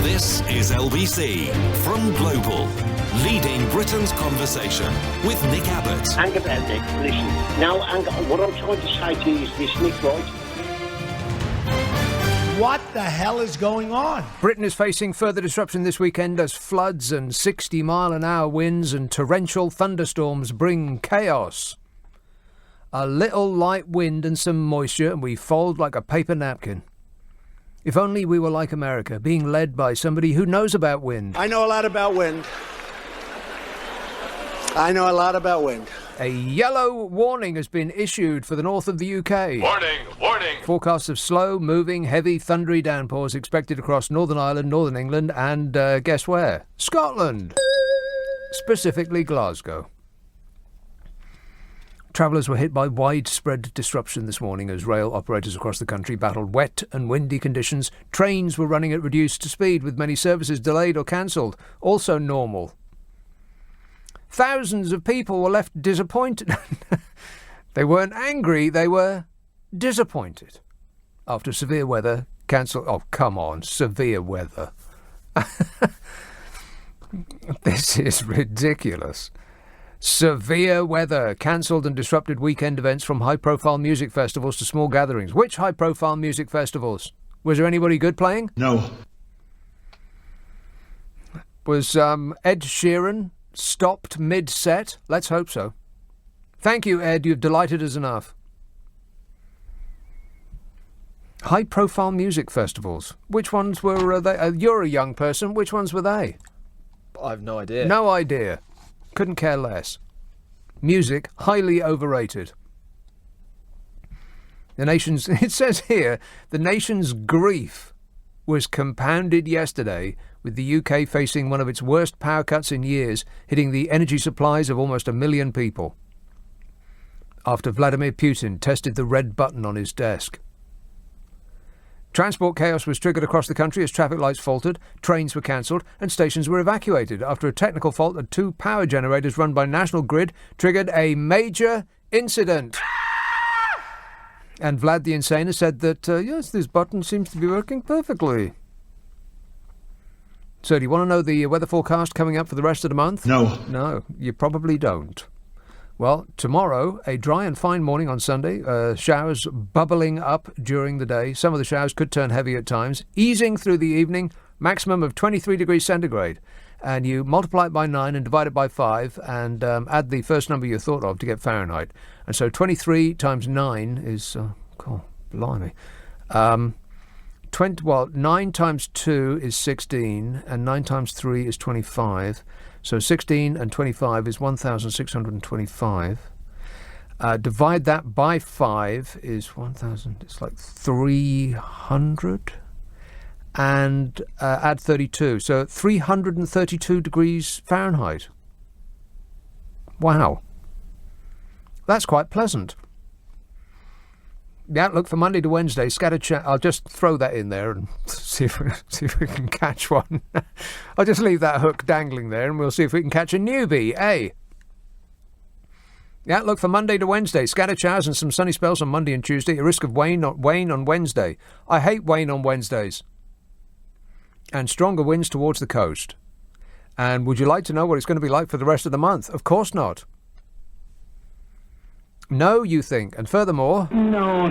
This is LBC from Global, leading Britain's conversation with Nick Abbot. Hang about, Nick. Listen. Now, what I'm trying to say to you is this, Nick, right? What the hell is going on? Britain is facing further disruption this weekend as floods and 60-mile-an-hour winds and torrential thunderstorms bring chaos. A little light wind and some moisture, and we fold like a paper napkin. If only we were like America, being led by somebody who knows about wind. I know a lot about wind. I know a lot about wind. A yellow warning has been issued for the north of the UK. Warning, warning. Forecasts of slow-moving, heavy, thundery downpours expected across Northern Ireland, Northern England, and guess where? Scotland. Specifically Glasgow. Travellers were hit by widespread disruption this morning as rail operators across the country battled wet and windy conditions. Trains were running at reduced speed, with many services delayed or cancelled. Also normal. Thousands of people were left disappointed. They weren't angry, they were disappointed. After severe weather, cancelled... Oh, come on, severe weather. This is ridiculous. Severe weather cancelled and disrupted weekend events from high-profile music festivals to small gatherings. Which high-profile music festivals? Was there anybody good playing? No. Was Ed Sheeran stopped mid-set? Let's hope so. Thank you, Ed. You've delighted us enough. High-profile music festivals. Which ones were they? You're a young person. Which ones were they? I have no idea. No idea. Couldn't care less. Music, highly overrated. It says here, the nation's grief was compounded yesterday with the UK facing one of its worst power cuts in years, hitting the energy supplies of almost 1 million people. After Vladimir Putin tested the red button on his desk. Transport chaos was triggered across the country as traffic lights faltered, trains were cancelled, and stations were evacuated after a technical fault at 2 power generators run by National Grid triggered a major incident. And Vlad the Insane has said that, yes, this button seems to be working perfectly. So do you want to know the weather forecast coming up for the rest of the month? No. No, you probably don't. Well, tomorrow, a dry and fine morning on Sunday, showers bubbling up during the day. Some of the showers could turn heavy at times, easing through the evening, maximum of 23 degrees centigrade. And you multiply it by 9 and divide it by 5 and add the first number you thought of to get Fahrenheit. And so 23 times 9 is, blimey. 9 times 2 is 16, and 9 times 3 is 25. So 16 and 25 is 1,625. Divide that by 5 is 1,000. It's like 300. And add 32. So 332 degrees Fahrenheit. Wow. That's quite pleasant. The outlook for Monday to Wednesday, scattered I'll just throw that in there and see if we can catch one. I'll just leave that hook dangling there and we'll see if we can catch a newbie, eh? The outlook for Monday to Wednesday, scattered showers and some sunny spells on Monday and Tuesday, a risk of wane on Wednesday. I hate wane on Wednesdays. And stronger winds towards the coast. And would you like to know what it's going to be like for the rest of the month? Of course not. No, you think. And furthermore... No.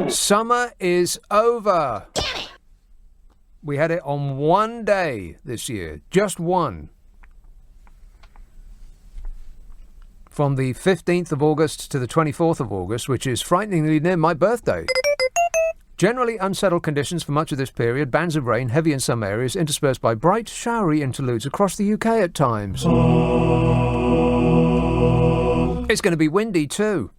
Summer is over. We had it on one day this year. Just one. From the 15th of August to the 24th of August, which is frighteningly near my birthday. Generally unsettled conditions for much of this period. Bands of rain, heavy in some areas, interspersed by bright, showery interludes across the UK at times. It's going to be windy too.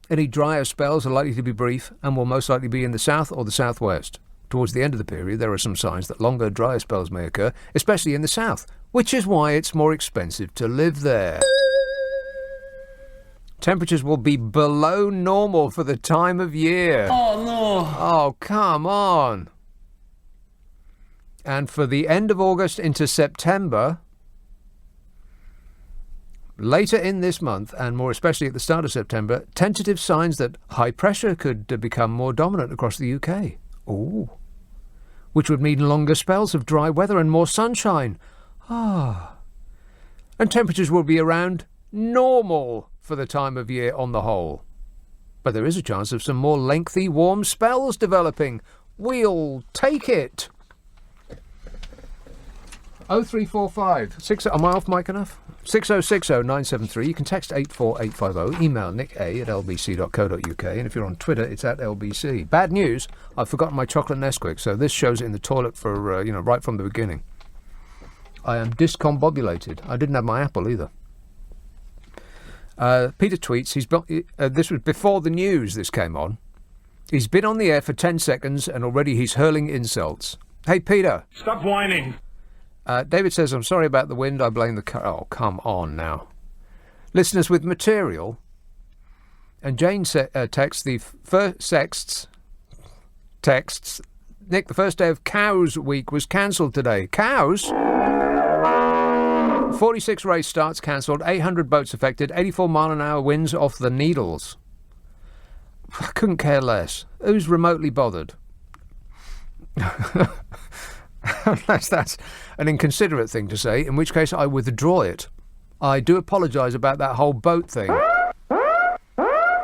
Any drier spells are likely to be brief and will most likely be in the south or the southwest. Towards the end of the period, there are some signs that longer, drier spells may occur, especially in the south, which is why it's more expensive to live there. Temperatures will be below normal for the time of year. Oh, no. Oh, come on. And for the end of August into September... Later in this month, and more especially at the start of September, tentative signs that high pressure could become more dominant across the UK. Ooh. which would mean longer spells of dry weather and more sunshine. Ah. And temperatures will be around normal for the time of year on the whole. But there is a chance of some more lengthy warm spells developing. We'll take it. 0345 am I off mic enough? 6060 You can text 84850. Email nick@lbc.co.uk. And if you're on Twitter, it's @LBC. Bad news, I've forgotten my chocolate Nesquik, so this shows it in the toilet for, right from the beginning. I am discombobulated. I didn't have my apple either. Peter tweets, this was before the news this came on. He's been on the air for 10 seconds and already he's hurling insults. Hey, Peter. Stop whining. David says, I'm sorry about the wind. I blame the car. Oh, come on now. Listeners with material. And Jane texts the first texts. Nick, the first day of Cows Week was cancelled today. Cows? 46 race starts cancelled, 800 boats affected, 84-mile-an-hour winds off the Needles. I couldn't care less. Who's remotely bothered? Unless that's an inconsiderate thing to say, in which case I withdraw it. I do apologise about that whole boat thing.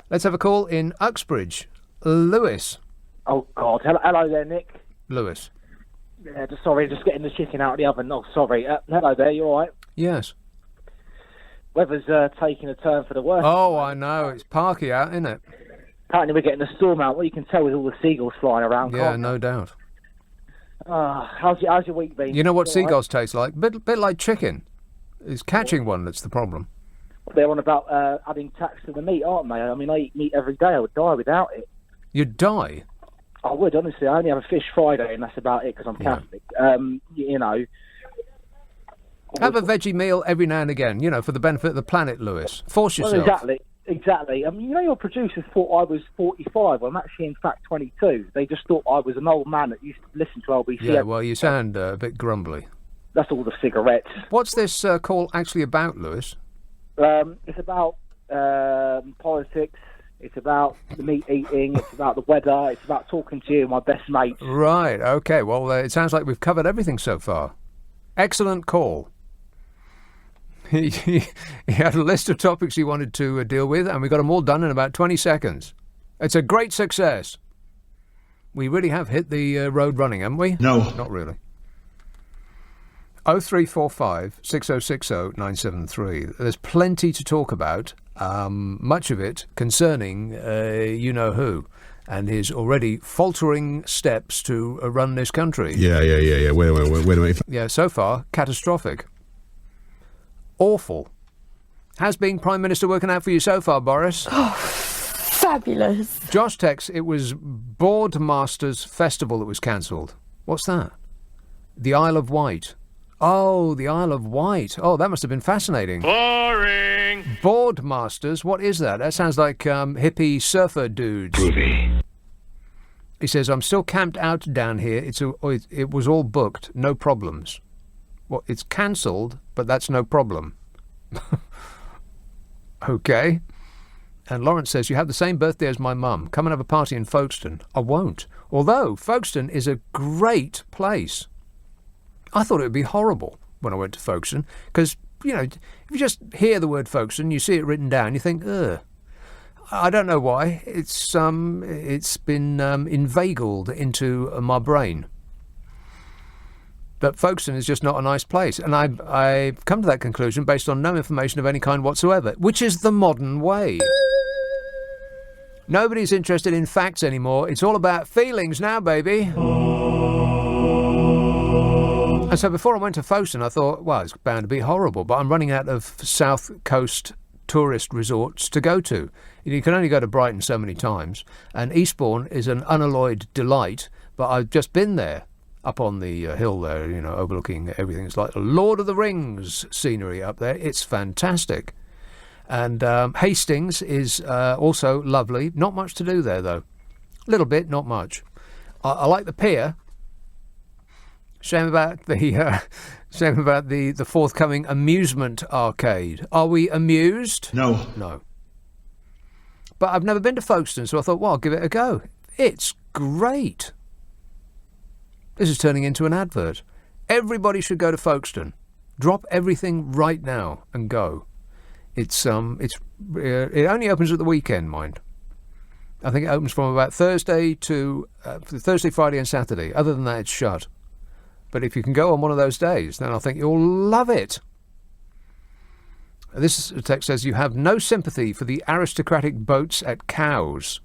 Let's have a call in Uxbridge. Lewis. Oh, God. Hello there, Nick. Lewis. Yeah, just getting the chicken out of the oven. Oh, sorry. Hello there, you all right? Yes. Weather's taking a turn for the worse. Oh, I know. It's parky out, isn't it? Apparently we're getting a storm out. Well, you can tell with all the seagulls flying around. Yeah, no doubt. How's your week been? You know what all seagulls taste like? Bit like chicken. It's catching one that's the problem. They're on about adding tax to the meat, aren't they? I mean, I eat meat every day. I would die without it. You'd die? I would, honestly. I only have a fish Friday, and that's about it, because I'm Catholic. Have a veggie meal every now and again, for the benefit of the planet, Lewis. Force yourself. Well, exactly. I mean, your producers thought I was 45. I'm actually, in fact, 22. They just thought I was an old man that used to listen to LBC. Yeah, well, you sound a bit grumbly. That's all the cigarettes. What's this call actually about, Lewis? It's about politics. It's about the meat eating. It's about the weather. It's about talking to you, my best mate. Right, OK. Well, it sounds like we've covered everything so far. Excellent call. He had a list of topics he wanted to deal with, and we got them all done in about 20 seconds. It's a great success. We really have hit the road running, haven't we? No. Not really. 0345 6060 973. There's plenty to talk about, much of it concerning you-know-who and his already faltering steps to run this country. Yeah. Wait a minute. Yeah, so far, catastrophic. Awful. How's being Prime Minister working out for you so far, Boris? Oh, fabulous. Josh texts, it was Boardmasters Festival that was cancelled. What's that? The Isle of Wight. Oh, the Isle of Wight. Oh, that must have been fascinating. Boring. Boardmasters, what is that? That sounds like hippie surfer dudes. Groovy. He says, I'm still camped out down here. It was all booked. No problems. Well, it's cancelled, but that's no problem. OK. And Lawrence says, you have the same birthday as my mum. Come and have a party in Folkestone. I won't. Although Folkestone is a great place. I thought it would be horrible when I went to Folkestone. Because, if you just hear the word Folkestone, you see it written down, you think, ugh. I don't know why. It's been inveigled into my brain. But Folkestone is just not a nice place. And I've come to that conclusion based on no information of any kind whatsoever, which is the modern way. Nobody's interested in facts anymore. It's all about feelings now, baby. And so before I went to Folkestone, I thought, well, it's bound to be horrible. But I'm running out of South Coast tourist resorts to go to. You can only go to Brighton so many times. And Eastbourne is an unalloyed delight. But I've just been there. Up on the hill there, overlooking everything. It's like Lord of the Rings scenery up there. It's fantastic. And Hastings is also lovely. Not much to do there, though. A little bit, not much. I like the pier. Shame about the forthcoming amusement arcade. Are we amused? No. No. But I've never been to Folkestone, so I thought, well, I'll give it a go. It's great. This is turning into an advert. Everybody should go to Folkestone. Drop everything right now and go. It only opens at the weekend, mind. I think it opens from about Thursday to Thursday, Friday and Saturday. Other than that, it's shut. But if you can go on one of those days, then I think you'll love it. This text says, you have no sympathy for the aristocratic boats at Cowes.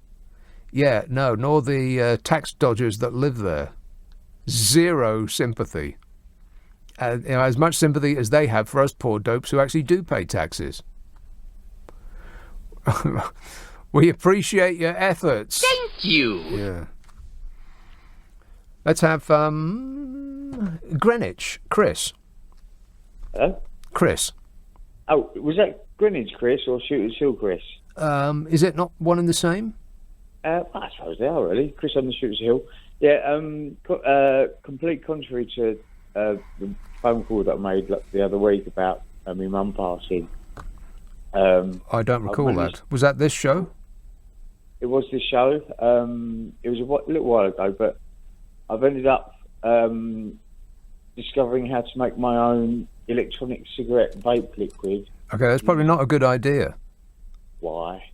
Yeah, no, nor the tax dodgers that live there. Zero sympathy. As much sympathy as they have for us poor dopes who actually do pay taxes. We appreciate your efforts. Thank you. Yeah. Let's have Greenwich, Chris. Hello? Chris. Oh, was that Greenwich Chris or Shooters Hill Chris? Is it not one and the same? I suppose they are, really. Chris on the Shooters Hill. Yeah, complete contrary to the phone call that I made the other week about my mum passing. I don't recall that. Was that this show? It was this show. It was a little while ago, but I've ended up discovering how to make my own electronic cigarette vape liquid. Okay, that's probably not a good idea. Why?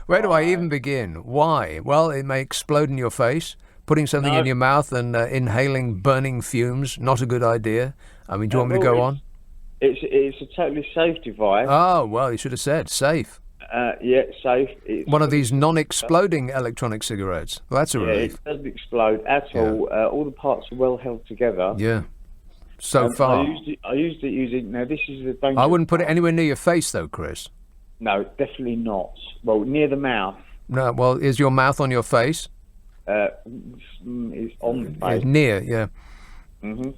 Where do I even begin? Why? Well, it may explode in your face. Putting something in your mouth and inhaling burning fumes, not a good idea. I mean, do you want me to go on? It's a totally safe device. Oh, well, you should have said safe. Yeah, safe. One of these non-exploding electronic cigarettes. Well, that's a relief. It doesn't explode at all. All the parts are well held together. Yeah. So far. I used it using... Now, this is the danger. I wouldn't put it anywhere near your face, though, Chris. No, definitely not. Well, near the mouth. No, well, is your mouth on your face? It's on the face. It's near, yeah. Mm-hmm.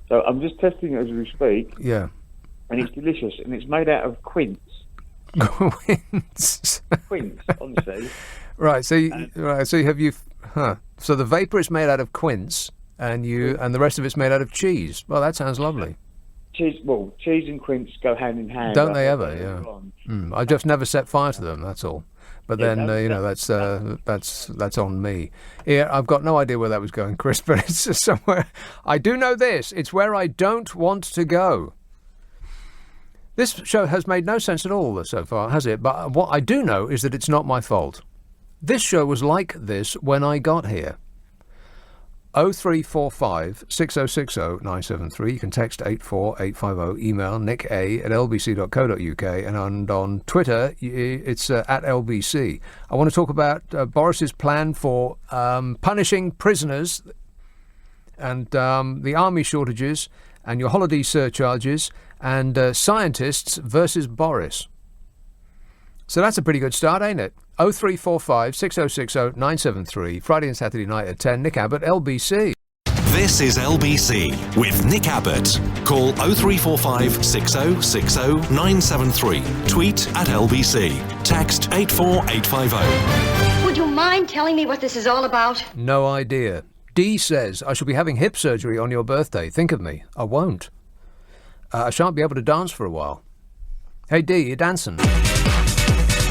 So I'm just testing it as we speak. Yeah. And it's delicious. And it's made out of quince. Quince? Quince, honestly. Right, so so the vapor is made out of quince, and the rest of it's made out of cheese. Well, that sounds lovely. Cheese and quince go hand in hand. Don't they ever? Yeah. I've just never set fire to them. That's all. But then that's on me. Yeah, I've got no idea where that was going, Chris. But it's just somewhere. I do know this. It's where I don't want to go. This show has made no sense at all so far, has it? But what I do know is that it's not my fault. This show was like this when I got here. 0345 6060 973. You can text 84850. Email nick@lbc.co.uk. And on Twitter, it's at LBC. I want to talk about Boris's plan for punishing prisoners and the army shortages and your holiday surcharges and scientists versus Boris. So that's a pretty good start, ain't it? 0345 6060 973. Friday and Saturday night at 10. Nick Abbott, LBC. This is LBC with Nick Abbott. Call 0345 6060 973. Tweet at LBC. Text 84850. Would you mind telling me what this is all about? No idea. Dee says, I shall be having hip surgery on your birthday. Think of me. I won't. I shan't be able to dance for a while. Hey Dee, you dancing?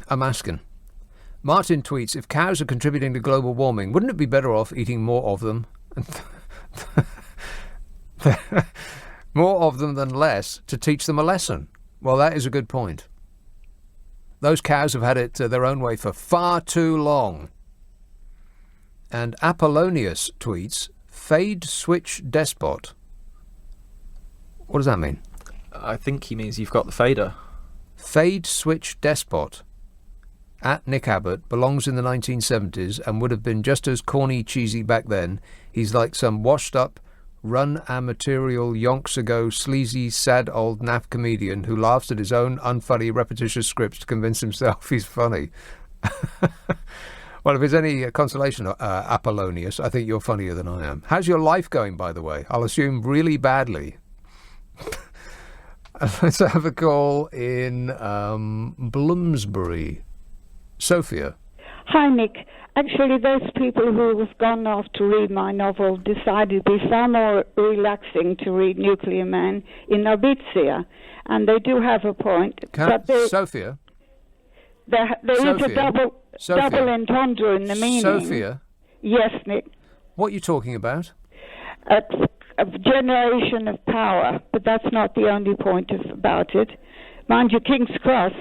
I'm asking. Martin tweets, if cows are contributing to global warming, wouldn't it be better off eating more of them? More of them than less to teach them a lesson. Well, that is a good point. Those cows have had it their own way for far too long. And Apollonius tweets, fade switch despot. What does that mean? I think he means you've got the fader. Fade switch despot. At Nick Abbott, belongs in the 1970s and would have been just as corny cheesy back then. He's like some washed-up, run-amaterial, yonks-ago, sleazy, sad old naff comedian who laughs at his own unfunny, repetitious scripts to convince himself he's funny. Well, if there's any consolation, Apollonius, I think you're funnier than I am. How's your life going, by the way? I'll assume really badly. Let's have a call in Bloomsbury. Sophia. Hi, Nick. Actually, those people who have gone off to read my novel decided it would be far more relaxing to read Nuclear Man in Arbitsia. And they do have a point. Sophia? there is Sophia? a double entendre in the meaning. Sophia, Yes, Nick. what are you talking about? A generation of power, but that's not the only point about it. Mind you, King's Cross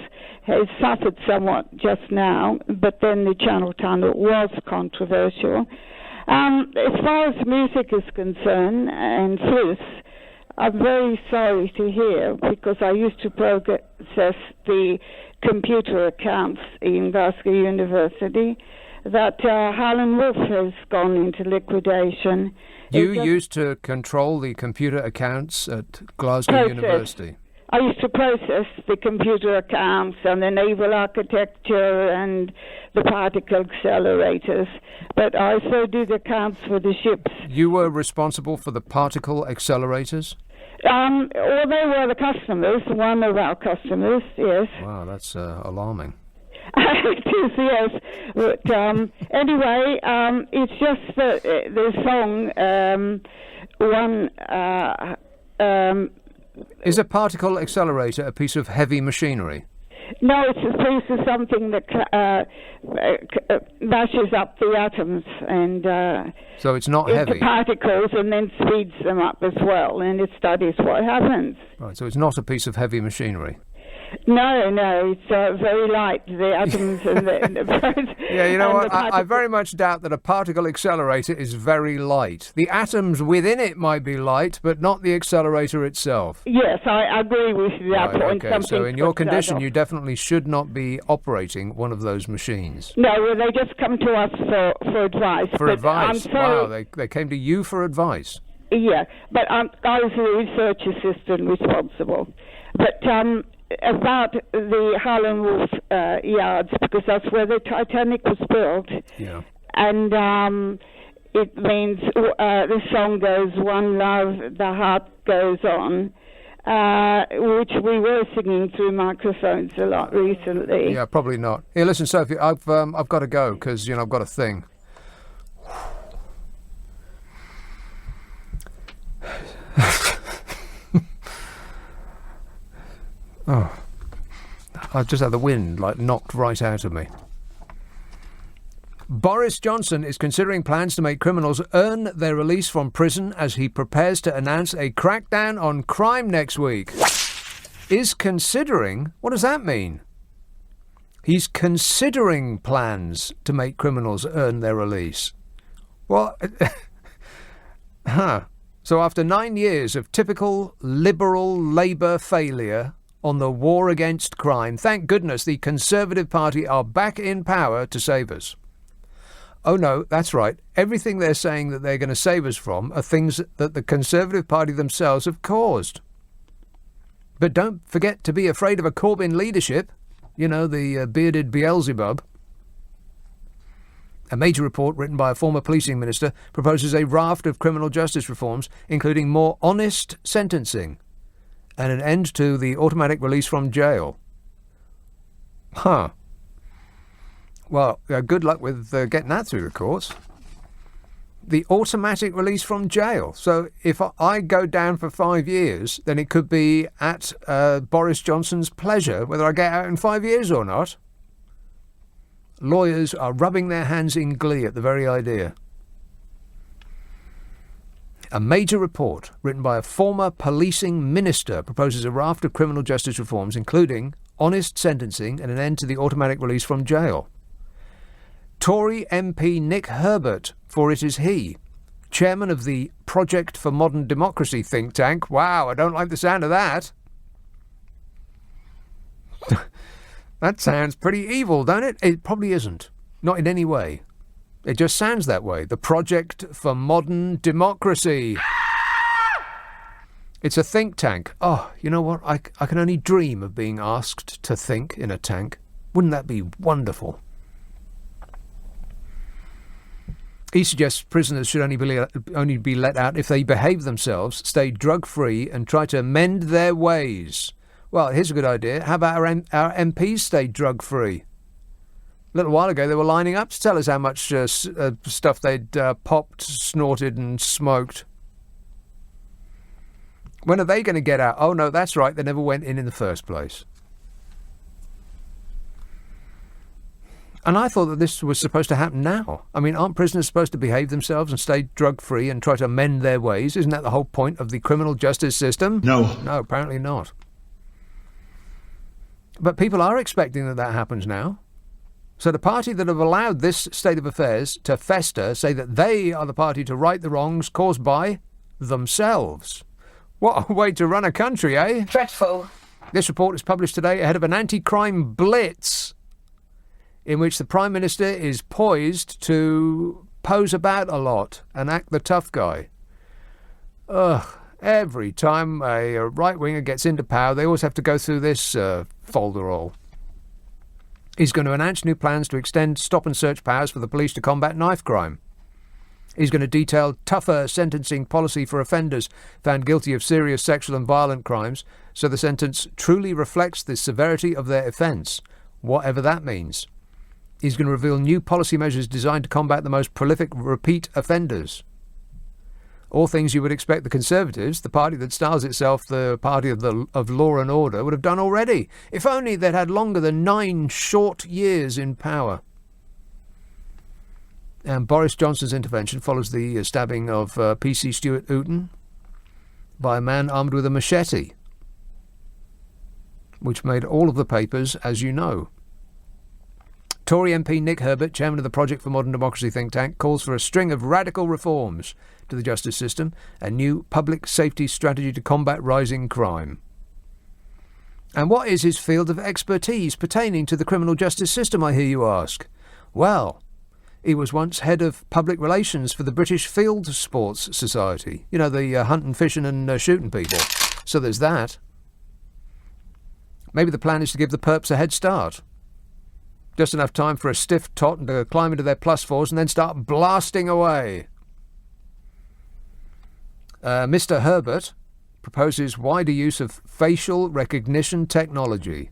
has suffered somewhat just now, but then the Channel Tunnel was controversial. As far as music is concerned, and flutes, I'm very sorry to hear, because I used to process the computer accounts in Glasgow University, that Harlan Wolff has gone into liquidation. You used to control the computer accounts at Glasgow University. I used to process the computer accounts and the naval architecture and the particle accelerators, but I also did accounts for the ships. You were responsible for the particle accelerators? Well, they were the customers, one of our customers, yes. Wow, that's alarming. It is, yes. But anyway, it's just that the song, Is a particle accelerator a piece of heavy machinery? no, it's a piece of something that mashes up the atoms and So it's not into heavy. particles and then speeds them up as well, and it studies what happens. Right, so it's not a piece of heavy machinery. No, it's very light, the atoms and the Yeah, you know and what? I very much doubt that a particle accelerator is very light. The atoms within it might be light, but not the accelerator itself. Yes, I agree with you that Right, point. okay, so in your condition, you definitely should not be operating one of those machines. No, well, they just come to us for advice. For but advice? I'm sorry. Wow, they came to you for advice. Yeah, but I was the research assistant responsible. But about the Harlan Wolff yards, because that's where the Titanic was built. Yeah. And it means the song goes, "One love, the heart goes on," which we were singing through microphones a lot recently. Yeah, probably not. Here, listen, Sophie, I've got to go because I've got a thing. Oh, I've just had the wind knocked right out of me. Boris Johnson is considering plans to make criminals earn their release from prison as he prepares to announce a crackdown on crime next week. Is considering? What does that mean? He's considering plans to make criminals earn their release. What? So after 9 years of typical Liberal Labour failure on the war against crime, thank goodness the Conservative Party are back in power to save us. Oh no, that's right. Everything they're saying that they're going to save us from are things that the Conservative Party themselves have caused. But don't forget to be afraid of a Corbyn leadership. The bearded Beelzebub. A major report written by a former policing minister proposes a raft of criminal justice reforms, including more honest sentencing and an end to the automatic release from jail. Well, good luck with getting that through the courts. The automatic release from jail. So if I go down for 5 years, then it could be at Boris Johnson's pleasure whether I get out in 5 years or not. Lawyers are rubbing their hands in glee at the very idea. A major report written by a former policing minister proposes a raft of criminal justice reforms, including honest sentencing and an end to the automatic release from jail. Tory MP Nick Herbert, for it is he, chairman of the Project for Modern Democracy think tank. Wow, I don't like the sound of that. That sounds pretty evil, don't it? It probably isn't. Not in any way. It just sounds that way. The Project for Modern Democracy. It's a think tank. Oh, you know what? I can only dream of being asked to think in a tank. Wouldn't that be wonderful? He suggests prisoners should only be let out if they behave themselves, stay drug-free and try to mend their ways. Well, here's a good idea. How about our MPs stay drug-free? A little while ago, they were lining up to tell us how much stuff they'd popped, snorted and smoked. When are they going to get out? Oh, no, that's right. They never went in the first place. And I thought that this was supposed to happen now. I mean, aren't prisoners supposed to behave themselves and stay drug-free and try to mend their ways? Isn't that the whole point of the criminal justice system? No. No, apparently not. But people are expecting that that happens now. So the party that have allowed this state of affairs to fester say that they are the party to right the wrongs caused by themselves. What a way to run a country, eh? Dreadful. This report is published today ahead of an anti-crime blitz in which the Prime Minister is poised to pose about a lot and act the tough guy. Ugh, every time a right-winger gets into power, they always have to go through this folderol. He's going to announce new plans to extend stop-and-search powers for the police to combat knife crime. He's going to detail tougher sentencing policy for offenders found guilty of serious sexual and violent crimes, so the sentence truly reflects the severity of their offence, whatever that means. He's going to reveal new policy measures designed to combat the most prolific repeat offenders. All things you would expect the Conservatives, the party that styles itself the party of law and order, would have done already, if only they'd had longer than 9 short years in power. And Boris Johnson's intervention follows the stabbing of PC Stuart Ooten by a man armed with a machete, which made all of the papers, as you know. Tory MP Nick Herbert, chairman of the Project for Modern Democracy think tank, calls for a string of radical reforms to the justice system, a new public safety strategy to combat rising crime. And what is his field of expertise pertaining to the criminal justice system, I hear you ask? Well, he was once head of public relations for the British Field Sports Society. You know, the hunting, fishing and shooting people. So there's that. Maybe the plan is to give the perps a head start. Just enough time for a stiff tot to climb into their +4s and then start blasting away. Mr. Herbert proposes wider use of facial recognition technology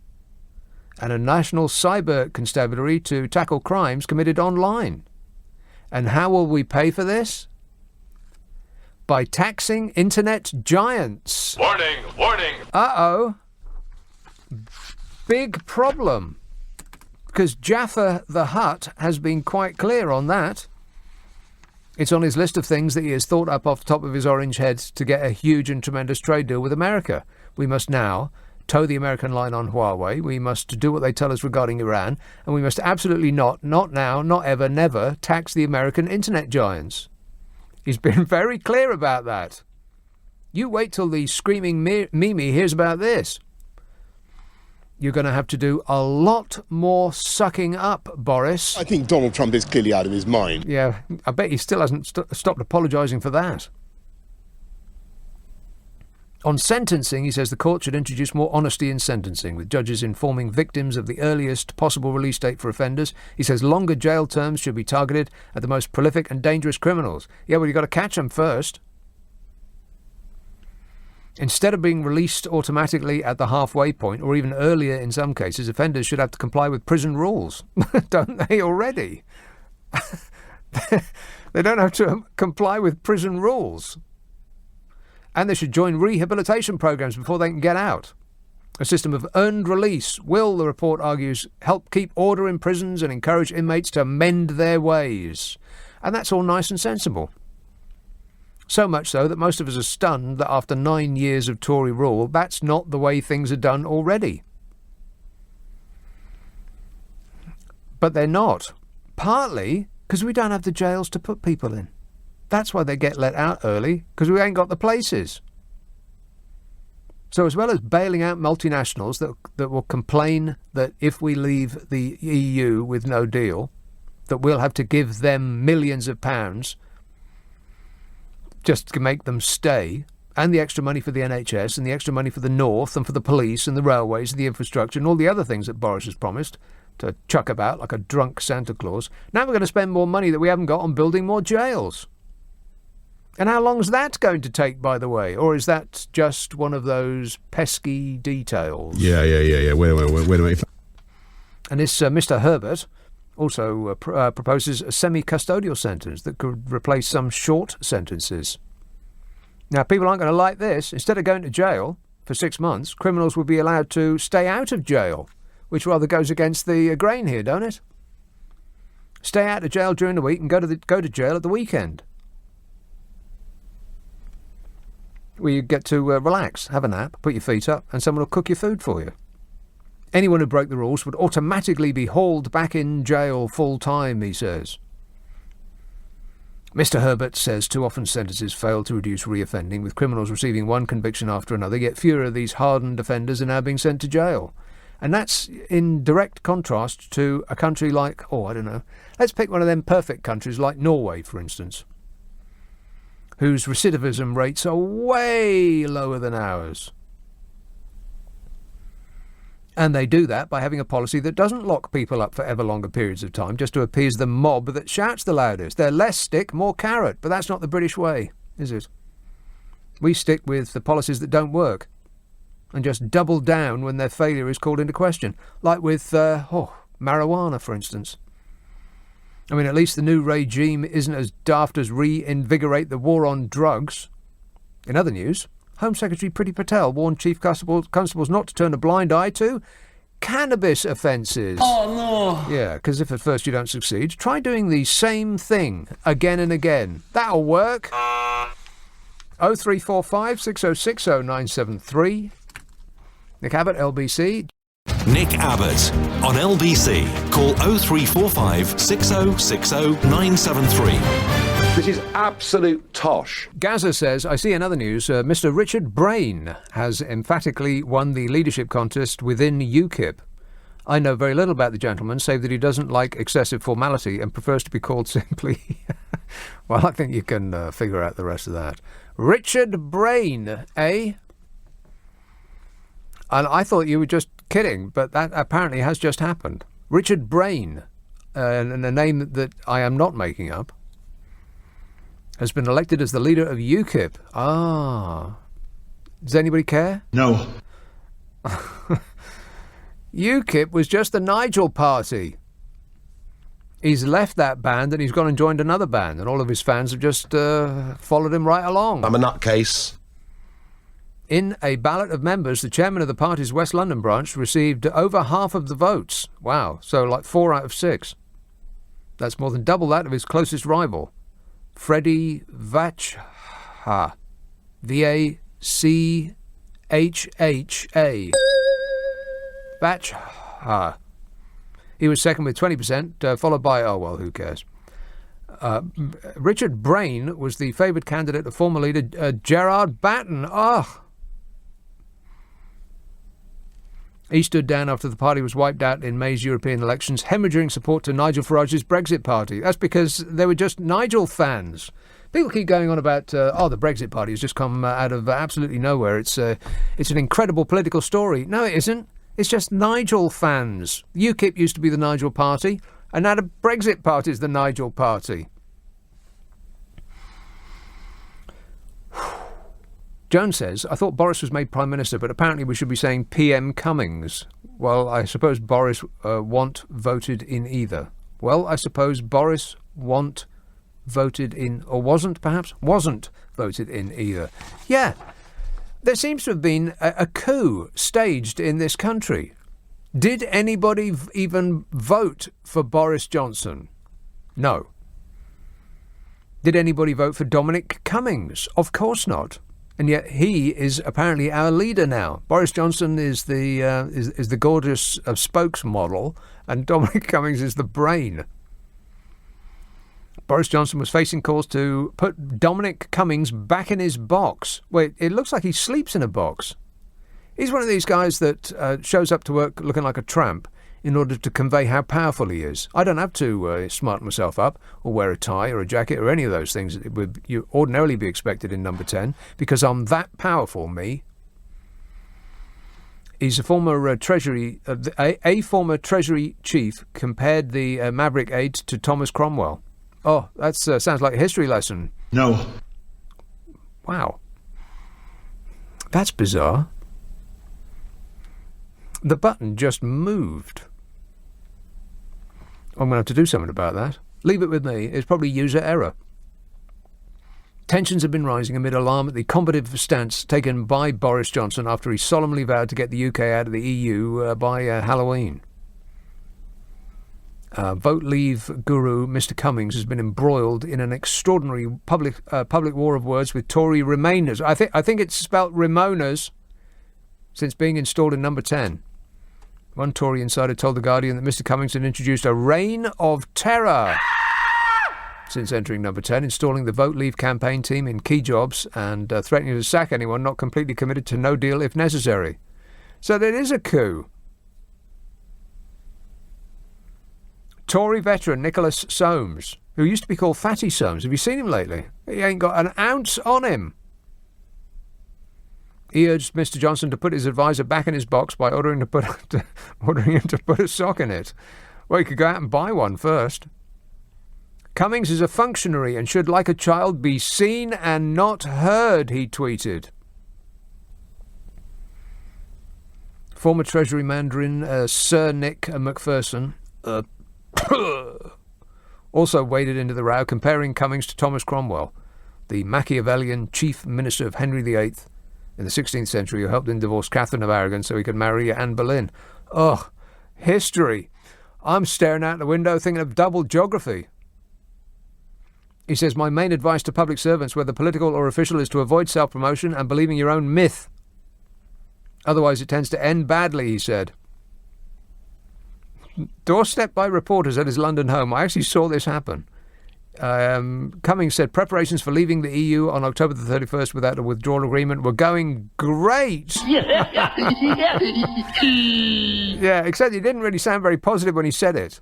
and a national cyber constabulary to tackle crimes committed online. And how will we pay for this? By taxing internet giants. Warning, warning. Uh-oh. Big problem. Because Jaffa the Hutt has been quite clear on that. It's on his list of things that he has thought up off the top of his orange head to get a huge and tremendous trade deal with America. We must now toe the American line on Huawei. We must do what they tell us regarding Iran. And we must absolutely not now, not ever, never tax the American internet giants. He's been very clear about that. You wait till the screaming Mimi hears about this. You're going to have to do a lot more sucking up, Boris. I think Donald Trump is clearly out of his mind. Yeah, I bet he still hasn't stopped apologising for that. On sentencing, he says the court should introduce more honesty in sentencing, with judges informing victims of the earliest possible release date for offenders. He says longer jail terms should be targeted at the most prolific and dangerous criminals. Yeah, well, you've got to catch them first. Instead of being released automatically at the halfway point, or even earlier in some cases, offenders should have to comply with prison rules. Don't they already? They don't have to comply with prison rules. And they should join rehabilitation programs before they can get out. A system of earned release will, the report argues, help keep order in prisons and encourage inmates to mend their ways. And that's all nice and sensible. So much so that most of us are stunned that after 9 years of Tory rule, that's not the way things are done already. But they're not. Partly because we don't have the jails to put people in. That's why they get let out early, because we ain't got the places. So as well as bailing out multinationals that will complain that if we leave the EU with no deal, that we'll have to give them millions of pounds just to make them stay, and the extra money for the NHS and the extra money for the North and for the police and the railways and the infrastructure and all the other things that Boris has promised to chuck about like a drunk Santa Claus. Now we're going to spend more money that we haven't got on building more jails. And how long is that going to take, by the way? Or is that just one of those pesky details? Yeah. Wait a minute. And this Mr. Herbert also proposes a semi-custodial sentence that could replace some short sentences. Now, people aren't going to like this. Instead of going to jail for 6 months, criminals will be allowed to stay out of jail, which rather goes against the grain here, don't it? Stay out of jail during the week and go to jail at the weekend. Where you get to relax, have a nap, put your feet up, and someone will cook your food for you. Anyone who broke the rules would automatically be hauled back in jail full time, he says. Mr. Herbert says too often sentences fail to reduce reoffending, with criminals receiving one conviction after another, yet fewer of these hardened offenders are now being sent to jail. And that's in direct contrast to a country like, let's pick one of them perfect countries like Norway, for instance, whose recidivism rates are way lower than ours. And they do that by having a policy that doesn't lock people up for ever longer periods of time just to appease the mob that shouts the loudest. They're less stick, more carrot, but that's not the British way, is it? We stick with the policies that don't work and just double down when their failure is called into question, like with marijuana, for instance. I mean, at least the new regime isn't as daft as reinvigorate the war on drugs. In other news, Home Secretary Priti Patel warned Chief Constables not to turn a blind eye to cannabis offences. Oh, no. Yeah, because if at first you don't succeed, try doing the same thing again and again. That'll work. 0345 6060 973. Nick Abbott, LBC. Nick Abbott on LBC. Call 0345 6060 973. This is absolute tosh. Gaza says, I see in other news, Mr. Richard Brain has emphatically won the leadership contest within UKIP. I know very little about the gentleman, save that he doesn't like excessive formality and prefers to be called simply... Well, I think you can figure out the rest of that. Richard Brain, eh? And I thought you were just kidding, but that apparently has just happened. Richard Brain, and a name that I am not making up, has been elected as the leader of UKIP. Ah. Does anybody care? No. UKIP was just the Nigel party. He's left that band and he's gone and joined another band, and all of his fans have just followed him right along. I'm a nutcase. In a ballot of members, the chairman of the party's West London branch received over half of the votes. Wow, so like 4 out of 6. That's more than double that of his closest rival, Freddie Vachha. V-A-C-H-H-A. Vachha. He was second with 20%, followed by, who cares? Richard Brain was the favoured candidate of former leader Gerard Batten. He stood down after the party was wiped out in May's European elections, hemorrhaging support to Nigel Farage's Brexit party. That's because they were just Nigel fans. People keep going on about, the Brexit party has just come out of absolutely nowhere. It's an incredible political story. No, it isn't. It's just Nigel fans. UKIP used to be the Nigel party, and now the Brexit party is the Nigel party. Joan says, I thought Boris was made Prime Minister, but apparently we should be saying PM Cummings. Well, I suppose Boris wasn't voted in either. Well, I suppose Boris wasn't voted in, or wasn't voted in either. Yeah, there seems to have been a coup staged in this country. Did anybody even vote for Boris Johnson? No. Did anybody vote for Dominic Cummings? Of course not. And yet he is apparently our leader now. Boris Johnson is the gorgeous spokesmodel, and Dominic Cummings is the brain. Boris Johnson was facing calls to put Dominic Cummings back in his box. Wait, it looks like he sleeps in a box. He's one of these guys that shows up to work looking like a tramp in order to convey how powerful he is. I don't have to smarten myself up or wear a tie or a jacket or any of those things that would you ordinarily be expected in number 10, because I'm that powerful, me. He's a former Treasury chief compared the Maverick aide to Thomas Cromwell. Oh, that sounds like a history lesson. No. Wow. That's bizarre. The button just moved. I'm going to have to do something about that. Leave it with me. It's probably user error. Tensions have been rising amid alarm at the combative stance taken by Boris Johnson after he solemnly vowed to get the UK out of the EU by Halloween. Vote Leave guru Mr Cummings has been embroiled in an extraordinary public war of words with Tory Remainers. I think it's spelt Remoaners since being installed in number 10. One Tory insider told The Guardian that Mr Cummings had introduced a reign of terror since entering number 10, installing the Vote Leave campaign team in key jobs and threatening to sack anyone not completely committed to no deal if necessary. So there is a coup. Tory veteran Nicholas Soames, who used to be called Fatty Soames. Have you seen him lately? He ain't got an ounce on him. He urged Mr Johnson to put his advisor back in his box by ordering him to put a sock in it. Well, he could go out and buy one first. Cummings is a functionary and should, like a child, be seen and not heard, he tweeted. Former Treasury Mandarin Sir Nick Macpherson also waded into the row, comparing Cummings to Thomas Cromwell, the Machiavellian chief minister of Henry VIII in the 16th century, who helped him divorce Catherine of Aragon so he could marry Anne Boleyn. Oh, history. I'm staring out the window thinking of double geography. He says, my main advice to public servants, whether political or official, is to avoid self-promotion and believing your own myth. Otherwise it tends to end badly, he said. Doorstepped by reporters at his London home. I actually saw this happen. Cummings said preparations for leaving the EU on October the 31st without a withdrawal agreement were going great. Yeah, except he didn't really sound very positive when he said it.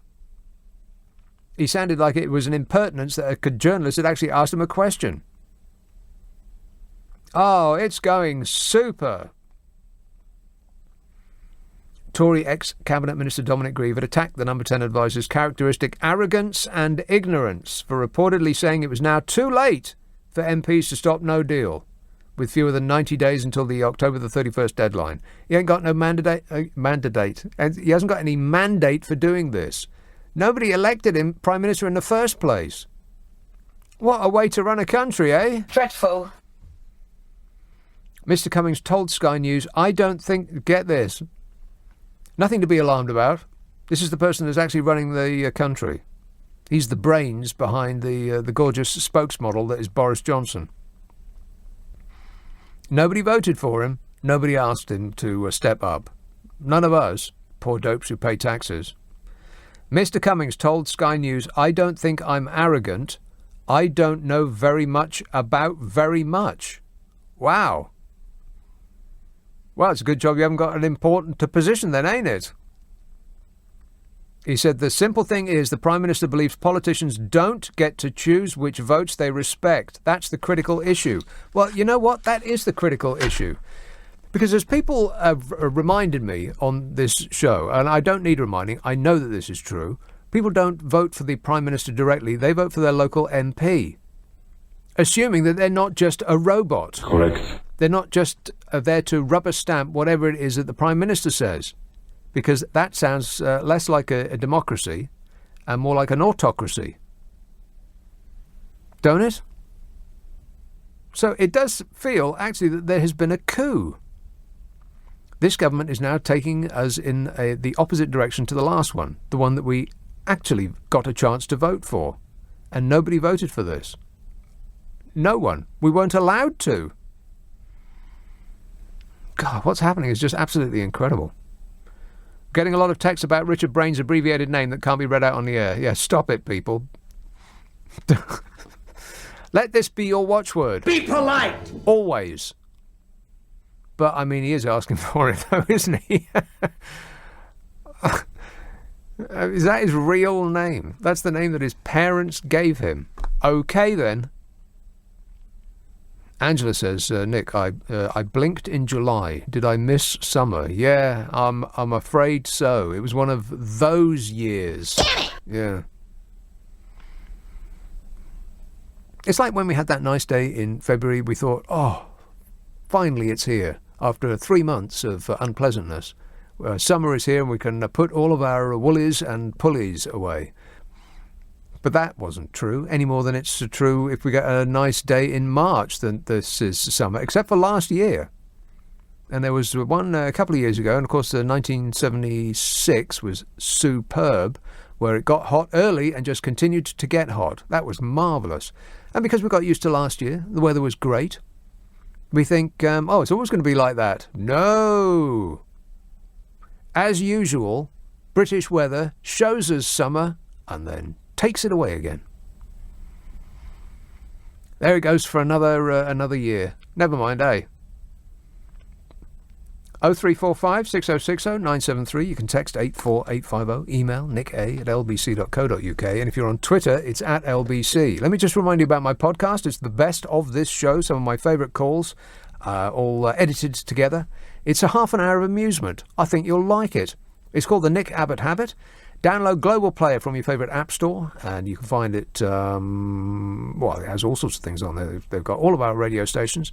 He sounded like it was an impertinence that a journalist had actually asked him a question. Oh, it's going super. Tory ex-Cabinet Minister Dominic Grieve had attacked the number 10 advisor's characteristic arrogance and ignorance for reportedly saying it was now too late for MPs to stop no deal, with fewer than 90 days until the October the 31st deadline. He ain't got no mandate, and he hasn't got any mandate for doing this. Nobody elected him Prime Minister in the first place. What a way to run a country, eh? Dreadful. Mr Cummings told Sky News, I don't think... Get this. Nothing to be alarmed about. This is the person that's actually running the country. He's the brains behind the gorgeous spokesmodel that is Boris Johnson. Nobody voted for him. Nobody asked him to step up. None of us, poor dopes who pay taxes. Mr Cummings told Sky News, I don't think I'm arrogant. I don't know very much about very much. Wow. Well, it's a good job you haven't got an important position then, ain't it? He said, the simple thing is the Prime Minister believes politicians don't get to choose which votes they respect. That's the critical issue. Well, you know what? That is the critical issue. Because as people have reminded me on this show, and I don't need reminding, I know that this is true, people don't vote for the Prime Minister directly, they vote for their local MP, assuming that they're not just a robot. Correct. They're not just there to rubber stamp whatever it is that the Prime Minister says, because that sounds less like a democracy and more like an autocracy. Don't it? So it does feel, actually, that there has been a coup. This government is now taking us in the opposite direction to the last one, the one that we actually got a chance to vote for. And nobody voted for this. No one. We weren't allowed to. God, what's happening is just absolutely incredible. Getting a lot of texts about Richard Brain's abbreviated name that can't be read out on the air. Yeah, stop it, people. Let this be your watchword. Be polite. Always. But, I mean, he is asking for it, though, isn't he? Is that his real name? That's the name that his parents gave him. Okay, then. Angela says, Nick, I blinked in July. Did I miss summer? Yeah, I'm afraid so. It was one of those years. Damn it! Yeah. It's like when we had that nice day in February, we thought, oh, finally it's here. After 3 months of unpleasantness. Summer is here and we can put all of our woolies and pulleys away. But that wasn't true, any more than it's true if we get a nice day in March that this is summer, except for last year. And there was one a couple of years ago, and of course 1976 was superb, where it got hot early and just continued to get hot. That was marvellous. And because we got used to last year, the weather was great, we think, it's always going to be like that. No! As usual, British weather shows us summer and then takes it away again. There it goes for another year. Never mind, eh? 0345 6060 973. You can text 84850. Email nick@lbc.co.uk. And if you're on Twitter, it's at LBC. Let me just remind you about my podcast. It's the best of this show. Some of my favourite calls, all edited together. It's a half an hour of amusement. I think you'll like it. It's called the Nick Abbot Habit. Download Global Player from your favourite app store, and you can find it, it has all sorts of things on there. They've got all of our radio stations.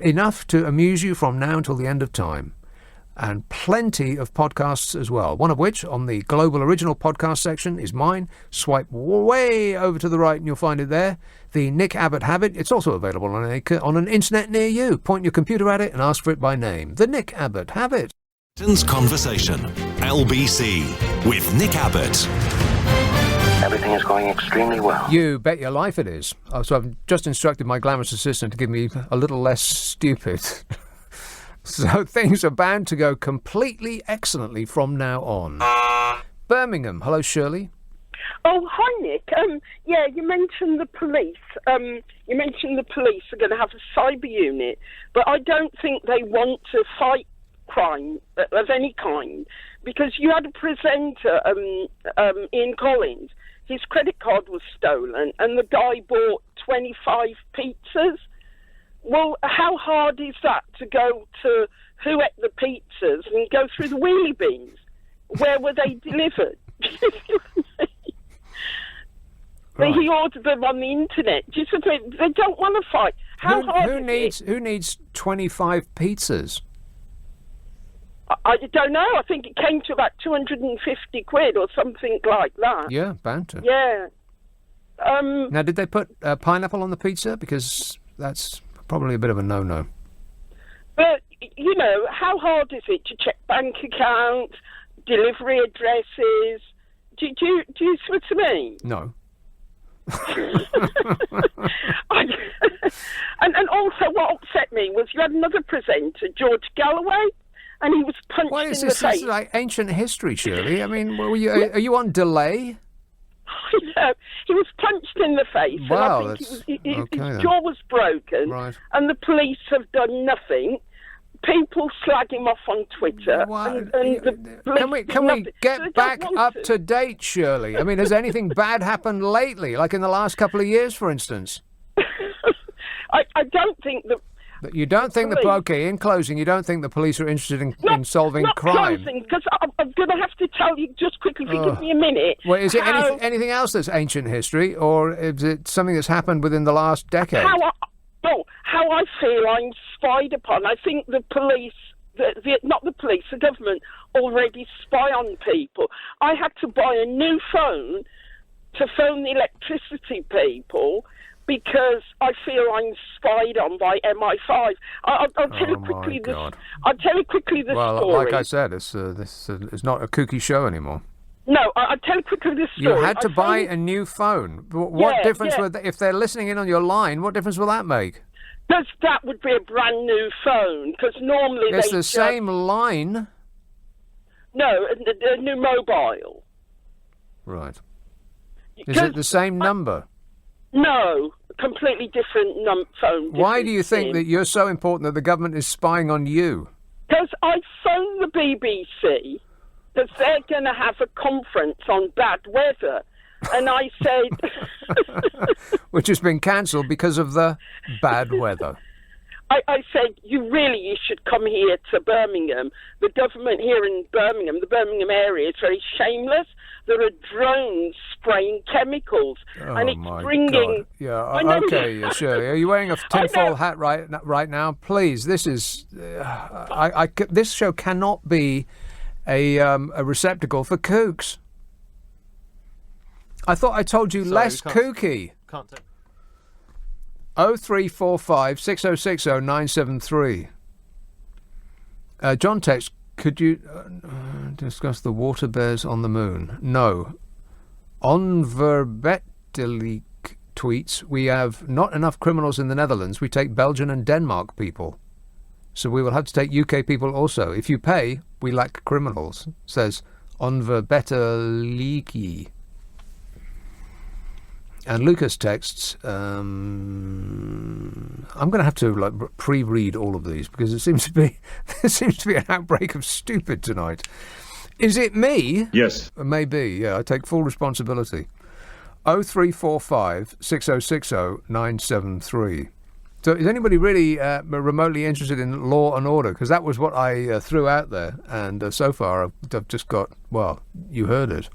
Enough to amuse you from now until the end of time. And plenty of podcasts as well, one of which, on the Global Original Podcast section, is mine. Swipe way over to the right and you'll find it there. The Nick Abbot Habit. It's also available on an internet near you. Point your computer at it and ask for it by name. The Nick Abbot Habit. Britain's Conversation, LBC, with Nick Abbott. Everything is going extremely well. You bet your life it is. So I've just instructed my glamorous assistant to give me a little less stupid. So things are bound to go completely excellently from now on. Birmingham. Hello, Shirley. Oh, hi, Nick. You mentioned the police. You mentioned the police are going to have a cyber unit, but I don't think they want to fight crime of any kind, because you had a presenter, Ian Collins. His credit card was stolen, and the guy bought 25 pizzas. Well, how hard is that to go to who ate the pizzas and go through the wheelie bins? Where were they delivered? Right. He ordered them on the internet. They don't want to fight. Who needs 25 pizzas? I don't know. I think it came to about 250 quid or something like that. Yeah, bound to. Yeah. Now, did they put pineapple on the pizza? Because that's probably a bit of a no-no. But, how hard is it to check bank accounts, delivery addresses? Do you see what I mean? No. And also what upset me was you had another presenter, George Galloway, and he was punched in the face. This is like ancient history, Shirley. I mean, are you on delay? No, he was punched in the face. Wow, and I think his jaw was broken, right. And the police have done nothing. People slag him off on Twitter. Can we get back up to date, Shirley? I mean, has anything bad happened lately, like in the last couple of years, for instance? I don't think that. You don't think in closing, you don't think the police are interested in solving crime? Not closing, because I'm going to have to tell you just quickly, if you give me a minute. Well, is it anything else that's ancient history, or is it something that's happened within the last decade? How I feel I'm spied upon. I think the police, not the police, the government already spy on people. I had to buy a new phone to phone the electricity people because I feel I'm spied on by MI5. I'll tell you quickly this. I'll tell you quickly the story. Well, like I said, this is not a kooky show anymore. No, I'll tell you quickly this story. You had to buy a new phone. What difference if they're listening in on your line? What difference will that make? Because that would be a brand new phone. Because normally it's the same line. No, a new mobile. Right. Is it the same number? No, completely different phone. Why do you think that you're so important that the government is spying on you? Because I phoned the BBC because they're going to have a conference on bad weather. And I said... Which has been cancelled because of the bad weather. I said, you should come here to Birmingham. The government here in Birmingham, the Birmingham area, is very shameless. There are drones spraying chemicals. And it's bringing... God. Yeah, okay, Shirley. Are you wearing a tinfoil hat right now? Please, this is... this show cannot be a receptacle for kooks. I thought I told you less kooky. Can't take. 0345 6060 973. John text, could you discuss the water bears on the moon? No. Onverbetelijk tweets, we have not enough criminals in the Netherlands. We take Belgian and Denmark people. So we will have to take UK people also. If you pay, we lack criminals, says Onverbetelijk. And Lucas texts, I'm going to have to pre-read all of these because there seems to be an outbreak of stupid tonight. Is it me? Yes. Maybe, yeah. I take full responsibility. 0345 6060 973. So is anybody really remotely interested in law and order? Because that was what I threw out there. And so far I've just got, well, you heard it.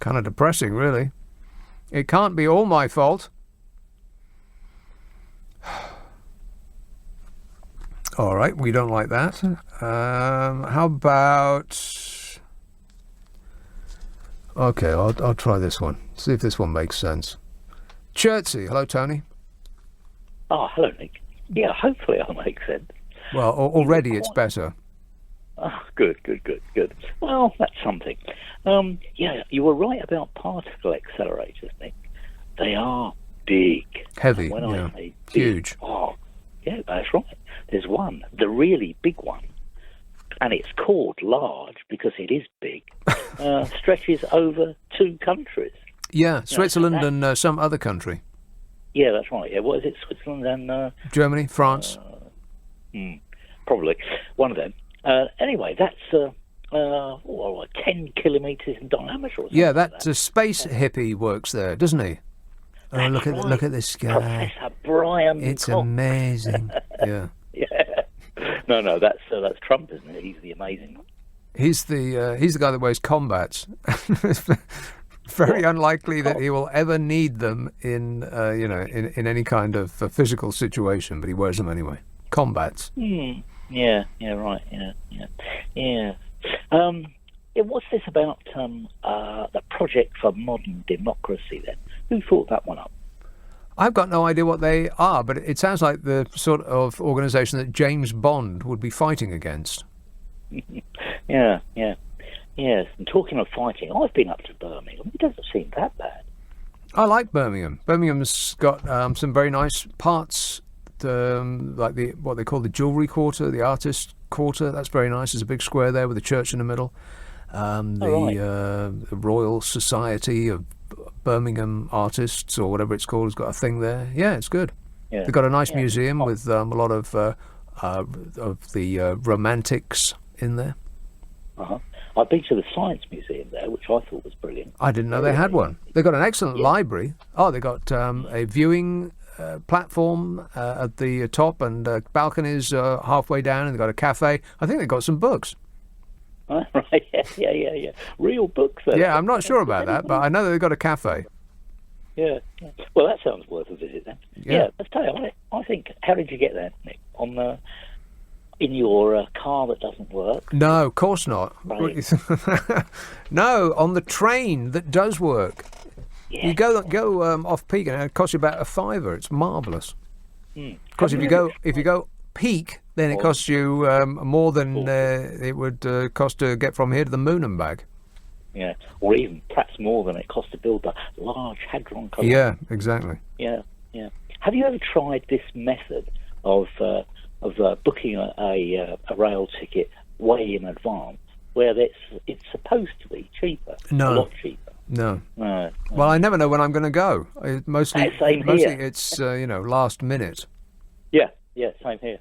Kind of depressing, really. It can't be all my fault. All right, we don't like that. How about... Okay, I'll try this one. See if this one makes sense. Chertsey, hello, Tony. Oh, hello, Nick. Yeah, hopefully I'll make sense. Well, already it's better. Oh, good. Well, that's something. Yeah, you were right about particle accelerators, Nick. They are big. Heavy, When yeah. I say big, Huge. Oh, yeah, that's right. There's one, the really big one, and it's called large because it is big, stretches over 2 countries. Yeah, Switzerland and some other country. Yeah, that's right. Yeah, what is it? Switzerland and... Germany, France. Probably. One of them. Anyway, that's 10 kilometres in diameter or something. Yeah, that space hippie works there, doesn't he? Oh, look at the sky. Professor Brian It's Cox. amazing. Yeah. Yeah. No, that's Trump, isn't it? He's the amazing one. He's the guy that wears combats. Very unlikely that he will ever need them in any kind of physical situation, but he wears them anyway. Combats. Yeah, right, yeah. What's this about the Project for Modern Democracy then? Who thought that one up? I've got no idea what they are, but it sounds like the sort of organisation that James Bond would be fighting against. Yeah. Yes, and talking of fighting, I've been up to Birmingham. It doesn't seem that bad. I like Birmingham. Birmingham's got some very nice parts, like what they call the jewellery quarter, the artist quarter. That's very nice. There's a big square there with a church in the middle. The Royal Society of Birmingham Artists, or whatever it's called, has got a thing there. Yeah, it's good. Yeah. They've got a nice museum with a lot of the romantics in there. I've been to the Science Museum there, which I thought was brilliant. I didn't know they had one. They've got an excellent library. Oh, they've got a viewing platform at the top and balconies halfway down, and they've got a cafe. I think they've got some books. Right, yeah. Real books, though. Yeah, I'm not sure about that, but I know that they've got a cafe. Yeah. Well, that sounds worth a visit then. Yeah, let's tell you, I think, how did you get there, Nick? In your car that doesn't work? No, of course not. Right. No, on the train that does work. Yeah. You go off peak and it costs you about £5. It's marvellous. Because if you go peak, then it costs you more than it would cost to get from here to the moon and back. Yeah, or even perhaps more than it costs to build the Large Hadron Collider. Yeah, exactly. Yeah. Have you ever tried this method of booking a rail ticket way in advance, where it's supposed to be cheaper, a lot cheaper? No. Well, I never know when I'm going to go. Mostly it's last minute. Yeah, same here.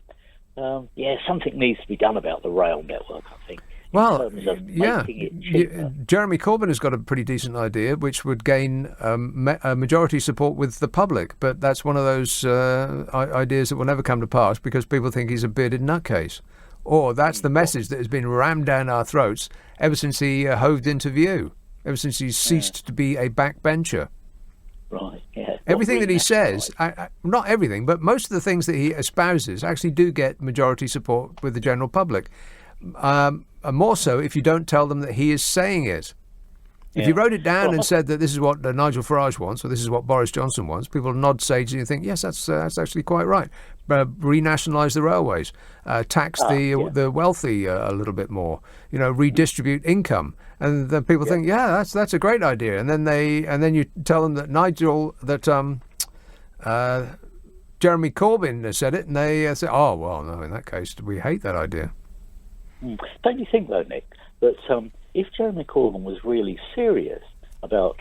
Something needs to be done about the rail network, I think. Well, Making it Jeremy Corbyn has got a pretty decent idea, which would gain majority support with the public. But that's one of those ideas that will never come to pass because people think he's a bearded nutcase. Or that's the message that has been rammed down our throats ever since he hoved into view, ever since he ceased to be a backbencher. Right, yeah. Everything that he says, not everything, but most of the things that he espouses actually do get majority support with the general public. More so if you don't tell them that he is saying it. If you wrote it down and said that this is what Nigel Farage wants or this is what Boris Johnson wants, people nod sage and you think, yes, that's actually quite right. renationalise the railways, tax the wealthy a little bit more, redistribute income. And then people think, that's a great idea. And then you tell them that Jeremy Corbyn has said it, and they say, oh, well, no, in that case, we hate that idea. Don't you think, though, Nick, that if Jeremy Corbyn was really serious about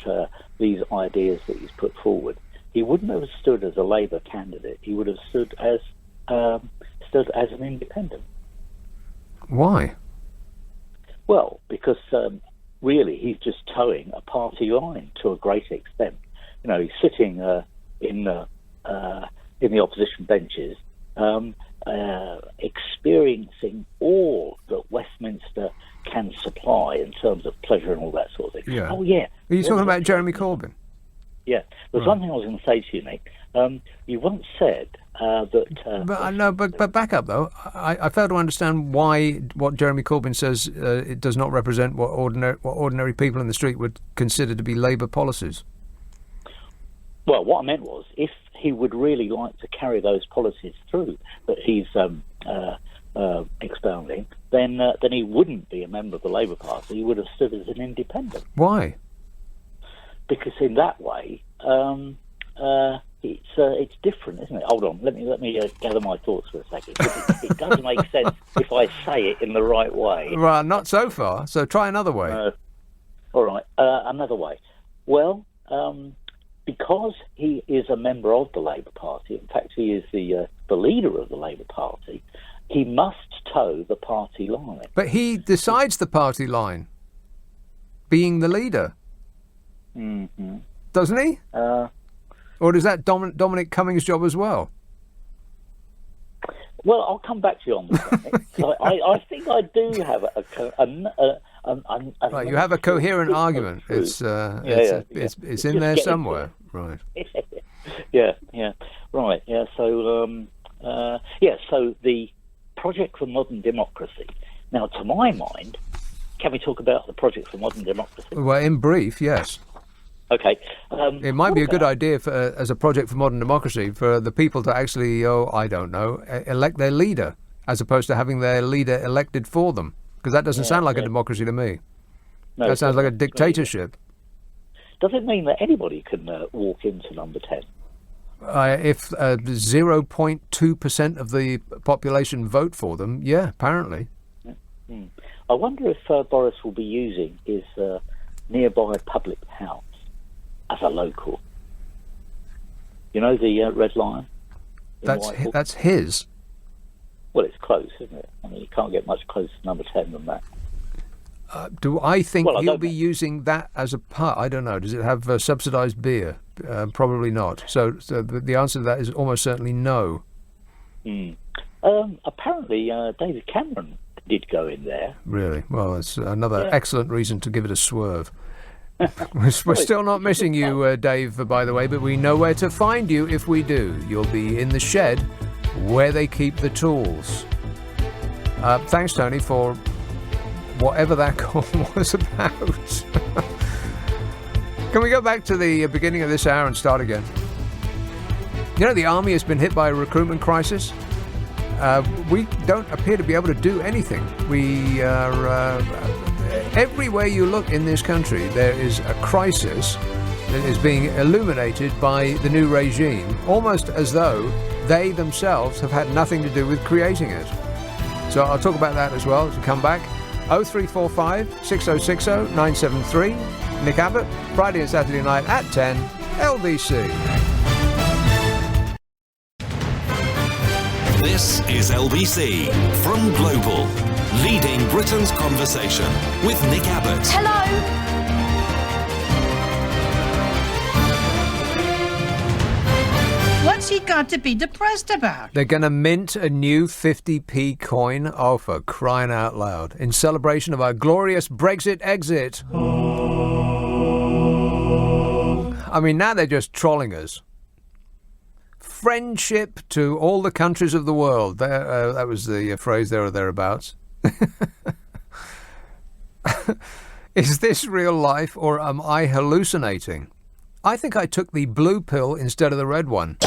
these ideas that he's put forward, he wouldn't have stood as a Labour candidate. He would have stood as an independent. Why? Well, because really he's just towing a party line to a great extent. He's sitting in the opposition benches, experiencing all that Westminster can supply in terms of pleasure and all that sort of thing. Yeah. Oh, yeah. Are you talking about Jeremy Corbyn? Yeah. There's one thing I was going to say to you, Nick. You once said that... But back up, though. I fail to understand why what Jeremy Corbyn says it does not represent what ordinary people in the street would consider to be Labour policies. Well, what I meant was, if he would really like to carry those policies through that he's expounding, then he wouldn't be a member of the Labour Party. He would have stood as an independent. Why? Because in that way, it's different, isn't it? Hold on, let me gather my thoughts for a second. It does make sense if I say it in the right way. Well, not so far. So try another way. All right, another way. Well, because he is a member of the Labour Party, in fact, he is the leader of the Labour Party, he must toe the party line. But he decides the party line, being the leader. Mm-hmm. Doesn't he? Or is that Dominic Cummings' job as well? Well, I'll come back to you on this. So I think I do have right, you have a coherent argument. It's in there somewhere, right? Yeah. Right. Yeah. So So the Project for Modern Democracy. Now, to my mind, can we talk about the Project for Modern Democracy? Well, in brief, yes. Okay. It might be a good idea as a project for modern democracy for the people to actually, elect their leader as opposed to having their leader elected for them. Because that doesn't sound like a democracy to me. No, that sounds like a dictatorship. Does it mean that anybody can walk into number 10? If 0.2% of the population vote for them, yeah, apparently. I wonder if Boris will be using his nearby public house as a local. You know the Red Lion? That's his. Well, it's close, isn't it? I mean, you can't get much closer to number 10 than that. Do I think he'll be using that as a part? I don't know. Does it have subsidised beer? Probably not. So the answer to that is almost certainly no. Apparently, David Cameron did go in there. Really? Well, it's another excellent reason to give it a swerve. We're still not missing you, Dave, by the way, but we know where to find you if we do. You'll be in the shed where they keep the tools. Thanks, Tony, for whatever that call was about. Can we go back to the beginning of this hour and start again? You know, the army has been hit by a recruitment crisis. We don't appear to be able to do anything. We are... everywhere you look in this country, there is a crisis that is being illuminated by the new regime, almost as though they themselves have had nothing to do with creating it. So I'll talk about that as well as we come back. 0345 6060 973. Nick Abbott, Friday and Saturday night at 10, LBC. This is LBC from Global, leading Britain's conversation with Nick Abbott. Hello. What's he got to be depressed about? They're going to mint a new 50p coin. Oh, for crying out loud. In celebration of our glorious Brexit exit. I mean, now they're just trolling us. Friendship to all the countries of the world. That was the phrase there or thereabouts. Is this real life or am I hallucinating? I think I took the blue pill instead of the red one.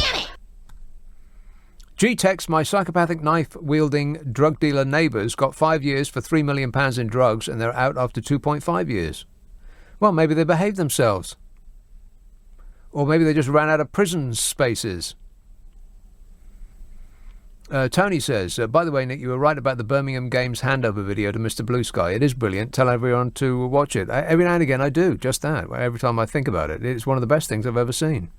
G-Tex, my psychopathic knife-wielding drug dealer neighbours got 5 years for £3 million in drugs and they're out after 2.5 years. Well, maybe they behaved themselves. Or maybe they just ran out of prison spaces. Tony says, by the way, Nick, you were right about the Birmingham Games handover video to Mr. Blue Sky. It is brilliant. Tell everyone to watch it. Every now and again I do, just that. Every time I think about it. It's one of the best things I've ever seen.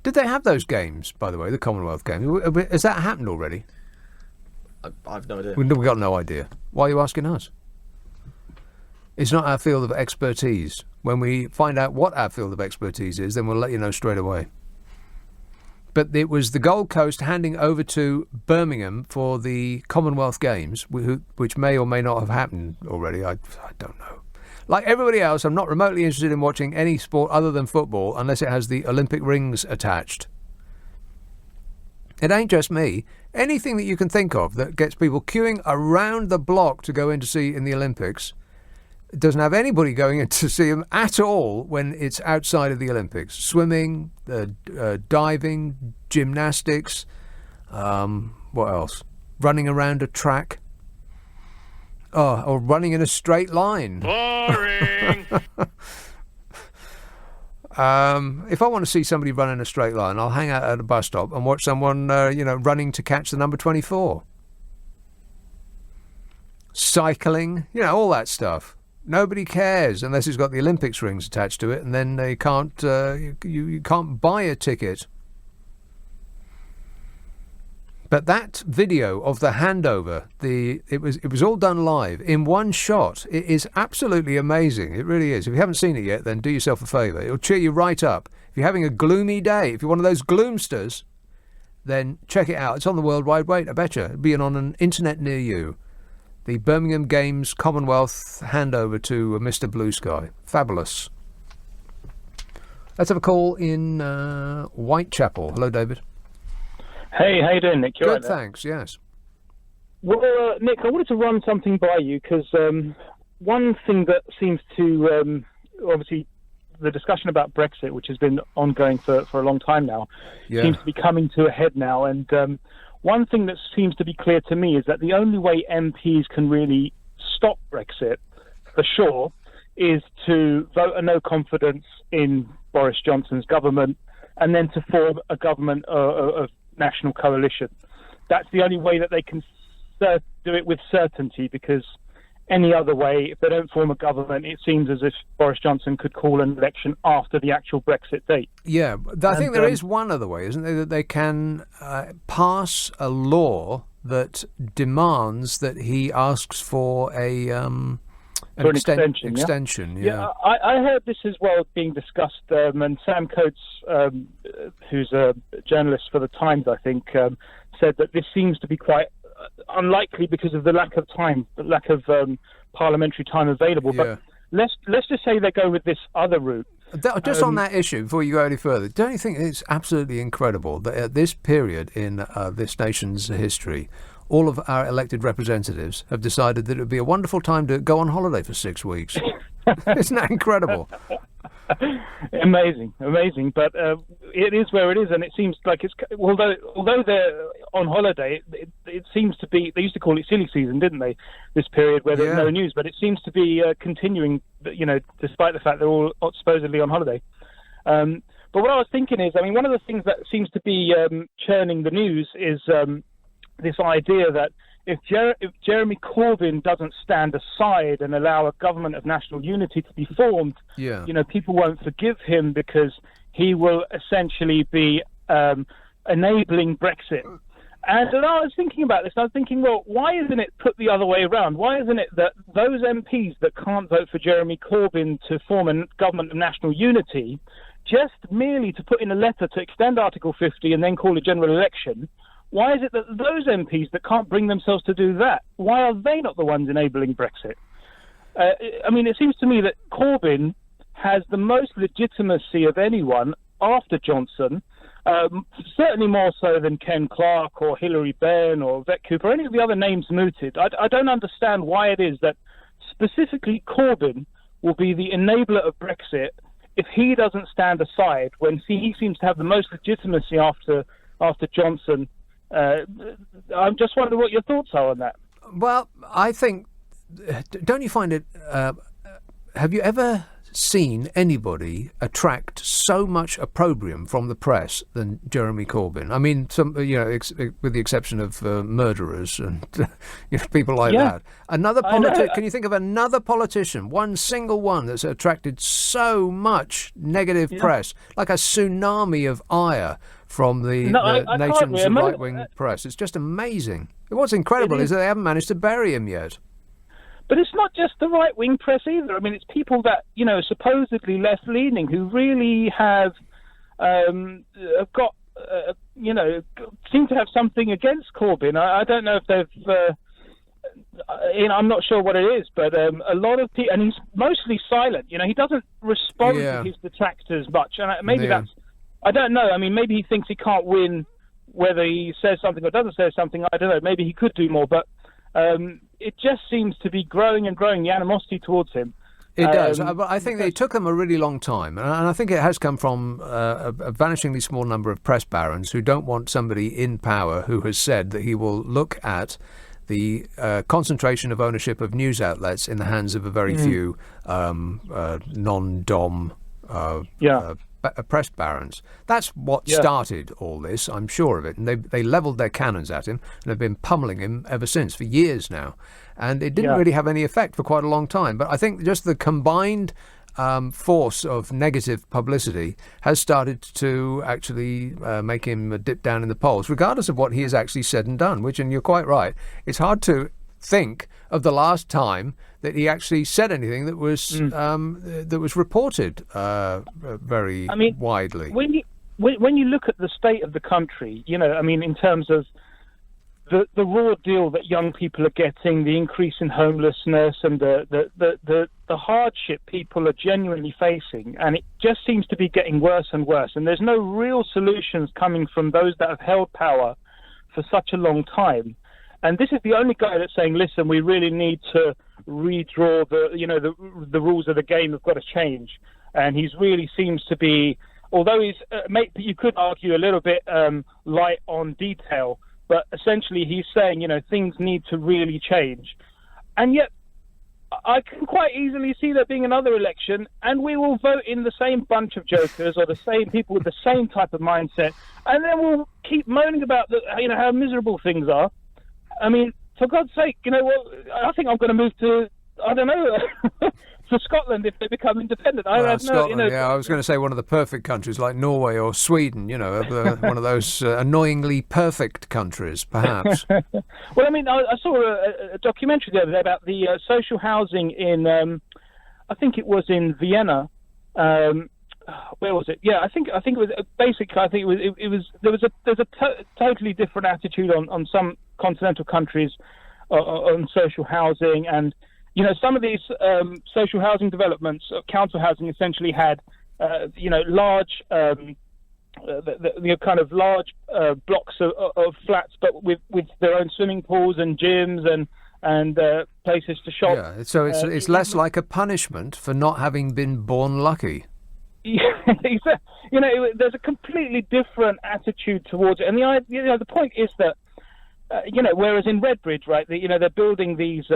Did they have those games, by the way, the Commonwealth Games? Has that happened already? I've no idea. We've got no idea. Why are you asking us? It's not our field of expertise. When we find out what our field of expertise is, then we'll let you know straight away. But it was the Gold Coast handing over to Birmingham for the Commonwealth Games, which may or may not have happened already. I don't know. Like everybody else, I'm not remotely interested in watching any sport other than football unless it has the Olympic rings attached. It ain't just me. Anything that you can think of that gets people queuing around the block to go in to see in the Olympics doesn't have anybody going in to see them at all when it's outside of the Olympics. Swimming, diving, gymnastics, what else? Running around a track. Oh, or running in a straight line. Boring. If I want to see somebody run in a straight line, I'll hang out at a bus stop and watch someone, running to catch the number 24. Cycling, all that stuff. Nobody cares unless it's got the Olympics rings attached to it, and then they can't. You can't buy a ticket. But that video of the handover, it was all done live in one shot. It is absolutely amazing. It really is. If you haven't seen it yet, then do yourself a favour. It'll cheer you right up. If you're having a gloomy day, if you're one of those gloomsters, then check it out. It's on the World Wide Web, I betcha. It'll be on an internet near you. The Birmingham Games Commonwealth handover to Mr. Blue Sky. Fabulous. Let's have a call in Whitechapel. Hello, David. Hey, how you doing, Nick? You Good, right there? thanks, yes. Well, Nick, I wanted to run something by you because one thing that seems to, obviously, the discussion about Brexit, which has been ongoing for a long time now, seems to be coming to a head now. And one thing that seems to be clear to me is that the only way MPs can really stop Brexit, for sure, is to vote a no confidence in Boris Johnson's government and then to form a government of national coalition. That's the only way that they can do it with certainty, because any other way, if they don't form a government, it seems as if Boris Johnson could call an election after the actual Brexit date. Yeah, I think there is one other way, isn't there, that they can pass a law that demands that he asks for an extension. Yeah, I heard this as well being discussed, and Sam Coates, who's a journalist for The Times, I think, said that this seems to be quite unlikely because of the lack of time, the lack of parliamentary time available. Yeah. But let's just say they go with this other route. Just on that issue, before you go any further, don't you think it's absolutely incredible that at this period in this nation's history, all of our elected representatives have decided that it would be a wonderful time to go on holiday for 6 weeks? Isn't that incredible? Amazing. But it is where it is, and it seems like it's although they're on holiday, it seems to be. They used to call it silly season, didn't they? This period where there's no news, but it seems to be continuing. Despite the fact they're all supposedly on holiday. But what I was thinking is, one of the things that seems to be churning the news is this idea that if Jeremy Corbyn doesn't stand aside and allow a government of national unity to be formed, people won't forgive him because he will essentially be enabling Brexit. And I was thinking about this, and I was thinking, well, why isn't it put the other way around? Why isn't it that those MPs that can't vote for Jeremy Corbyn to form a government of national unity, just merely to put in a letter to extend Article 50 and then call a general election, why is it that those MPs that can't bring themselves to do that, why are they not the ones enabling Brexit? It seems to me that Corbyn has the most legitimacy of anyone after Johnson, certainly more so than Ken Clarke or Hilary Benn or Vet Cooper, any of the other names mooted. I don't understand why it is that specifically Corbyn will be the enabler of Brexit if he doesn't stand aside when he seems to have the most legitimacy after after Johnson. I'm just wondering what your thoughts are on that. Well, I think, don't you find it, have you ever seen anybody attract so much opprobrium from the press than Jeremy Corbyn? I mean, with the exception of murderers and people like that. Can you think of another politician, one single one that's attracted so much negative press, like a tsunami of ire from the nation's right-wing press? It's just amazing. What's incredible is that they haven't managed to bury him yet. But it's not just the right-wing press either. I mean, it's people that, supposedly left-leaning who really have got, seem to have something against Corbyn. I don't know if they've, I'm not sure what it is, but a lot of people, and he's mostly silent. He doesn't respond to his detractors much. And maybe that's, I don't know. I mean, maybe he thinks he can't win whether he says something or doesn't say something. I don't know. Maybe he could do more, but it just seems to be growing and growing, the animosity towards him. It does. But I think it took them a really long time. And I think it has come from a vanishingly small number of press barons who don't want somebody in power who has said that he will look at the concentration of ownership of news outlets in the hands of a very few non-dom press barons. That's what started all this, I'm sure of it. And they levelled their cannons at him and have been pummelling him ever since, for years now. And it didn't really have any effect for quite a long time. But I think just the combined force of negative publicity has started to actually make him dip down in the polls, regardless of what he has actually said and done, which, and you're quite right, it's hard to think of the last time that he actually said anything that was reported very widely. When you look at the state of the country, in terms of the raw deal that young people are getting, the increase in homelessness, and the hardship people are genuinely facing, and it just seems to be getting worse and worse. And there's no real solutions coming from those that have held power for such a long time. And this is the only guy that's saying, listen, we really need to redraw the rules of the game have got to change. And he's really seems to be, although he's, you could argue a little bit light on detail, but essentially he's saying, things need to really change. And yet I can quite easily see there being another election and we will vote in the same bunch of jokers or the same people with the same type of mindset. And then we'll keep moaning about how miserable things are. I mean, for God's sake, I think I'm going to move to, I don't know, to Scotland if they become independent. I was going to say one of the perfect countries like Norway or Sweden, one of those annoyingly perfect countries, perhaps. Well, I mean, I saw a documentary the other day about the social housing in, I think it was in Vienna. Where was it? Yeah, I think it was basically. I think there's a totally different attitude on some continental countries on social housing, and some of these social housing developments, council housing, essentially had large kind of large blocks of flats, but with their own swimming pools and gyms and places to shop. Yeah, so it's less like a punishment for not having been born lucky. Yeah, there's a completely different attitude towards it, and the point is that whereas in Redbridge, right, they're building these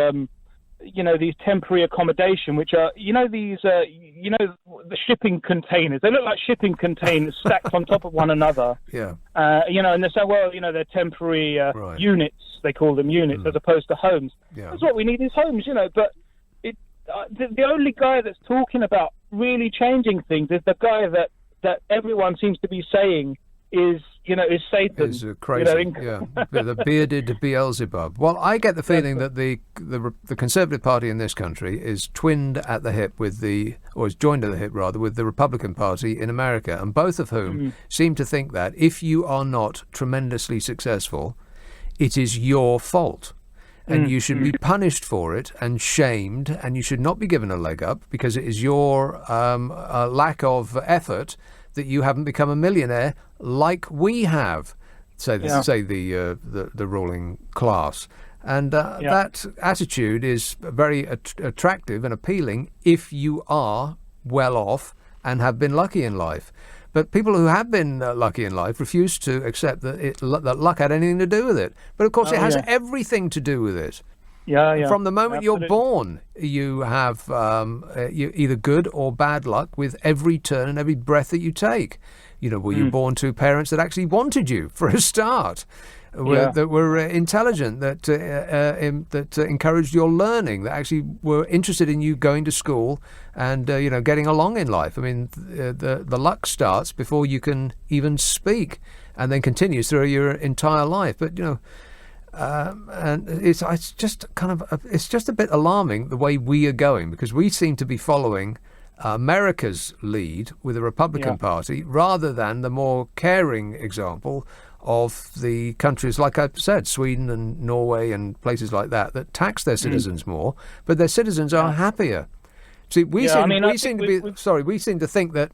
these temporary accommodation, which are the shipping containers. They look like shipping containers stacked on top of one another. Yeah. And they say, well, they're temporary units. They call them units as opposed to homes. Yeah. That's what we need is homes, But the only guy that's talking about really changing things is the guy that everyone seems to be saying is Satan. Is crazy, the bearded Beelzebub. Well, I get the feeling that the Conservative Party in this country is twinned at the hip is joined at the hip rather with the Republican Party in America, and both of whom seem to think that if you are not tremendously successful, it is your fault. And you should be punished for it and shamed, and you should not be given a leg up because it is your lack of effort that you haven't become a millionaire like we have, say the ruling class. And that attitude is very attractive and appealing if you are well off and have been lucky in life. But people who have been lucky in life refuse to accept that luck had anything to do with it. But of course, it has everything to do with it. Yeah. From the moment Absolutely. you're born, you have you either good or bad luck with every turn and every breath that you take. Were you born to parents that actually wanted you for a start? That were intelligent, that encouraged your learning, that actually were interested in you going to school and getting along in life. I mean, the luck starts before you can even speak, and then continues through your entire life. But and it's just it's just a bit alarming the way we are going, because we seem to be following America's lead with the Republican Party rather than the more caring example of the countries, like I said, Sweden and Norway and places like that tax their citizens more, but their citizens are happier. See, we seem to think that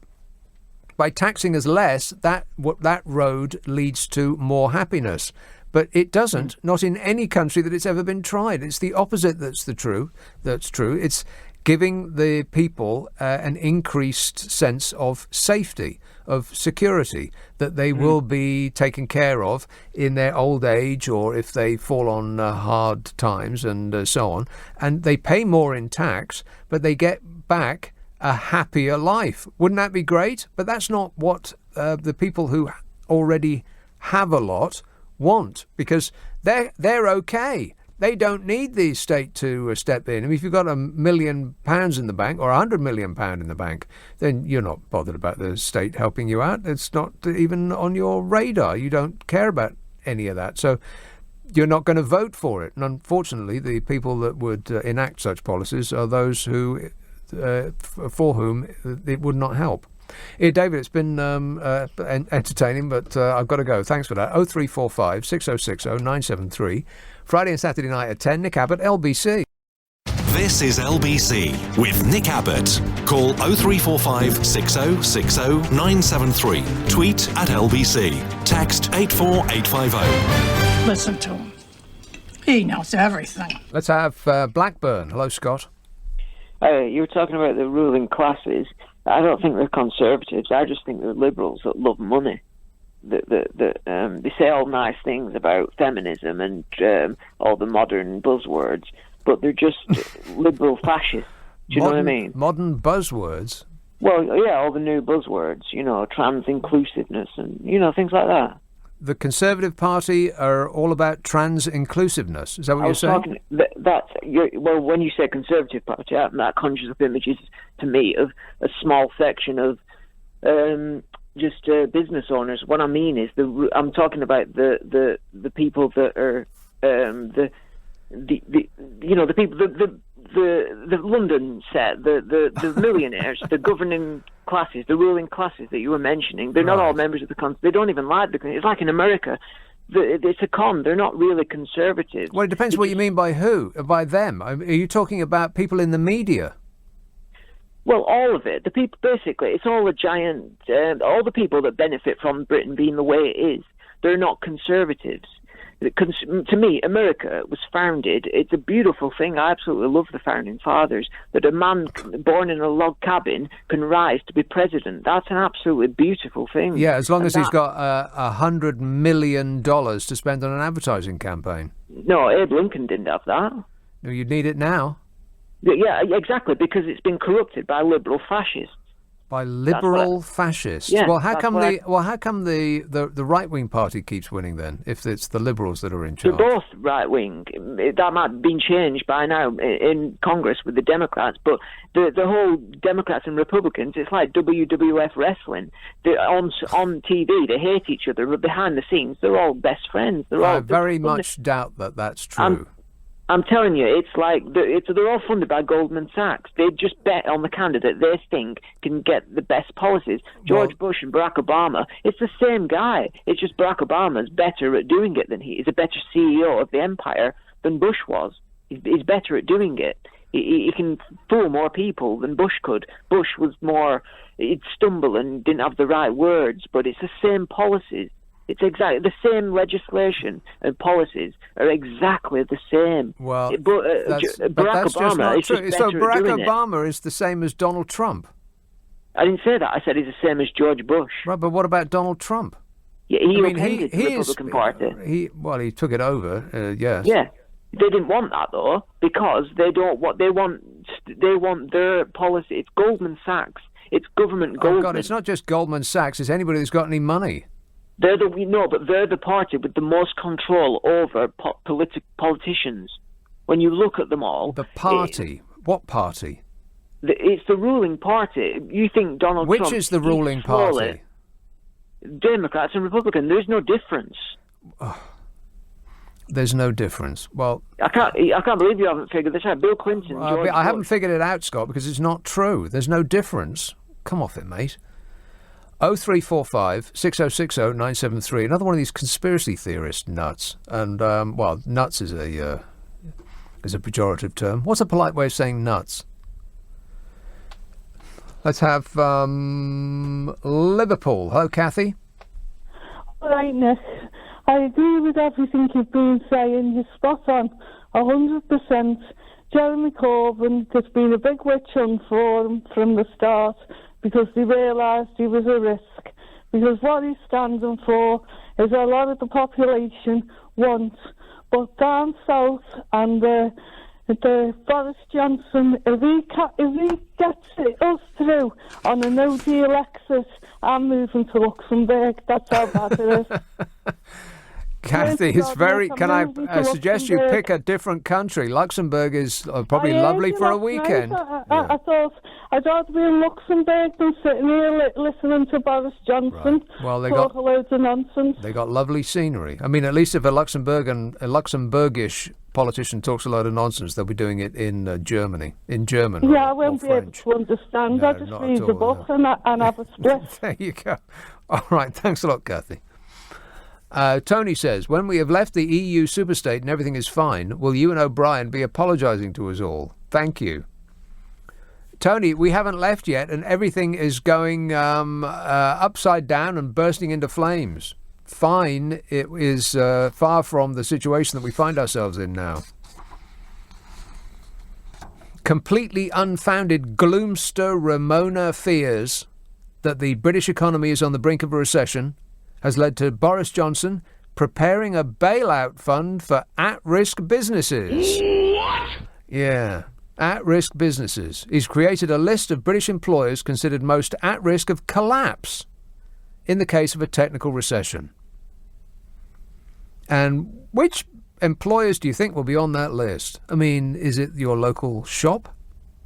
by taxing us less, that road leads to more happiness. But it doesn't, not in any country that it's ever been tried. It's the opposite that's true. It's giving the people an increased sense of safety, of security, that they will be taken care of in their old age, or if they fall on hard times and so on. And they pay more in tax, but they get back a happier life. Wouldn't that be great? But that's not what the people who already have a lot want, because they're okay. They don't need the state to step in. I mean, if you've got £1 million in the bank or £100 million in the bank, then you're not bothered about the state helping you out. It's not even on your radar. You don't care about any of that. So you're not going to vote for it. And unfortunately, the people that would enact such policies are those who, for whom it would not help. David, it's been entertaining, but I've got to go. Thanks for that. 0345 6060 973. Friday and Saturday night at 10. Nick Abbot, LBC. This is LBC with Nick Abbott. Call 0345 6060 973. Tweet at LBC. Text 84850. Listen to him. He knows everything. Let's have Blackburn. Hello, Scott. You were talking about the ruling classes. I don't think they're conservatives. I just think they're liberals that love money. They say all nice things about feminism and all the modern buzzwords, but they're just liberal fascists. Do you know what I mean? Modern buzzwords? Well, yeah, all the new buzzwords, trans inclusiveness and, things like that. The Conservative Party are all about trans inclusiveness. Is that what you're saying? Well, when you say Conservative Party, that conjures up images to me of a small section of just business owners. What I mean is, I'm talking about the people that are the people the London set, the millionaires, the governing classes, the ruling classes that you were mentioning. They're not all members of the con. They don't even like the. It's like in America. It's a con. They're not really conservatives. Well, it depends what you mean by who, by them. Are you talking about people in the media? Well, all of it. The people, basically, it's all a giant. All the people that benefit from Britain being the way it is, they're not conservatives. To me, America was founded. It's a beautiful thing. I absolutely love the founding fathers. That a man born in a log cabin can rise to be president. That's an absolutely beautiful thing. Yeah, as long as he's got $100 million to spend on an advertising campaign. No, Abe Lincoln didn't have that. No, you'd need it now. Yeah, exactly, because it's been corrupted by liberal fascists. By liberal fascists. Yeah, well, how come the right wing party keeps winning then? If it's the Liberals that are in charge, they're both right wing. That might have been changed by now in Congress with the Democrats. But the whole Democrats and Republicans, it's like WWF wrestling. On TV, they hate each other, but behind the scenes, they're all best friends. I very much doubt that that's true. I'm telling you, it's like they're all funded by Goldman Sachs. They just bet on the candidate they think can get the best policies. George Bush and Barack Obama, it's the same guy. It's just Barack Obama's better at doing it than he is. A better CEO of the empire than Bush was. He's better at doing it. He can fool more people than Bush could. Bush was more, he'd stumble and didn't have the right words, but it's the same policies. It's exactly the same legislation and policies are exactly the same. Well, Barack Obama is just better so Barack at doing Obama is the same as Donald Trump. I didn't say that. I said he's the same as George Bush. Right, but what about Donald Trump? Yeah, he upended the Republican Party. He took it over. Yes. Yeah, they didn't want that though, because they don't. What they want their policy. It's Goldman Sachs. It's government Goldman. Oh God, it's not just Goldman Sachs. It's anybody that's got any money. They're the party with the most control over politicians. When you look at them all, the party. What party? It's the ruling party. You think Donald Trump? Which is the ruling party? Democrats and Republicans. There's no difference. Oh, there's no difference. Well, I can't believe you haven't figured this out. Bill Clinton. I haven't figured it out, Scott, because it's not true. There's no difference. Come off it, mate. 0345 6060 973. Another one of these conspiracy theorist nuts. And nuts is a pejorative term. What's a polite way of saying nuts? Let's have Liverpool. Hello, Kathy. All right, Nick. I agree with everything you've been saying. You're spot on, 100%. Jeremy Corbyn, there's been a big witch hunt for him from the start because they realised he was a risk. Because what he's standing for is a lot of the population want. But down south and the Boris Johnson, if he gets us through on a no-deal exit, I'm moving to Luxembourg. That's how bad it is. Kathy, it's very... Can I suggest you pick a different country? Luxembourg is probably lovely for a weekend. I thought I'd rather be in Luxembourg than sitting here listening to Boris Johnson talk a load of nonsense. They got lovely scenery. I mean, at least if a Luxembourgish politician talks a load of nonsense, they'll be doing it in Germany, in German. Yeah, I won't be able to understand. No, I just read the book and have a split. There you go. All right, thanks a lot, Kathy. Tony says, when we have left the EU superstate and everything is fine, will you and O'Brien be apologising to us all? Thank you. Tony, we haven't left yet and everything is going upside down and bursting into flames. Fine, it is far from the situation that we find ourselves in now. Completely unfounded gloomster Ramona fears that the British economy is on the brink of a recession has led to Boris Johnson preparing a bailout fund for at-risk businesses. What? Yeah, at-risk businesses. He's created a list of British employers considered most at risk of collapse in the case of a technical recession. And which employers do you think will be on that list? I mean, is it your local shop?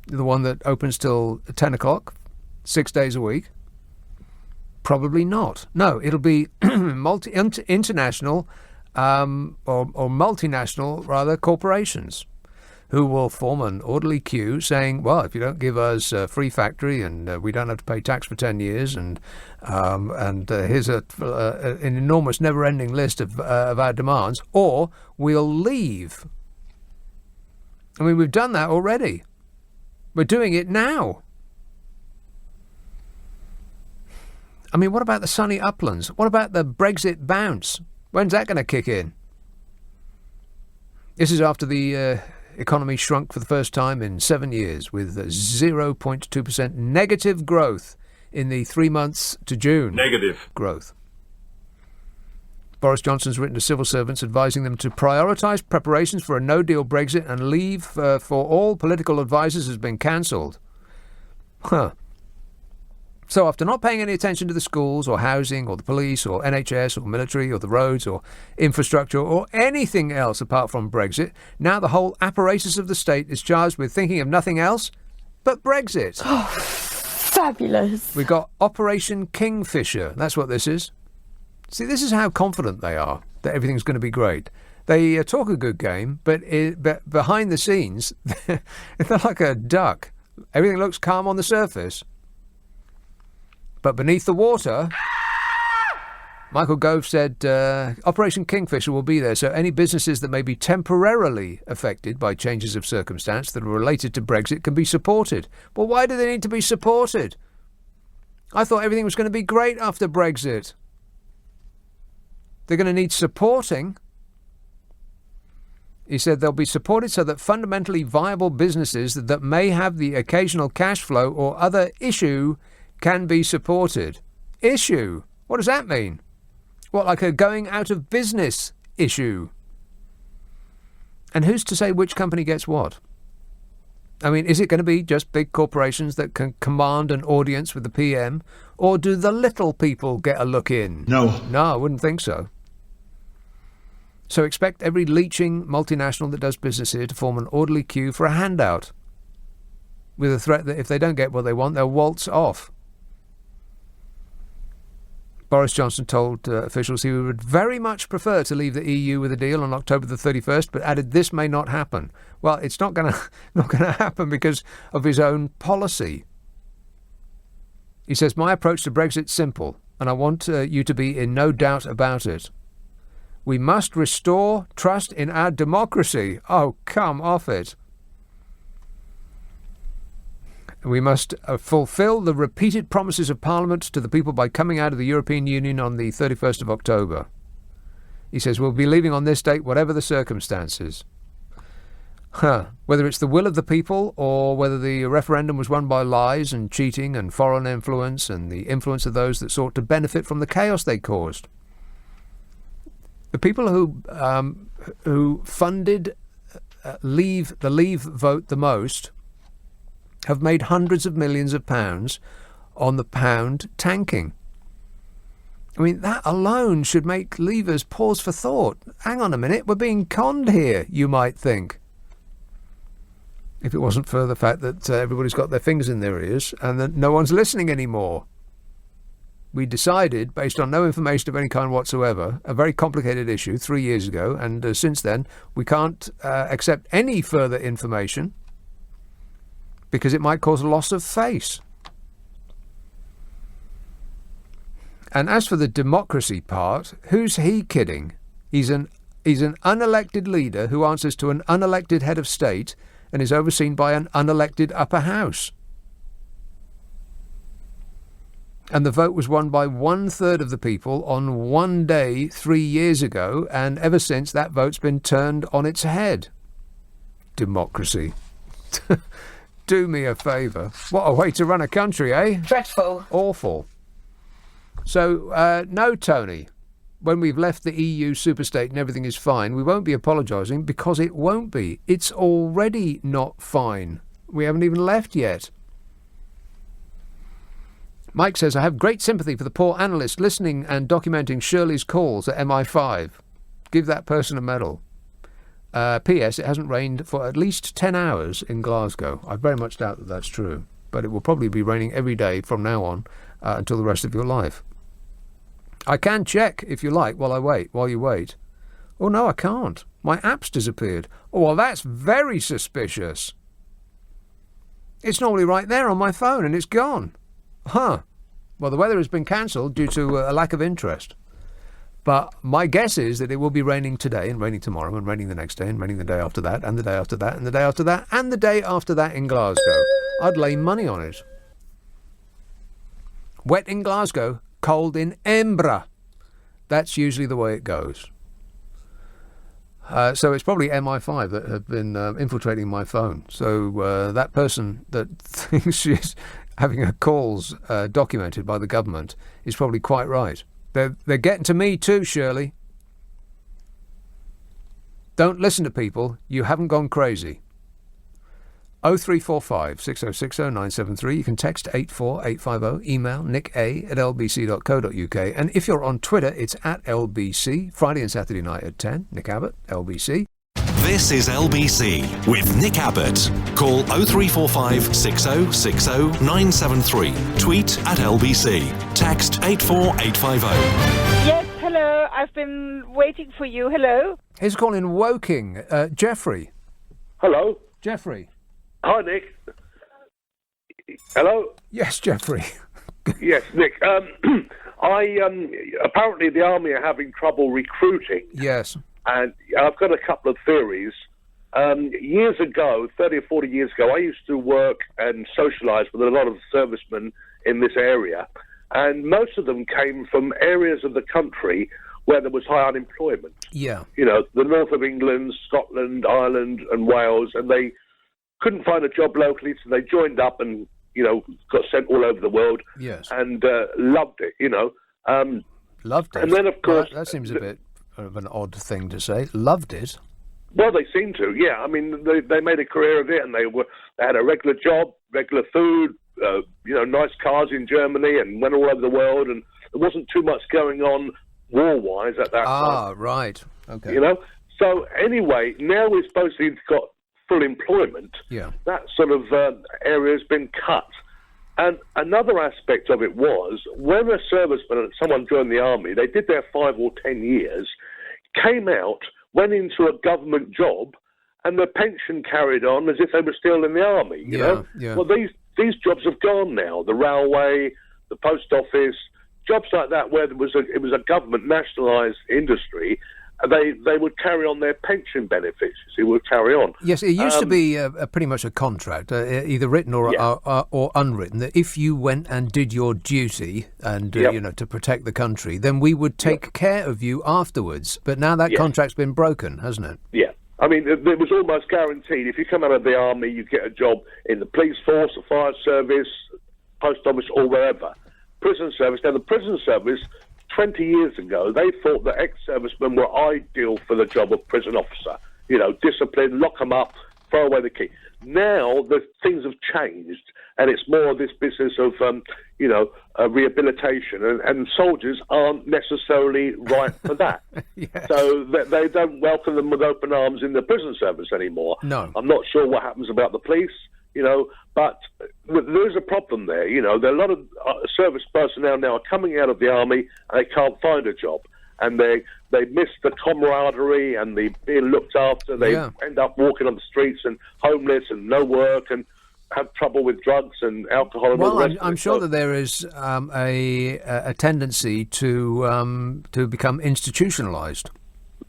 The one that opens till 10 o'clock, 6 days a week? Probably not. No, it'll be international or multinational, rather, corporations who will form an orderly queue saying, well, if you don't give us a free factory and we don't have to pay tax for 10 years and here's an enormous never-ending list of our demands, or we'll leave. I mean, we've done that already. We're doing it now. I mean, what about the sunny uplands? What about the Brexit bounce? When's that going to kick in? This is after the economy shrunk for the first time in 7 years, with 0.2% negative growth in the 3 months to June. Negative growth. Boris Johnson's written to civil servants advising them to prioritise preparations for a no-deal Brexit, and leave for all political advisers has been cancelled. Huh. So after not paying any attention to the schools or housing or the police or NHS or military or the roads or infrastructure or anything else apart from Brexit, now the whole apparatus of the state is charged with thinking of nothing else but Brexit. Oh, fabulous. We've got Operation Kingfisher. That's what this is. See, this is how confident they are that everything's going to be great. They talk a good game, but behind the scenes, they're like a duck. Everything looks calm on the surface. But beneath the water, Michael Gove said Operation Kingfisher will be there, so any businesses that may be temporarily affected by changes of circumstance that are related to Brexit can be supported. Well, why do they need to be supported? I thought everything was going to be great after Brexit. They're going to need supporting. He said they'll be supported so that fundamentally viable businesses that may have the occasional cash flow or other issue can be supported. Issue? What does that mean? What, like a going out of business issue? And who's to say which company gets what? I mean, is it going to be just big corporations that can command an audience with the PM? Or do the little people get a look in? No. No, I wouldn't think so. So expect every leeching multinational that does business here to form an orderly queue for a handout, with a threat that if they don't get what they want, they'll waltz off. Boris Johnson told officials he would very much prefer to leave the EU with a deal on October the 31st, but added this may not happen. Well, it's not going to happen because of his own policy. He says, my approach to Brexit's simple, and I want you to be in no doubt about it. We must restore trust in our democracy. Oh, come off it. We must fulfil the repeated promises of Parliament to the people by coming out of the European Union on the 31st of October. He says we'll be leaving on this date, whatever the circumstances. Whether it's the will of the people or whether the referendum was won by lies and cheating and foreign influence and the influence of those that sought to benefit from the chaos they caused. The people who funded the Leave vote the most have made hundreds of millions of pounds on the pound tanking. I mean, that alone should make Leavers pause for thought. Hang on a minute, we're being conned here, you might think. If it wasn't for the fact that everybody's got their fingers in their ears and that no one's listening anymore. We decided, based on no information of any kind whatsoever, a very complicated issue 3 years ago, and since then we can't accept any further information because it might cause a loss of face. And as for the democracy part, who's he kidding? He's an unelected leader who answers to an unelected head of state and is overseen by an unelected upper house. And the vote was won by 1/3 of the people on one day 3 years ago, and ever since that vote's been turned on its head. Democracy. Do me a favour. What a way to run a country, eh? Dreadful. Awful. So, no, Tony. When we've left the EU superstate and everything is fine, we won't be apologising because it won't be. It's already not fine. We haven't even left yet. Mike says, I have great sympathy for the poor analyst listening and documenting Shirley's calls at MI5. Give that person a medal. P.S. It hasn't rained for at least 10 hours in Glasgow. I very much doubt that that's true, but it will probably be raining every day from now on until the rest of your life. I can check, if you like, while you wait. Oh, no, I can't. My app's disappeared. Oh, well, that's very suspicious. It's normally right there on my phone, and it's gone. Huh. Well, the weather has been cancelled due to a lack of interest. But my guess is that it will be raining today and raining tomorrow and raining the next day and raining the day after that and the day after that and the day after that and the day after that in Glasgow. I'd lay money on it. Wet in Glasgow, cold in Edinburgh. That's usually the way it goes. So it's probably MI5 that have been infiltrating my phone. So that person that thinks she's having her calls documented by the government is probably quite right. They're getting to me too, Shirley. Don't listen to people. You haven't gone crazy. 0345 6060 973. You can text 84850. Email nicka@lbc.co.uk. And if you're on Twitter, it's at LBC. Friday and Saturday night at 10. Nick Abbott, LBC. This is LBC with Nick Abbott. Call 0345 6060 973. Tweet at LBC. Text 84850. Yes, hello. I've been waiting for you. Hello. Here's a call in Woking. Jeffrey. Hello. Jeffrey. Hi, Nick. Hello? Yes, Jeffrey. Yes, Nick. Apparently the army are having trouble recruiting. Yes. And I've got a couple of theories. Years ago, 30 or 40 years ago, I used to work and socialise with a lot of servicemen in this area. And most of them came from areas of the country where there was high unemployment. Yeah. You know, the north of England, Scotland, Ireland and Wales, and they couldn't find a job locally, so they joined up and, got sent all over the world. Yes. And loved it, Loved it. And then, of course... That seems a bit of an odd thing to say. Loved it. Well, they seem to, yeah. I mean, they made a career of it, and they had a regular job, regular food, nice cars in Germany, and went all over the world, and there wasn't too much going on war-wise at that time. Ah, right. Okay. So anyway, now we've supposedly got full employment. Yeah. That sort of area has been cut. And another aspect of it was, when a serviceman, someone joined the army, they did their 5 or 10 years, came out, went into a government job, and their pension carried on as if they were still in the army, you know? Yeah. Well, these jobs have gone now. The railway, the post office, jobs like that where it was a government nationalised industry, they would carry on their pension benefits. They would carry on. Yes, it used to be pretty much a contract, either written or unwritten, that if you went and did your duty and to protect the country, then we would take care of you afterwards. But now that contract's been broken, hasn't it? Yeah. I mean, it was almost guaranteed. If you come out of the army, you get a job in the police force, the fire service, post office, or wherever. Prison service. Now, the prison service, 20 years ago, they thought that ex-servicemen were ideal for the job of prison officer. Discipline, lock them up, throw away the key. Now, things have changed, and it's more this business of, rehabilitation, and soldiers aren't necessarily right for that. Yes. So they don't welcome them with open arms in the prison service anymore. No. I'm not sure what happens about the police, but there's a problem there. There are a lot of service personnel now are coming out of the army and they can't find a job, and they miss the camaraderie and the being looked after. They end up walking on the streets and homeless and no work and have trouble with drugs and alcohol and all the rest. I'm sure that there is a tendency to become institutionalised.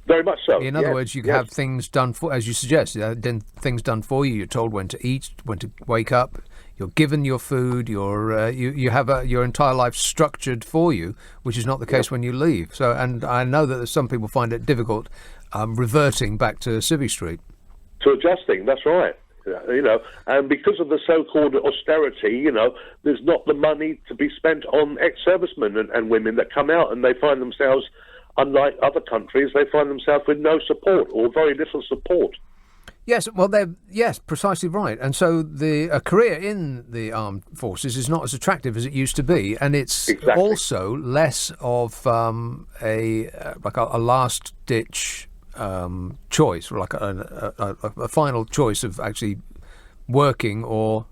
Very much so. In other words, you have things done for, as you suggest, things done for you. You're told when to eat, when to wake up. You're given your food. You have your entire life structured for you, which is not the case when you leave. So, and I know that some people find it difficult reverting back to Civvy Street. To adjusting, that's right. And because of the so-called austerity, there's not the money to be spent on ex-servicemen and women that come out, and they find themselves, unlike other countries, they find themselves with no support or very little support. Yes, well, precisely right. And so a career in the armed forces is not as attractive as it used to be, and it's also less of a last-ditch choice, or like a final choice of actually working or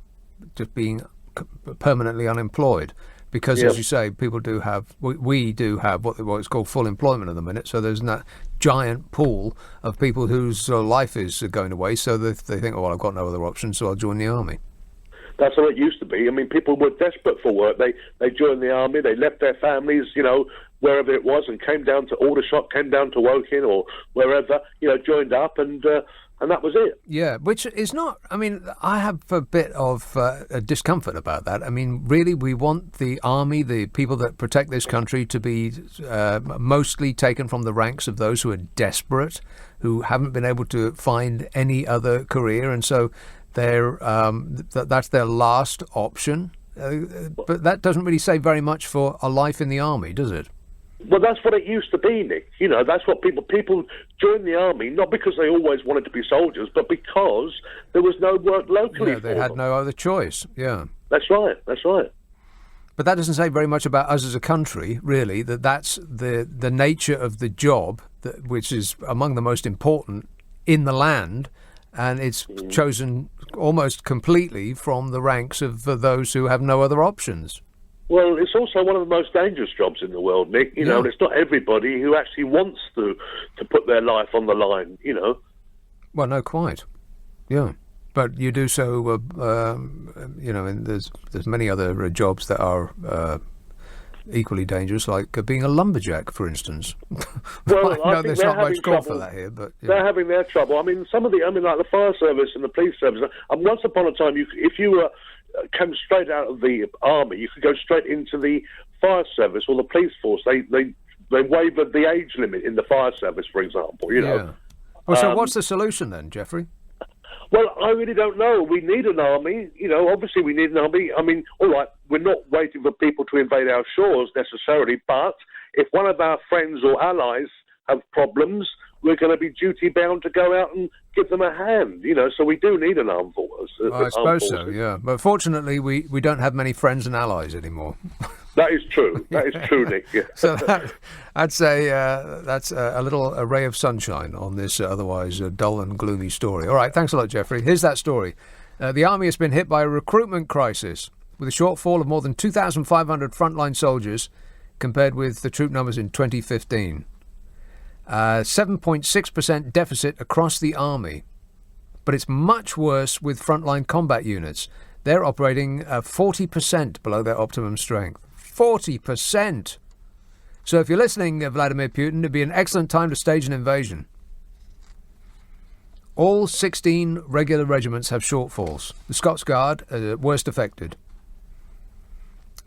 just being permanently unemployed. Because, as you say, people do have, we do have what is called full employment at the minute. So there's that giant pool of people whose life is going away. So they think, oh, well, I've got no other option, so I'll join the army. That's how it used to be. I mean, people were desperate for work. They joined the army. They left their families, wherever it was, and came down to Aldershot, came down to Woking or wherever, joined up, and that was it. Yeah, which is not, I mean, I have a bit of discomfort about that. I mean, really, we want the army, the people that protect this country, to be mostly taken from the ranks of those who are desperate, who haven't been able to find any other career, and so that's their last option. But that doesn't really say very much for a life in the army, does it? Well, that's what it used to be, Nick. That's what people joined the army, not because they always wanted to be soldiers, but because there was no work locally for them. They had no other choice, That's right. But that doesn't say very much about us as a country, really, that's the nature of the job, which is among the most important in the land, and it's chosen almost completely from the ranks of those who have no other options. Well, it's also one of the most dangerous jobs in the world, Nick. And it's not everybody who actually wants to put their life on the line, Well, no, quite. Yeah. But you do so, and there's many other jobs that are equally dangerous, like being a lumberjack, for instance. Well, I know there's not much call for trouble. that here, but they're having their trouble. I mean, like the fire service and the police service. And once upon a time, if you came straight out of the army, you could go straight into the fire service or the police force. They waived the age limit in the fire service, for example. Well, so what's the solution then, Jeffrey? Well, I really don't know. We need an army. Obviously we need an army. I mean, all right, we're not waiting for people to invade our shores necessarily, but if one of our friends or allies have problems, we're going to be duty-bound to go out and give them a hand, so we do need an armed force. I suppose so, yeah. But fortunately, we don't have many friends and allies anymore. That is true. That is true, Nick. Yeah. So that's a little ray of sunshine on this otherwise dull and gloomy story. All right, thanks a lot, Jeffrey. Here's that story. The Army has been hit by a recruitment crisis with a shortfall of more than 2,500 frontline soldiers compared with the troop numbers in 2015. 7.6% deficit across the Army. But it's much worse with frontline combat units. They're operating 40% below their optimum strength. 40%! So if you're listening, Vladimir Putin, it'd be an excellent time to stage an invasion. All 16 regular regiments have shortfalls. The Scots Guard are worst affected.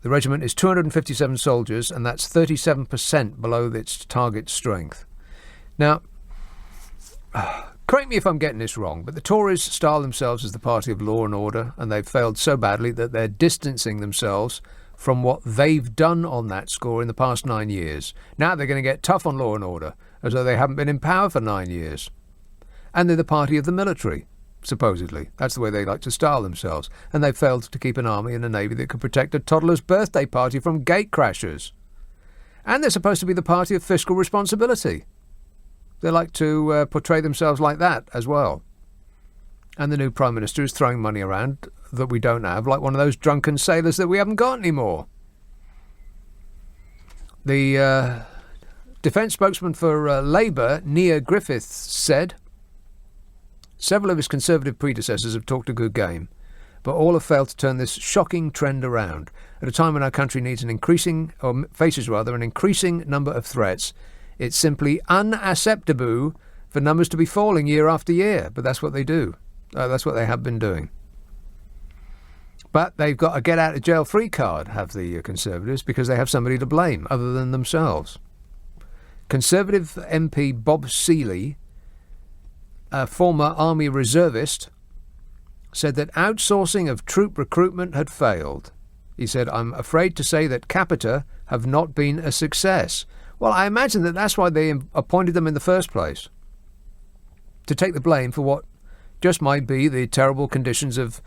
The regiment is 257 soldiers, and that's 37% below its target strength. Now, correct me if I'm getting this wrong, but the Tories style themselves as the party of law and order, and they've failed so badly that they're distancing themselves from what they've done on that score in the past 9 years. Now they're going to get tough on law and order, as though they haven't been in power for 9 years. And they're the party of the military, supposedly. That's the way they like to style themselves. And they've failed to keep an army and a navy that could protect a toddler's birthday party from gate crashers. And they're supposed to be the party of fiscal responsibility. They like to portray themselves like that as well. And the new Prime Minister is throwing money around that we don't have, like one of those drunken sailors that we haven't got anymore. The defence spokesman for Labour, Nia Griffiths, said, several of his Conservative predecessors have talked a good game, but all have failed to turn this shocking trend around at a time when our country needs faces an increasing number of threats. It's simply unacceptable for numbers to be falling year after year, but that's what they do. That's what they have been doing. But they've got a get-out-of-jail-free card, have the Conservatives, because they have somebody to blame other than themselves. Conservative MP Bob Seeley, a former Army reservist, said that outsourcing of troop recruitment had failed. He said, "I'm afraid to say that capita have not been a success." Well, I imagine that's why they appointed them in the first place, to take the blame for what just might be the terrible conditions of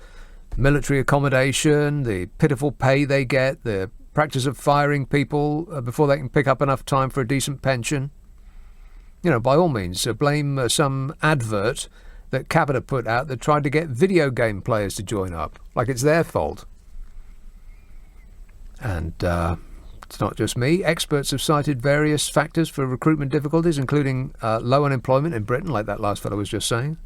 military accommodation, the pitiful pay they get, the practice of firing people before they can pick up enough time for a decent pension. By all means, blame some advert that Capita put out that tried to get video game players to join up, like it's their fault. And it's not just me. Experts have cited various factors for recruitment difficulties, including low unemployment in Britain, like that last fellow was just saying,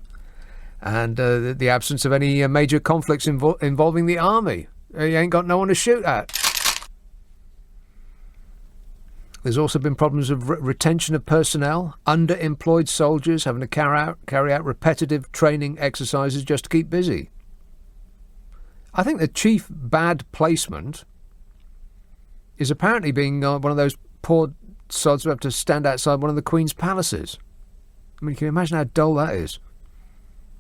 and the absence of any major conflicts involving the army. You ain't got no one to shoot at. There's also been problems of retention of personnel, underemployed soldiers having to carry out repetitive training exercises just to keep busy. I think the chief bad placement is apparently being one of those poor sods who have to stand outside one of the Queen's palaces. I mean, can you imagine how dull that is?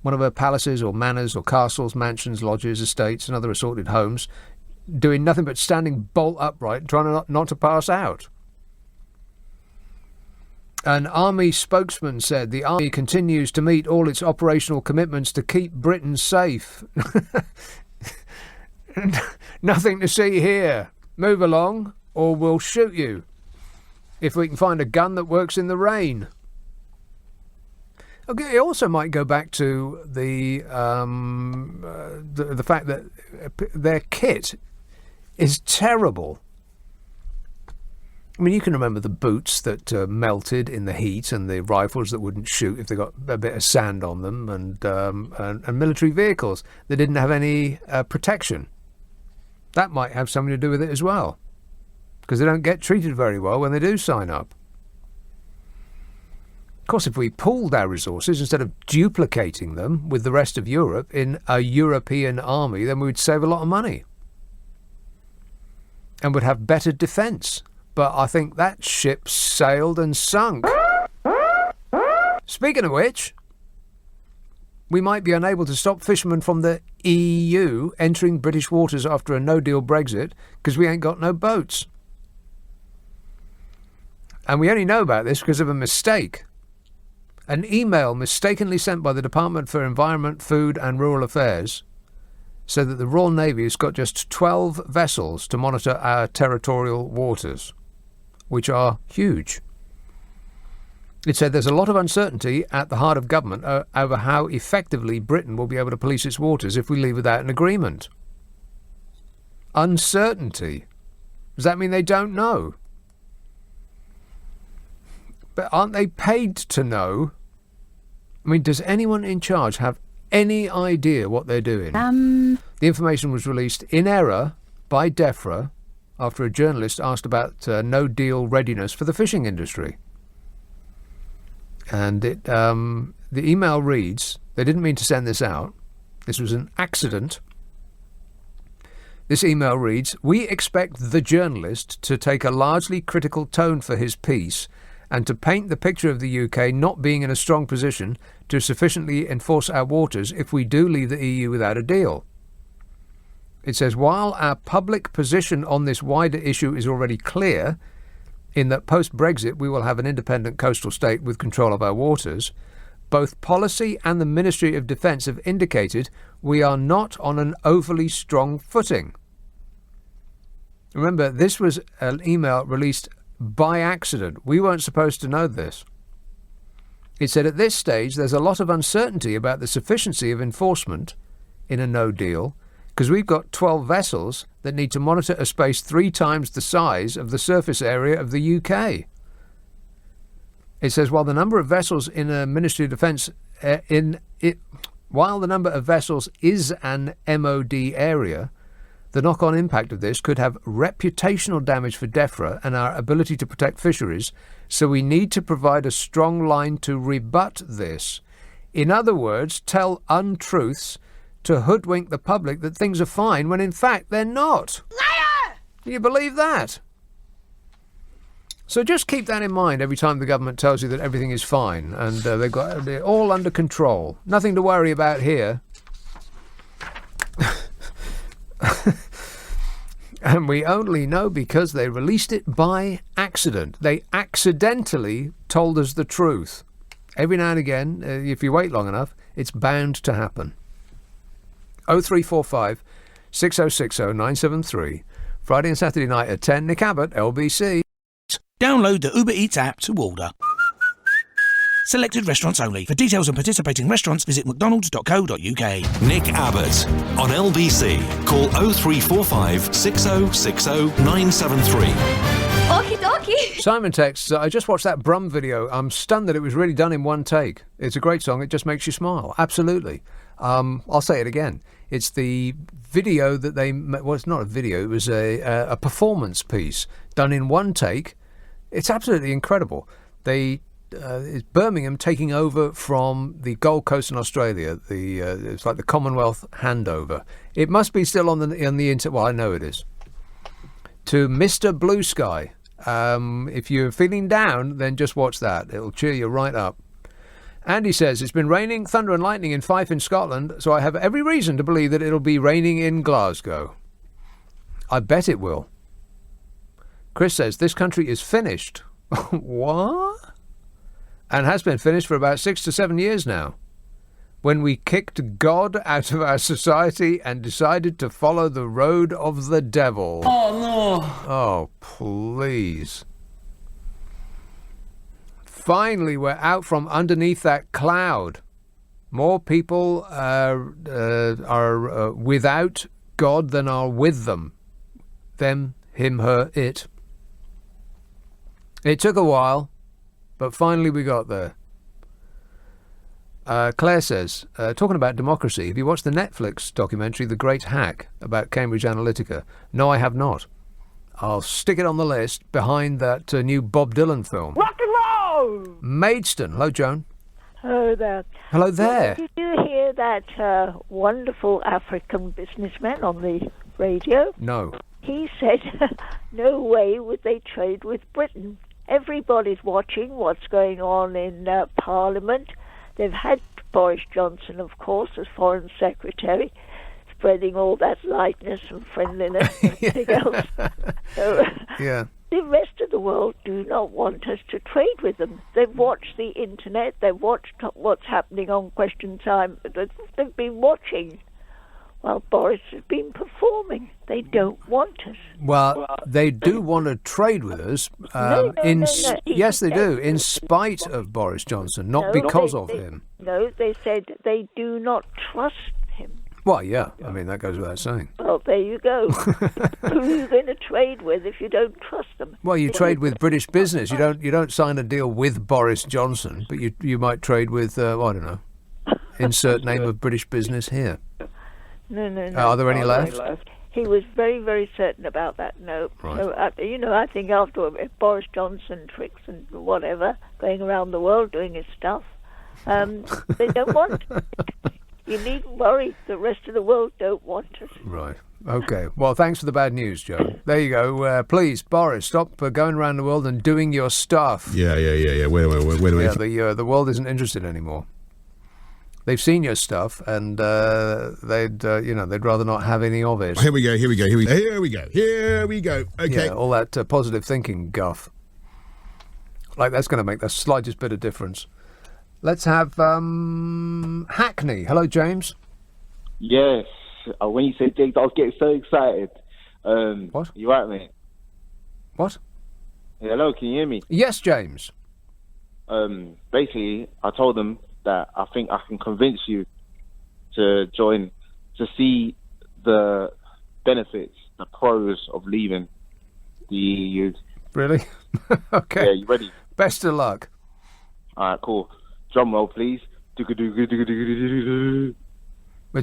One of her palaces or manors or castles, mansions, lodges, estates and other assorted homes, doing nothing but standing bolt upright, trying not to pass out. An army spokesman said the army continues to meet all its operational commitments to keep Britain safe. Nothing to see here. Move along or we'll shoot you if we can find a gun that works in the rain. Okay, it also might go back to the fact that their kit is terrible. I mean, you can remember the boots that melted in the heat and the rifles that wouldn't shoot if they got a bit of sand on them, and military vehicles that didn't have any protection. That might have something to do with it as well, because they don't get treated very well when they do sign up. Of course, if we pooled our resources instead of duplicating them with the rest of Europe in a European army, then we would save a lot of money and would have better defence. But I think that ship sailed and sunk. Speaking of which, We might be unable to stop fishermen from the EU entering British waters after a no-deal Brexit because we ain't got no boats. And we only know about this because of a mistake. An email mistakenly sent by the Department for Environment, Food and Rural Affairs said that the Royal Navy has got just 12 vessels to monitor our territorial waters, which are huge. It said there's a lot of uncertainty at the heart of government over how effectively Britain will be able to police its waters if we leave without an agreement. Uncertainty. Does that mean they don't know? But aren't they paid to know? I mean, does anyone in charge have any idea what they're doing? The information was released in error by DEFRA after a journalist asked about no-deal readiness for the fishing industry. And the email reads, they didn't mean to send this out. This was an accident. This email reads, we expect the journalist to take a largely critical tone for his piece and to paint the picture of the UK not being in a strong position to sufficiently enforce our waters if we do leave the EU without a deal. It says, while our public position on this wider issue is already clear, in that post-Brexit we will have an independent coastal state with control of our waters, both policy and the Ministry of Defence have indicated we are not on an overly strong footing. Remember, this was an email released by accident. We weren't supposed to know this. It said at this stage there's a lot of uncertainty about the sufficiency of enforcement in a no deal because we've got 12 vessels that need to monitor a space 3 times the size of the surface area of the UK. It says while the number of vessels in a Ministry of Defence while the number of vessels is an MOD area, the knock-on impact of this could have reputational damage for DEFRA and our ability to protect fisheries, so we need to provide a strong line to rebut this. In other words, tell untruths to hoodwink the public that things are fine when in fact they're not. Liar! Can you believe that? So just keep that in mind every time the government tells you that everything is fine and they're all under control. Nothing to worry about here. And we only know because they released it by accident. They accidentally told us the truth. Every now and again, if you wait long enough, it's bound to happen. 0345 6060 973. Friday and Saturday night at 10. Nick Abbot, LBC. Download the Uber Eats app to order. Selected restaurants only. For details on participating restaurants, visit mcdonalds.co.uk. Nick Abbott on LBC. Call 0345 6060 973. Okie dokie. Simon texts, I just watched that Brum video. I'm stunned that it was really done in one take. It's a great song. It just makes you smile. Absolutely. I'll say it again. It's the video that they... Well, it's not a video. It was a performance piece done in one take. It's absolutely incredible. It's Birmingham taking over from the Gold Coast in Australia. It's like the Commonwealth handover. It must be still on the internet. Well, I know it is. To Mr. Blue Sky. If you're feeling down, then just watch that. It'll cheer you right up. Andy says, it's been raining, thunder and lightning in Fife in Scotland, so I have every reason to believe that it'll be raining in Glasgow. I bet it will. Chris says, this country is finished. What? And has been finished for about 6 to 7 years now. When we kicked God out of our society and decided to follow the road of the devil. Oh, no. Oh, please. Finally, we're out from underneath that cloud. More people are without God than are with them. Them, him, her, it. It took a while, but finally we got there. Claire says, talking about democracy, have you watched the Netflix documentary, The Great Hack, about Cambridge Analytica? No, I have not. I'll stick it on the list behind that new Bob Dylan film. Rock and roll! Maidstone. Hello, Joan. Hello there. Hello there. Did you hear that wonderful African businessman on the radio? No. He said, no way would they trade with Britain. Everybody's watching what's going on in Parliament. They've had Boris Johnson, of course, as Foreign Secretary, spreading all that lightness and friendliness and everything else. So, yeah. The rest of the world do not want us to trade with them. They've watched the internet. They've watched what's happening on Question Time. They've been watching while Boris has been performing. They don't want us. Well, they do want to trade with us. No. Yes, they do, in spite of Boris Johnson, not because of him. No, they said they do not trust him. Well, yeah. I mean, that goes without saying. Well, there you go. Who are you going to trade with if you don't trust them? Well, you trade with British business. You don't sign a deal with Boris Johnson, but you might trade with I don't know. Insert name of British business here. No. Are there any left? He was very, very certain about that. No. Right. So, I think after Boris Johnson tricks and whatever, going around the world doing his stuff, they don't want. You needn't worry. The rest of the world don't want us. Right. Okay. Well, thanks for the bad news, Joe. There you go. Please, Boris, stop going around the world and doing your stuff. Yeah. Wait a minute. Yeah, the world isn't interested anymore. They've seen your stuff, and they'd rather not have any of it. Here we go. Okay. Yeah, all that positive thinking guff. Like that's going to make the slightest bit of difference. Let's have Hackney. Hello, James. Yes. When you said Jake, I was getting so excited. What? You right, mate? What? Hello, can you hear me? Yes, James. Basically, I told them that I think I can convince you to join, to see the benefits, the pros of leaving the EU. Really? Okay. Yeah, you ready? Best of luck. All right, cool. Drum roll, please. It's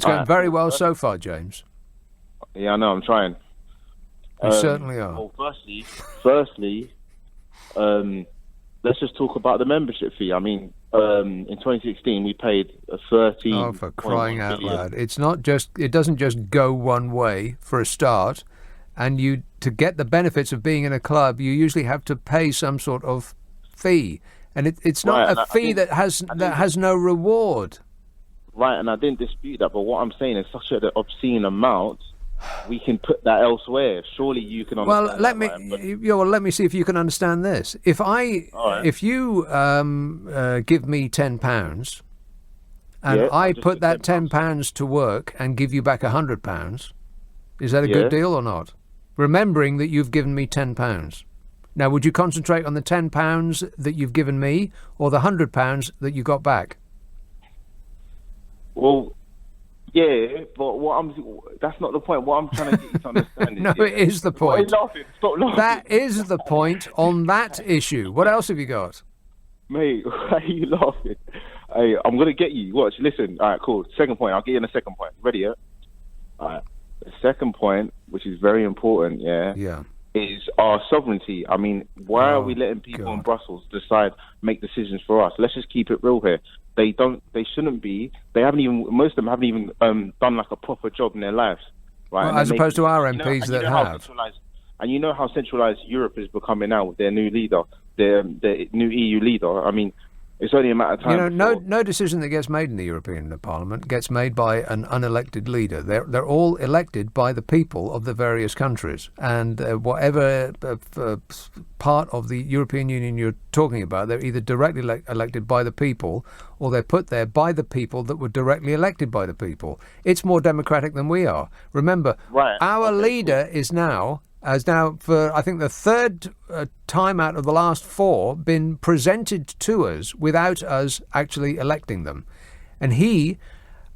going very well so far, James. Yeah, I know. I'm trying. You certainly are. Well, firstly, let's just talk about the membership fee. I mean, in 2016 we paid a 13. Oh, for crying out loud! It's not just. It doesn't just go one way for a start, and to get the benefits of being in a club, you usually have to pay some sort of fee. And it's not a fee that has no reward. Right, and I didn't dispute that, but what I'm saying is such an obscene amount, we can put that elsewhere. Surely you can understand. Well, let me see if you can understand this. If you give me £10, and I put that £10 to work and give you back £100, is that a good deal or not? Remembering that you've given me £10. Now, would you concentrate on the £10 that you've given me, or the £100 that you got back? Well, yeah, but that's not the point. What I'm trying to get you to understand is... No, it is the point. Stop laughing. That is the point on that issue. What else have you got? Mate, why are you laughing? Hey, I'm going to get you. Watch, listen. All right, cool. Second point. I'll get you in the second point. Ready, yeah? All right. The second point, which is very important, Yeah. is our sovereignty. I mean, why are we letting people in Brussels make decisions for us? Let's just keep it real here. They shouldn't be. Most of them haven't even done like a proper job in their lives, right? Well, as opposed to our MPs that have. And you know how centralised Europe is becoming now with their new leader, their new EU leader. I mean, it's only a matter of time. No decision that gets made in the European Parliament gets made by an unelected leader. They're all elected by the people of the various countries, and whatever part of the European Union you're talking about, they're either directly elected by the people, or they're put there by the people that were directly elected by the people. It's more democratic than we are. Remember, our leader has now, for I think the third time out of the last 4, been presented to us without us actually electing them. And he,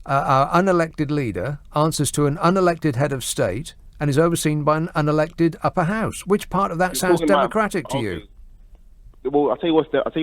our unelected leader, answers to an unelected head of state and is overseen by an unelected upper house. Which part of that sounds democratic to you? Well, I'll tell you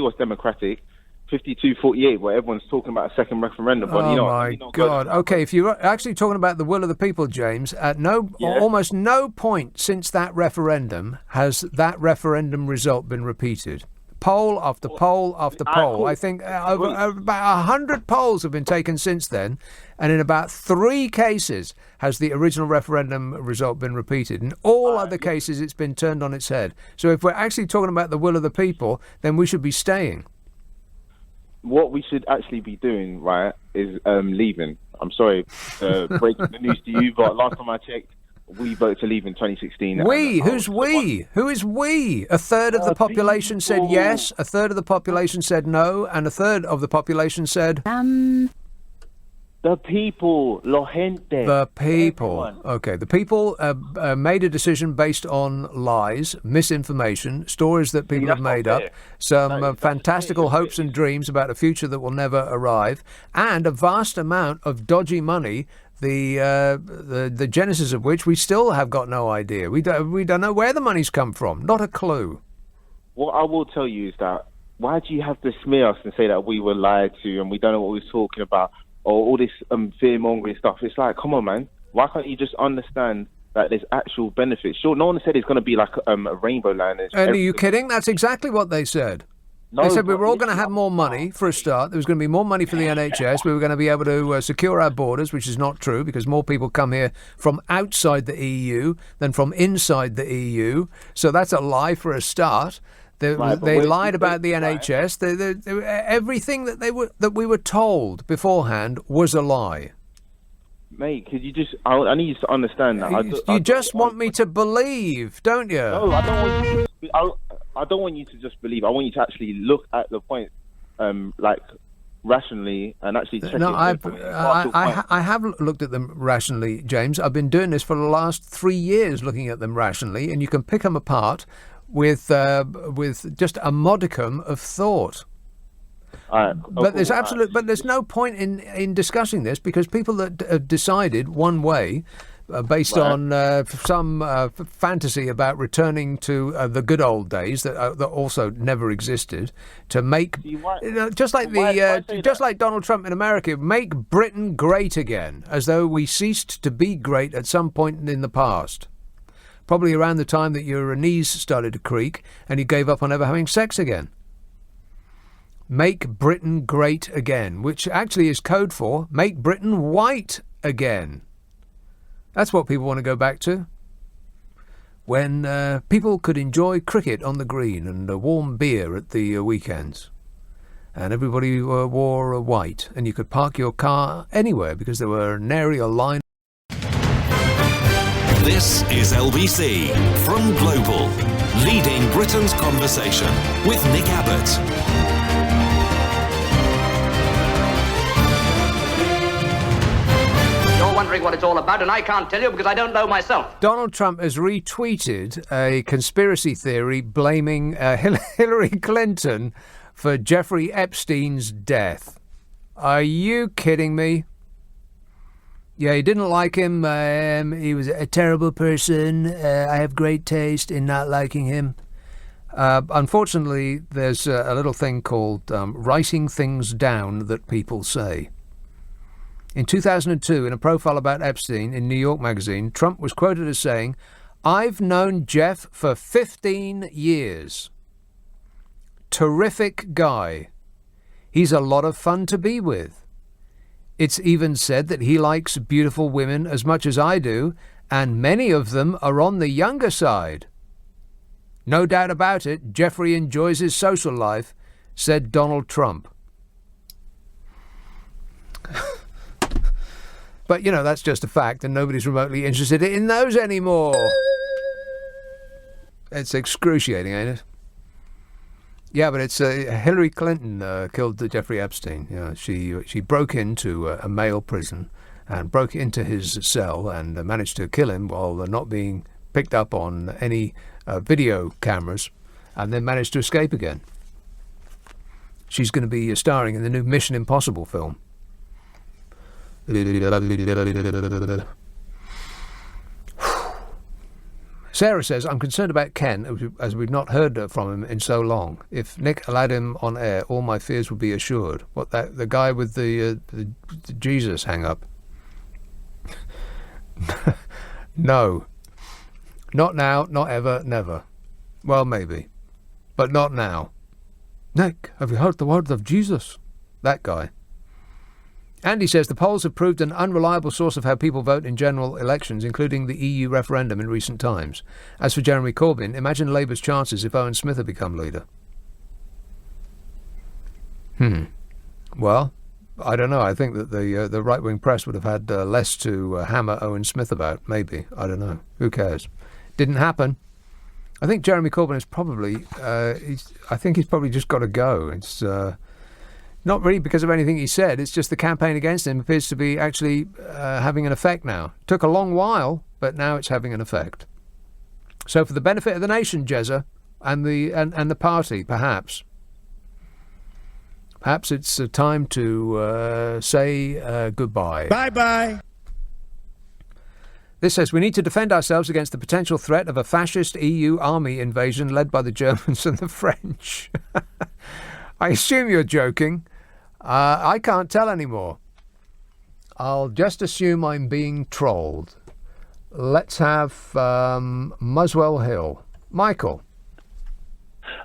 what's democratic. 52-48, where everyone's talking about a second referendum. But my God. Okay, if you're actually talking about the will of the people, James, at almost no point since that referendum has that referendum result been repeated. Poll after poll after poll. I think about 100 polls have been taken since then, and in about 3 cases has the original referendum result been repeated. In all other cases, it's been turned on its head. So if we're actually talking about the will of the people, then we should be staying. what we should actually be doing, right, is leaving. I'm sorry, breaking the news to you, but last time I checked, we voted to leave in 2016. We? Who's we? Who is we? A third of the population said yes, a third of the population said no, and a third of the population said... The people, lo gente. The people. Everyone. Okay, the people made a decision based on lies, misinformation, stories that people have made up, some fantastical hopes and dreams about a future that will never arrive, and a vast amount of dodgy money, the genesis of which we still have got no idea. We don't know where the money's come from. Not a clue. What I will tell you is that why do you have to smear us and say that we were lied to and we don't know what we were talking about? Or all this fear-mongering stuff. It's like, come on, man. Why can't you just understand that there's actual benefits? Sure, no one said it's going to be like a rainbow land. And are you kidding? That's exactly what they said. No, they said we were all going to have more money for a start. There was going to be more money for the NHS. We were going to be able to secure our borders, which is not true because more people come here from outside the EU than from inside the EU. So that's a lie for a start. They lied about the NHS. Everything that we were told beforehand was a lie. Mate, could you just... I need you to understand that. You just want me to believe, don't you? No, I don't want you to... I don't want you to just believe. I want you to actually look at the point, like, rationally and actually check No, I have looked at them rationally, James. I've been doing this for the last 3 years, looking at them rationally, and you can pick them apart with just a modicum of thought. But there's no point in discussing this because people that have decided one way based on some fantasy about returning to the good old days that also never existed, to make just like Donald Trump in America, make Britain great again, as though we ceased to be great at some point in the past. Probably around the time that your knees started to creak and you gave up on ever having sex again. Make Britain great again, which actually is code for make Britain white again. That's what people want to go back to. When people could enjoy cricket on the green and a warm beer at the weekends. And everybody wore white and you could park your car anywhere because there were nary a line. This is LBC from Global, leading Britain's conversation with Nick Abbot. You're wondering what it's all about, and I can't tell you because I don't know myself. Donald Trump has retweeted a conspiracy theory blaming Hillary Clinton for Jeffrey Epstein's death. Are you kidding me? Yeah, he didn't like him. He was a terrible person. I have great taste in not liking him. Unfortunately, there's a little thing called writing things down that people say. In 2002, in a profile about Epstein in New York Magazine, Trump was quoted as saying, "I've known Jeff for 15 years. Terrific guy. He's a lot of fun to be with. It's even said that he likes beautiful women as much as I do, and many of them are on the younger side. No doubt about it, Jeffrey enjoys his social life," said Donald Trump. But, you know, that's just a fact, and nobody's remotely interested in those anymore. It's excruciating, ain't it? Yeah, but it's Hillary Clinton killed Jeffrey Epstein. You know, she broke into a male prison and broke into his cell and managed to kill him while not being picked up on any video cameras, and then managed to escape again. She's going to be starring in the new Mission Impossible film. Sarah says, "I'm concerned about Ken, as we've not heard from him in so long. If Nick allowed him on air, all my fears would be assured." What, the guy with the Jesus hang-up? No. Not now, not ever, never. Well, maybe. But not now. "Nick, have you heard the word of Jesus?" That guy. Andy says the polls have proved an unreliable source of how people vote in general elections, including the EU referendum in recent times. As for Jeremy Corbyn, imagine Labour's chances if Owen Smith had become leader. Well, I don't know. I think that the right-wing press would have had less to hammer Owen Smith about, maybe. I don't know. Who cares? Didn't happen. I think Jeremy Corbyn is probably... I think he's probably just got to go. It's not really because of anything he said. It's just the campaign against him appears to be actually having an effect now. Took a long while, but now it's having an effect. So for the benefit of the nation, Jezza, and the party, perhaps it's time to say goodbye. Bye-bye. This says, we need to defend ourselves against the potential threat of a fascist EU army invasion led by the Germans and the French. I assume you're joking. I can't tell anymore. I'll just assume I'm being trolled. Let's have Muswell Hill. Michael.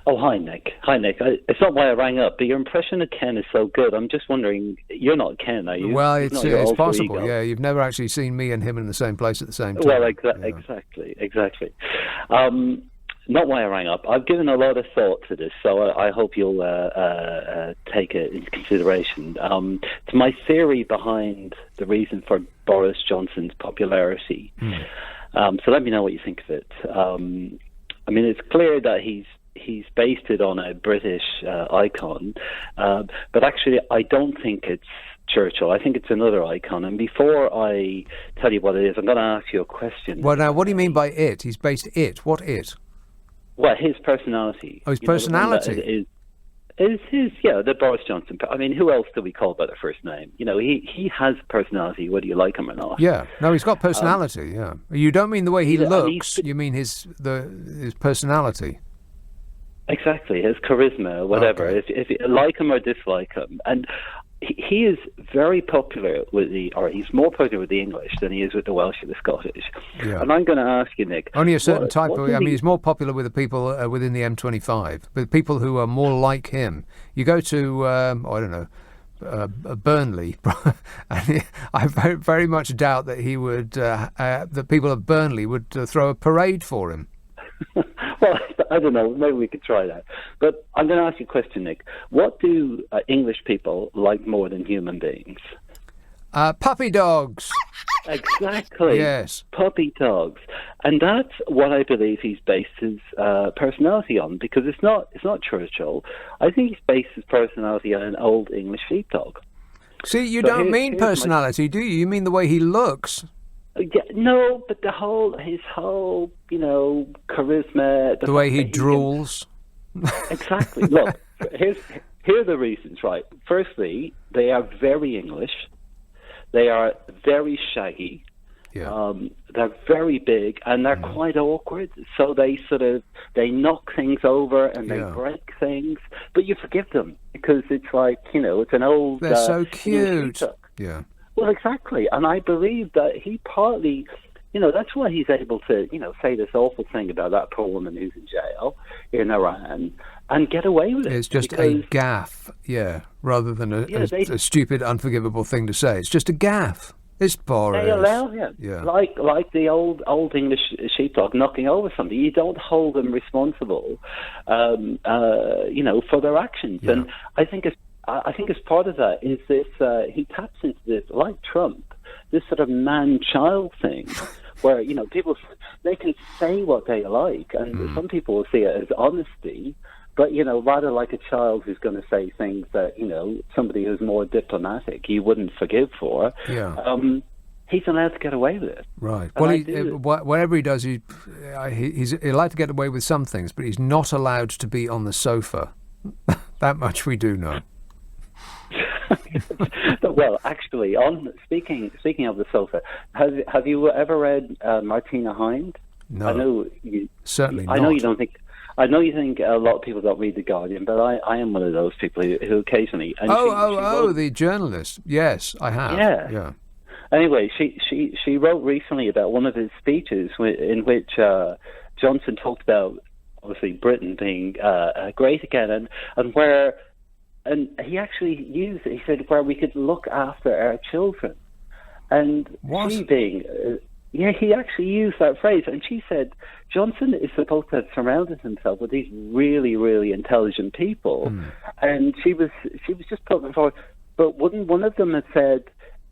Oh, hi, Nick. It's not why I rang up, but your impression of Ken is so good. I'm just wondering, you're not Ken, are you? Well, it's possible, yeah. You've never actually seen me and him in the same place at the same time. Well, exactly. Not why I rang up. I've given a lot of thought to this, so I hope you'll take it into consideration. It's my theory behind the reason for Boris Johnson's popularity. So let me know what you think of it. I mean, it's clear that he's based it on a British icon, but actually I don't think it's Churchill. I think it's another icon. And before I tell you what it is, I'm going to ask you a question. Well, now, what do you mean by it? He's based it. What it? Well, his personality. Oh, his personality. Is his, the Boris Johnson. I mean, who else do we call by the first name? He has personality, whether you like him or not. Yeah, no, he's got personality. You don't mean the way he looks. You mean his personality. Exactly, his charisma, whatever. Okay. If you like him or dislike him, and he is very popular he's more popular with the English than he is with the Welsh or the Scottish. Yeah. And I'm going to ask you, Nick. Only a certain type of... I mean, he's more popular with the people within the M25, with people who are more like him. You go to, I don't know, Burnley, and I very much doubt that he would, the people of Burnley would throw a parade for him. Well, I don't know. Maybe we could try that. But I'm going to ask you a question, Nick. What do English people like more than human beings? Puppy dogs. Exactly. Yes. Puppy dogs. And that's what I believe he's based his personality on, because it's not Churchill. I think he's based his personality on an old English sheepdog. See, you don't mean personality, do you? You mean the way he looks. Yeah, no, but his whole, charisma. The way he drools. Exactly. Look, here are the reasons, right? Firstly, they are very English. They are very shaggy. Yeah. They're very big, and they're quite awkward. So they knock things over and they break things, but you forgive them because it's like, it's an old... They're so cute. Yeah. Well, exactly. And I believe that he partly, that's why he's able to, say this awful thing about that poor woman who's in jail in Iran and get away with it. It's just a gaffe, rather than a stupid, unforgivable thing to say. It's just a gaffe. It's Boris. They allow him. Yeah. Like the old English sheepdog knocking over somebody. You don't hold them responsible, for their actions. Yeah. And I think as part of that is this, he taps into this, like Trump, this sort of man-child thing, where, people, they can say what they like, and some people will see it as honesty, but, rather like a child who's going to say things that, somebody who's more diplomatic you wouldn't forgive for, he's allowed to get away with it. Right. And well, whatever he does, he's allowed to get away with some things, but he's not allowed to be on the sofa. That much we do know. Well, actually, speaking of the sofa, have you ever read Martina Hind? No. I know certainly not. I know you don't think. I know you think a lot of people don't read The Guardian, but I am one of those people who occasionally. And she wrote, the journalist. Yes, I have. Yeah. Anyway, she wrote recently about one of his speeches in which Johnson talked about obviously Britain being great again, and he actually used it. He said where we could look after our children, and what? She being. He actually used that phrase, and she said Johnson is supposed to have surrounded himself with these really, really intelligent people, and she was just putting forward, But wouldn't one of them have said,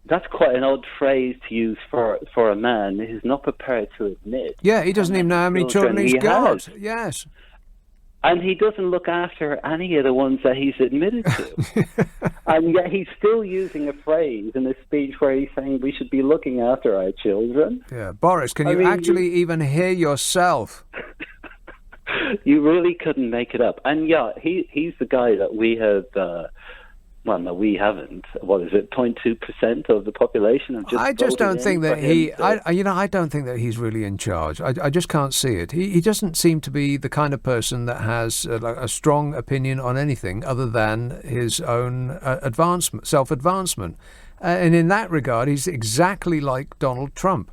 that's quite an odd phrase to use for a man who's not prepared to admit? Yeah, he doesn't even know how many children he's got. Has. Yes. And he doesn't look after any of the ones that he's admitted to. And yet he's still using a phrase in a speech where he's saying we should be looking after our children. Yeah. Boris, can you actually even hear yourself? You really couldn't make it up. And yeah, he's the guy that we have... well, no, we haven't. What is it? 0.2% of the population have just. I just don't think that I don't think that he's really in charge. I just can't see it. He doesn't seem to be the kind of person that has a strong opinion on anything other than his own self-advancement. And in that regard, he's exactly like Donald Trump.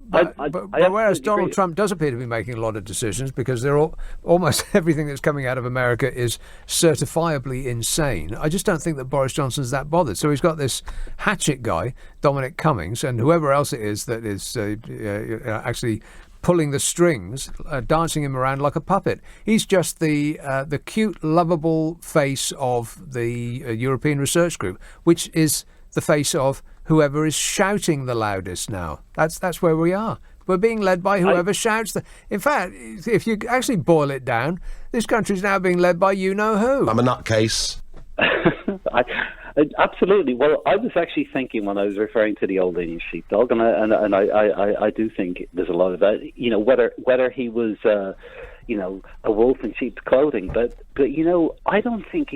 But whereas Donald Trump does appear to be making a lot of decisions because they're almost everything that's coming out of America is certifiably insane, I just don't think that Boris Johnson's that bothered. So he's got this hatchet guy, Dominic Cummings, and whoever else it is that is actually pulling the strings, dancing him around like a puppet. He's just the cute, lovable face of the European Research Group, which is the face of whoever is shouting the loudest now. That's where we are. We're being led by whoever shouts. In fact, if you actually boil it down, this country's now being led by you-know-who. I'm a nutcase. Absolutely. Well, I was actually thinking when I was referring to the old English sheepdog, and I do think there's a lot of that. You know, whether he was, a wolf in sheep's clothing, but I don't think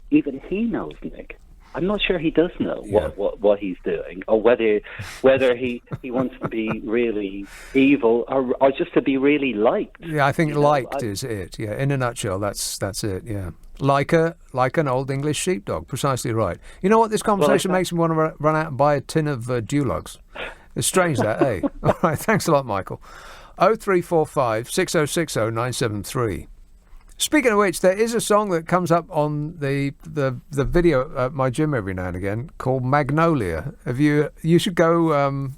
even he knows, Nick. I'm not sure he does know what he's doing, or whether he wants to be really evil or just to be really liked. Yeah, I think liked is it. Yeah, in a nutshell, that's it. Yeah, like an old English sheepdog. Precisely right. You know what? This conversation makes me want to run out and buy a tin of Dulux. It's strange that, eh? All right. Thanks a lot, Michael. 0345 6060 973. Speaking of which, there is a song that comes up on the video at my gym every now and again called Magnolia. You should go,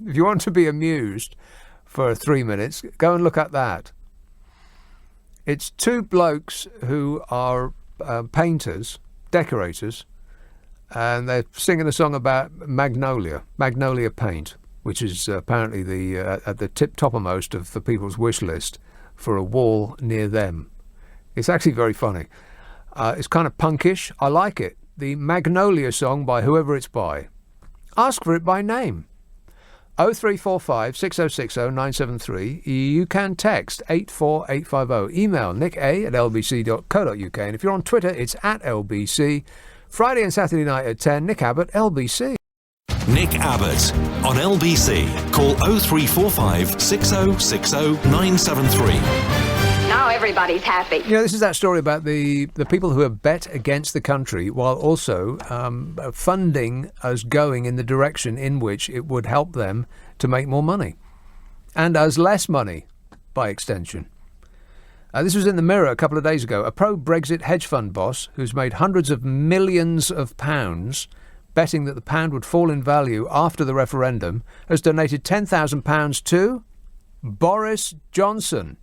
if you want to be amused for 3 minutes, go and look at that. It's two blokes who are painters, decorators, and they're singing a song about magnolia paint, which is apparently at the toppermost of the people's wish list for a wall near them. It's actually very funny. It's kind of punkish. I like it. The Magnolia song by whoever it's by. Ask for it by name. 0345 6060 973. You can text 84850. Email nicka@lbc.co.uk. And if you're on Twitter, it's @LBC. Friday and Saturday night at 10, Nick Abbott, LBC. Nick Abbott on LBC. Call 0345 6060 973. Now everybody's happy. You know, this is that story about the people who have bet against the country while also funding us going in the direction in which it would help them to make more money. And us less money, by extension. This was in the Mirror a couple of days ago. A pro-Brexit hedge fund boss who's made hundreds of millions of pounds betting that the pound would fall in value after the referendum has donated £10,000 to Boris Johnson.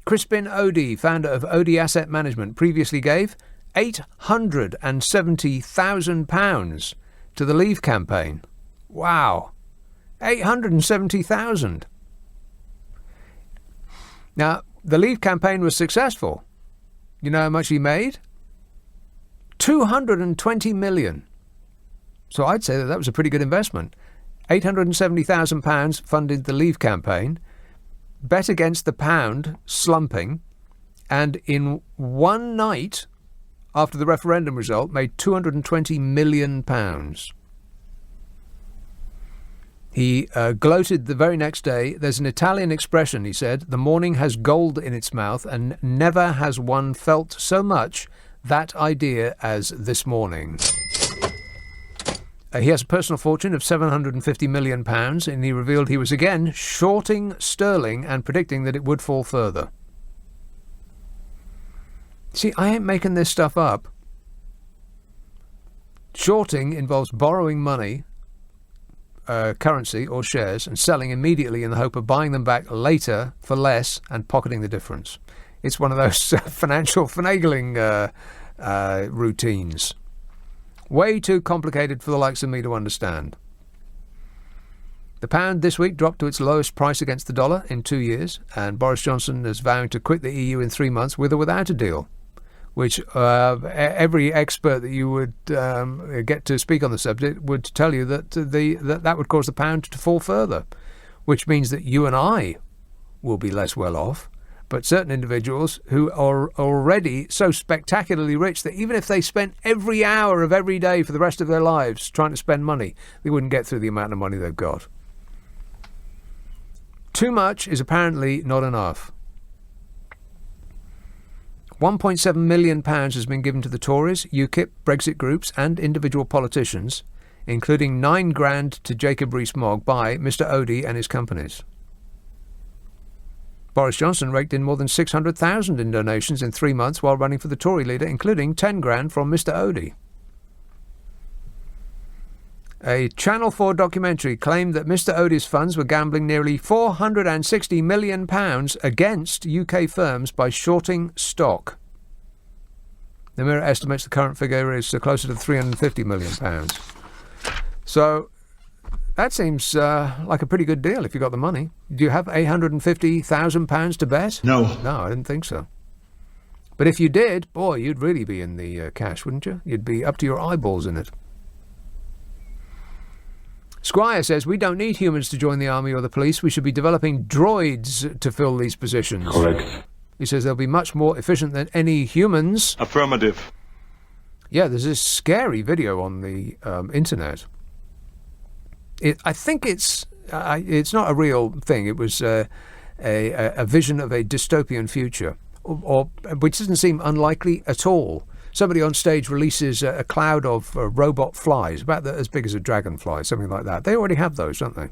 Crispin Odey, founder of Odey Asset Management, previously gave £870,000 to the Leave campaign. Wow. 870,000. Now, the Leave campaign was successful. You know how much he made? 220 million. So I'd say that was a pretty good investment. £870,000 funded the Leave campaign, bet against the pound slumping, and in one night after the referendum result made £220 million. He gloated the very next day. There's an Italian expression, he said, the morning has gold in its mouth, and never has one felt so much that idea as this morning. He has a personal fortune of £750 million, and he revealed he was again shorting sterling and predicting that it would fall further. See, I ain't making this stuff up. Shorting involves borrowing money, currency or shares, and selling immediately in the hope of buying them back later for less and pocketing the difference. It's one of those financial finagling routines. Way too complicated for the likes of me to understand. The pound this week dropped to its lowest price against the dollar in 2 years, and Boris Johnson is vowing to quit the EU in 3 months with or without a deal, which every expert that you would get to speak on the subject would tell you that that would cause the pound to fall further, which means that you and I will be less well off, but certain individuals who are already so spectacularly rich that even if they spent every hour of every day for the rest of their lives trying to spend money, they wouldn't get through the amount of money they've got. Too much is apparently not enough. £1.7 million has been given to the Tories, UKIP, Brexit groups and individual politicians, including £9,000 to Jacob Rees-Mogg by Mr Odey and his companies. Boris Johnson raked in more than 600,000 in donations in 3 months while running for the Tory leader, including £10,000 from Mr Odey. A Channel 4 documentary claimed that Mr Odey's funds were gambling nearly £460 million against UK firms by shorting stock. The Mirror estimates the current figure is closer to £350 million. So that seems like a pretty good deal if you got the money. Do you have £850,000 to bet? No. No, I didn't think so. But if you did, boy, you'd really be in the cash, wouldn't you? You'd be up to your eyeballs in it. Squire says, we don't need humans to join the army or the police. We should be developing droids to fill these positions. Correct. He says they'll be much more efficient than any humans. Affirmative. Yeah, there's this scary video on the internet. I think it's not a real thing. It was a vision of a dystopian future, which doesn't seem unlikely at all. Somebody on stage releases a cloud of robot flies, about as big as a dragonfly, something like that. They already have those, don't they?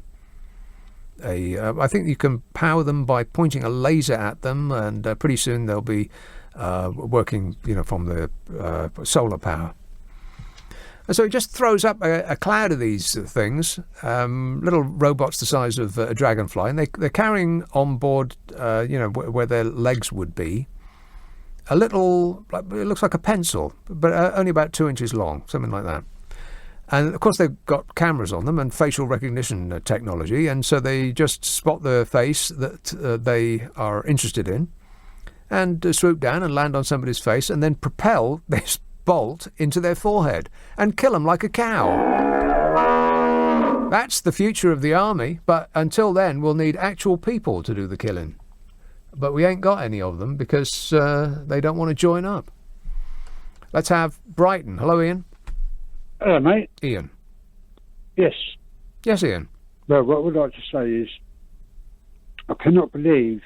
I think you can power them by pointing a laser at them, and pretty soon they'll be working, from the solar power. And so it just throws up a cloud of these things, little robots the size of a dragonfly, and they're carrying on board, where their legs would be, a little, it looks like a pencil, but only about 2 inches long, something like that. And of course they've got cameras on them and facial recognition technology, and so they just spot the face that they are interested in, and swoop down and land on somebody's face, and then propel this bolt into their forehead and kill them like a cow. That's the future of the army, but until then we'll need actual people to do the killing. But we ain't got any of them because they don't want to join up. Let's have Brighton. Hello, Ian. Hello, mate. Ian. Yes. Yes, Ian. Well, what I would like to say is I cannot believe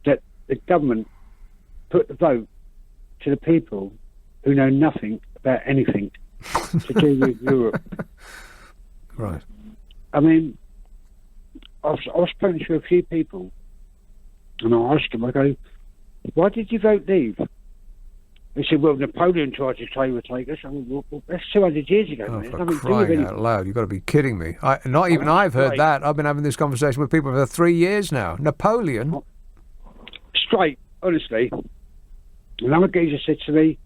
that the government put the vote to the people who know nothing about anything to do with Europe. Right. I mean, I've spoken to a few people, and I asked them, I go, why did you vote leave? They said, well, Napoleon tried to take us. I mean, well, that's 200 years ago. Oh, man. for crying out loud, you've got to be kidding me. Not even I've heard that. I've been having this conversation with people for 3 years now. Napoleon? Straight, honestly. Another geezer said to me,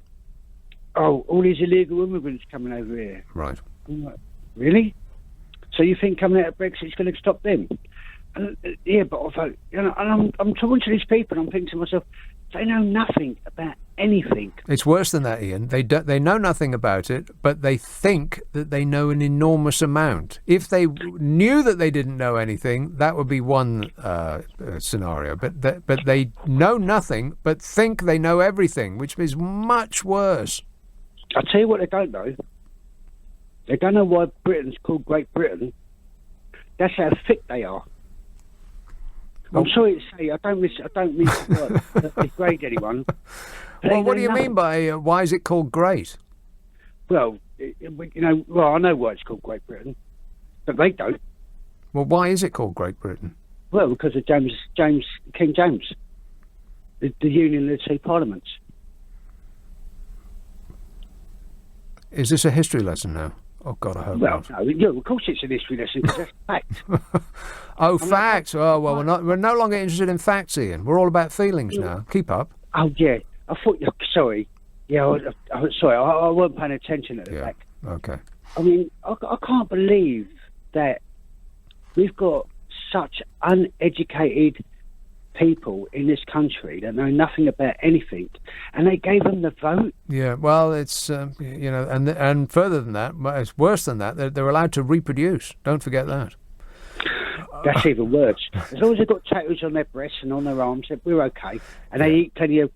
oh, all these illegal immigrants coming over here. Right. I'm like, really? So you think coming out of Brexit's going to stop them? And, yeah, but I thought, and I'm talking to these people, and I'm thinking to myself, they know nothing about anything. It's worse than that, Ian. They know nothing about it, but they think that they know an enormous amount. If they knew that they didn't know anything, that would be one scenario. But they know nothing, but think they know everything, which is much worse. I'll tell you what they don't know. They don't know why Britain's called Great Britain. That's how thick they are. I'm sorry to say, I don't mean to degrade anyone. Well, what do you mean by why is it called Great? Well, I know why it's called Great Britain, but they don't. Well, why is it called Great Britain? Well, because of King James, the union of the two parliaments. Is this a history lesson now? Oh, God, I hope not. Well, no, of course it's a history lesson, because that's fact. Facts. Oh, well, we're no longer interested in facts, Ian. We're all about feelings now. Keep up. Oh, yeah. I thought, sorry. Yeah, sorry, I wasn't paying attention at the back. Okay. I mean, I can't believe that we've got such uneducated people in this country that know nothing about anything, and they gave them the vote. Yeah, well, it's and further than that, it's worse than that. They're allowed to reproduce. Don't forget that. That's even worse. As long as they've got tattoos on their breasts and on their arms, we're okay, and they eat plenty of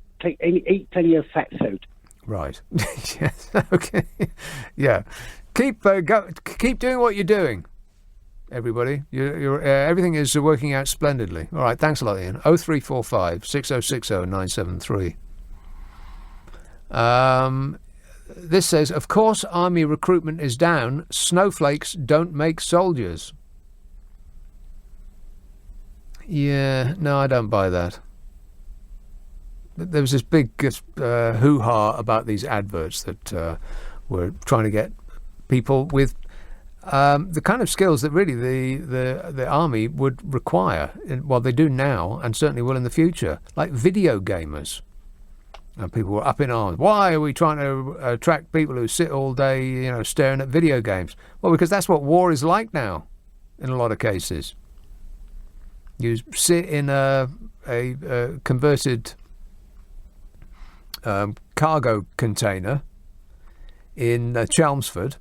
fat food. Right. Yes. Okay. Yeah. Keep doing what you're doing, everybody. You're everything is working out splendidly. All right. Thanks a lot, Ian. 0345 6060 973. This says, of course, army recruitment is down. Snowflakes don't make soldiers. Yeah. No, I don't buy that. There was this big hoo-ha about these adverts that were trying to get people with the kind of skills that really the army would require. Well, they do now, and certainly will in the future, like video gamers. And people were up in arms. Why are we trying to attract people who sit all day, staring at video games? Well, because that's what war is like now, in a lot of cases. You sit in a converted cargo container in Chelmsford,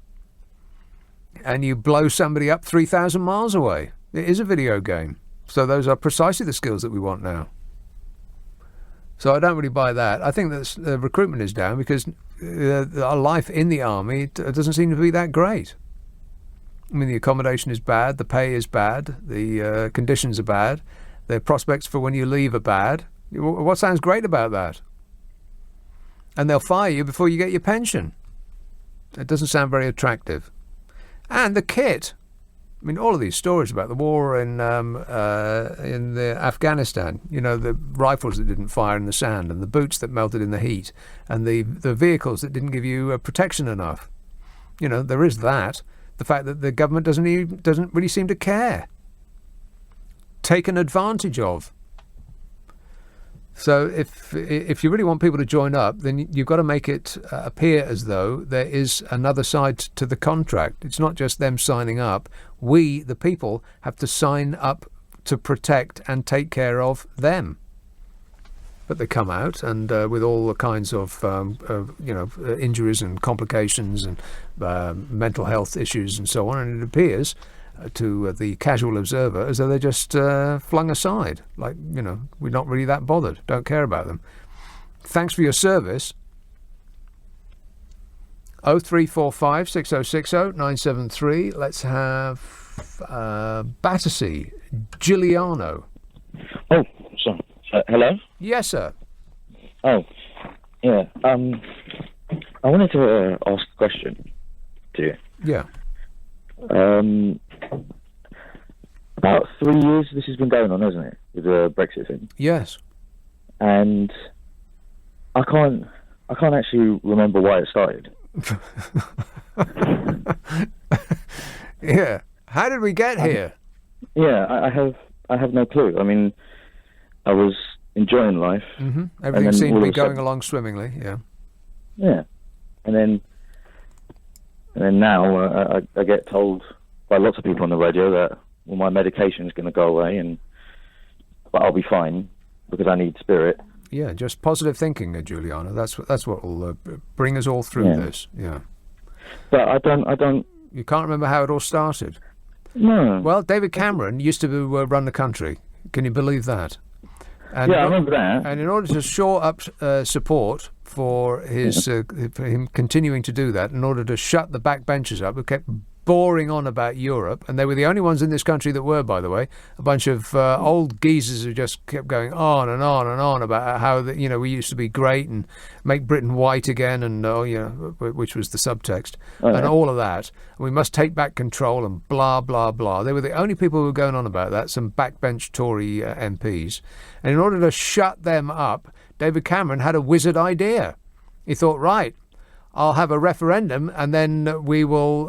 and you blow somebody up 3,000 miles away. It is a video game. So those are precisely the skills that we want now. So I don't really buy that. I think that the recruitment is down because our life in the army doesn't seem to be that great. I mean, the accommodation is bad, the pay is bad, the conditions are bad, the prospects for when you leave are bad. What sounds great about that? And they'll fire you before you get your pension. It doesn't sound very attractive. And the kit. I mean, all of these stories about the war in Afghanistan, the rifles that didn't fire in the sand, and the boots that melted in the heat, and the vehicles that didn't give you protection enough. There is that. The fact that the government doesn't really seem to care. Taken advantage of. So if you really want people to join up, then you've got to make it appear as though there is another side to the contract. It's not just them signing up. We, the people, have to sign up to protect and take care of them. But they come out and with all the kinds of injuries and complications and mental health issues and so on, and it appears to the casual observer as though they're just flung aside, like, we're not really that bothered, don't care about them. Thanks for your service. 0345 6060 973. Let's have Battersea, Giuliano. Oh, sorry. Hello? Yes, sir. Oh, yeah. I wanted to ask a question to you. Yeah. About 3 years this has been going on, hasn't it, with the Brexit thing? Yes. And I can't actually remember why it started. Yeah. How did we get here? Yeah, I have no clue. I mean, I was enjoying life. Mm-hmm. Everything seemed to be going along swimmingly. Yeah. Yeah, and then now I get told by lots of people on the radio that my medication is going to go away, but I'll be fine because I need spirit. Yeah, just positive thinking, Giuliano. That's what will bring us all through this. Yeah. But I don't. You can't remember how it all started. No. Well, David Cameron used to run the country. Can you believe that? And I remember that. And in order to shore up support for for him continuing to do that, in order to shut the backbenchers up, who kept boring on about Europe, and they were the only ones in this country that were, by the way, a bunch of old geezers who just kept going on and on and on about how we used to be great and make Britain white again, and which was the subtext, and all of that. We must take back control and blah blah blah. They were the only people who were going on about that. Some backbench Tory MPs, and in order to shut them up, David Cameron had a wizard idea. He thought, right, I'll have a referendum, and then we will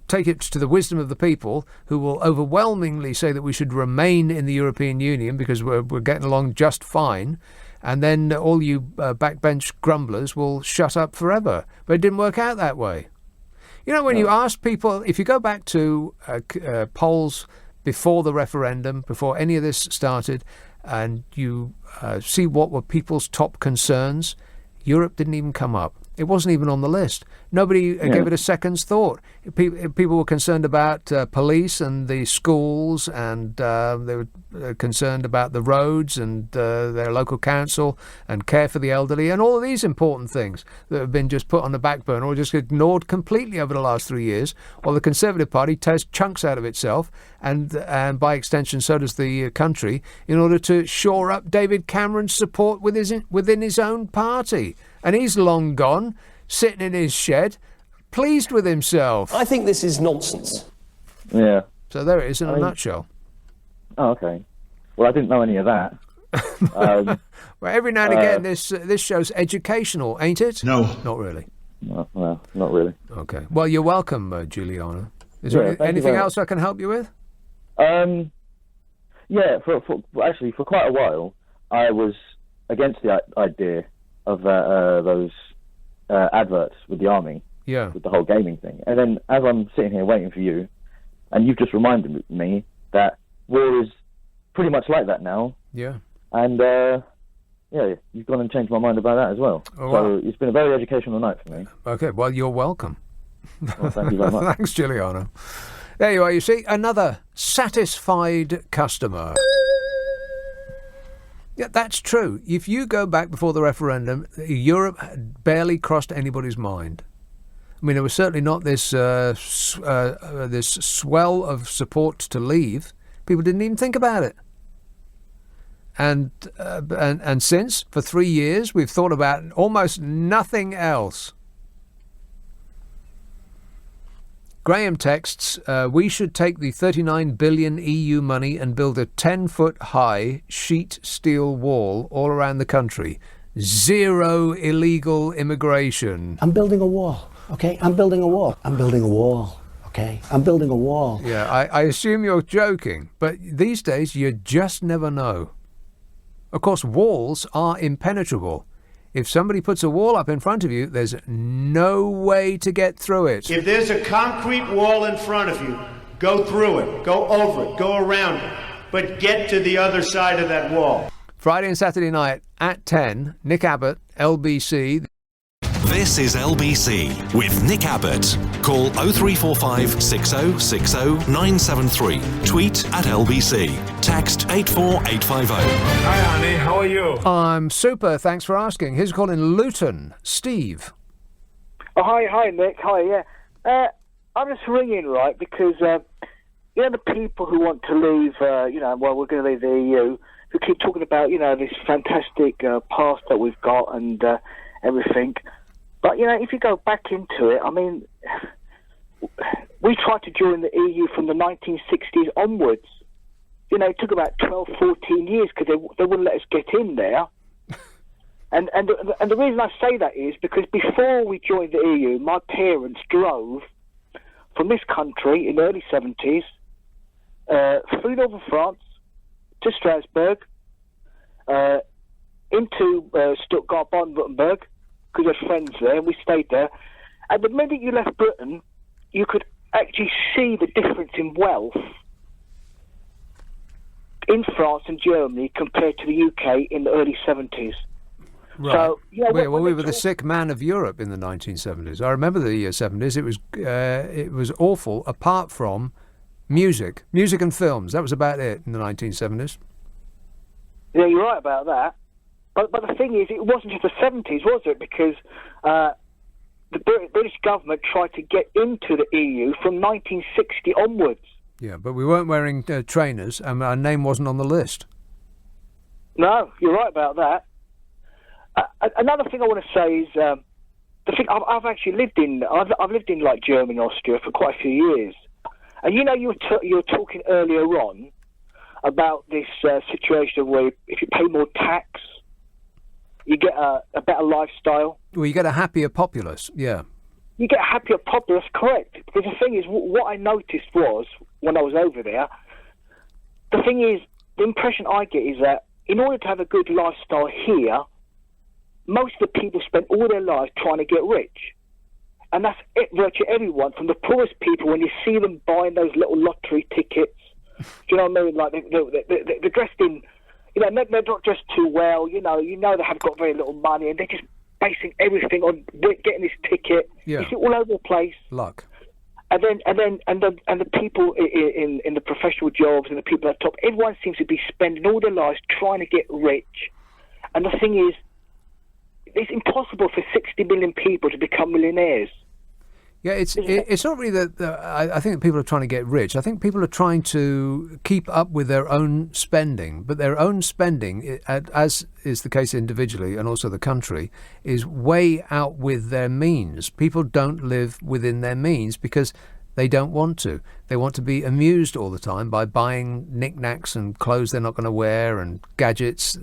take it to the wisdom of the people, who will overwhelmingly say that we should remain in the European Union because we're getting along just fine. and then all you backbench grumblers will shut up forever. But it didn't work out that way. You know, when you ask people, if you go back to polls before the referendum, before any of this started, and you see what were people's top concerns, Europe didn't even come up. It wasn't even on the list. Nobody gave it a second's thought. People were concerned about police and the schools, and they were concerned about the roads and their local council and care for the elderly and all of these important things that have been just put on the back burner or just ignored completely over the last 3 years, while the Conservative Party tears chunks out of itself, and by extension so does the country, in order to shore up David Cameron's support within his own party. And he's long gone, sitting in his shed, pleased with himself. I think this is nonsense. Yeah. So there it is in a nutshell. Oh, okay. Well, I didn't know any of that. Well, every now and again, this show's educational, ain't it? No. Not really. Well, not really. Okay. Well, you're welcome, Giuliano. Is there anything else I can help you with? Yeah, for quite a while, I was against the idea of those adverts with the army, with the whole gaming thing. And then as I'm sitting here waiting for you, and you've just reminded me that war is pretty much like that now. Yeah. And, you've gone and changed my mind about that as well. Oh, so it's been a very educational night for me. Okay, well, you're welcome. Well, thank you very much. Thanks, Giuliano. There you are, you see, another satisfied customer. Yeah, that's true. If you go back before the referendum, Europe had barely crossed anybody's mind. I mean, there was certainly not this this swell of support to leave. People didn't even think about it. And since, for 3 years, we've thought about almost nothing else. Graham texts, we should take the 39 billion EU money and build a 10-foot-high sheet steel wall all around the country. Zero illegal immigration. I'm building a wall, okay? I'm building a wall. I'm building a wall, okay? I'm building a wall. Yeah, I assume you're joking, but these days you just never know. Of course, walls are impenetrable. If somebody puts a wall up in front of you, there's no way to get through it. If there's a concrete wall in front of you, go through it, go over it, go around it, but get to the other side of that wall. Friday and Saturday night at 10, Nick Abbot, LBC. This is LBC with Nick Abbott. Call 0345 6060 973. Tweet at LBC. Text 84850. Hi, Annie. How are you? I'm super. Thanks for asking. Here's a call in Luton. Steve. Oh, hi, Nick. Hi, yeah. I'm just ringing, right, because, the people who want to leave, we're going to leave the EU, who keep talking about, this fantastic past that we've got and everything. But, if you go back into it, I mean, we tried to join the EU from the 1960s onwards. It took about 12, 14 years because they wouldn't let us get in there. And the reason I say that is because before we joined the EU, my parents drove from this country in the early 70s through northern France to Strasbourg, into Stuttgart, Baden-Württemberg, because there's friends there, and we stayed there. And the minute you left Britain, you could actually see the difference in wealth in France and Germany compared to the UK in the early 70s. Right. So, we were the sick man of Europe in the 1970s. I remember the 70s. It was awful, apart from music and films. That was about it in the 1970s. Yeah, you're right about that. But the thing is, it wasn't just the 70s, was it? Because the British government tried to get into the EU from 1960 onwards. Yeah, but we weren't wearing trainers, and our name wasn't on the list. No, you're right about that. Another thing I want to say is the thing I've actually lived in. I've lived in like Germany, Austria for quite a few years, and you were talking earlier on about this situation where if you pay more tax, you get a better lifestyle. Well, you get a happier populace, yeah. You get a happier populace, correct. Because the thing is, what I noticed was, when I was over there, the thing is, the impression I get is that in order to have a good lifestyle here, most of the people spend all their lives trying to get rich. And that's it, virtually everyone, from the poorest people, when you see them buying those little lottery tickets, do you know what I mean? Like, they're dressed in, they're not dressed too well, you know they have got very little money, and they're just basing everything on getting this ticket. Yeah. You see all over the place. Luck. And the people in the professional jobs and the people at the top, everyone seems to be spending all their lives trying to get rich. And the thing is, it's impossible for 60 million people to become millionaires. Yeah, it's not really that I think that people are trying to get rich. I think people are trying to keep up with their own spending, but their own spending, as is the case individually and also the country, is way out with their means. People don't live within their means because they don't want to. They want to be amused all the time by buying knickknacks and clothes they're not going to wear and gadgets,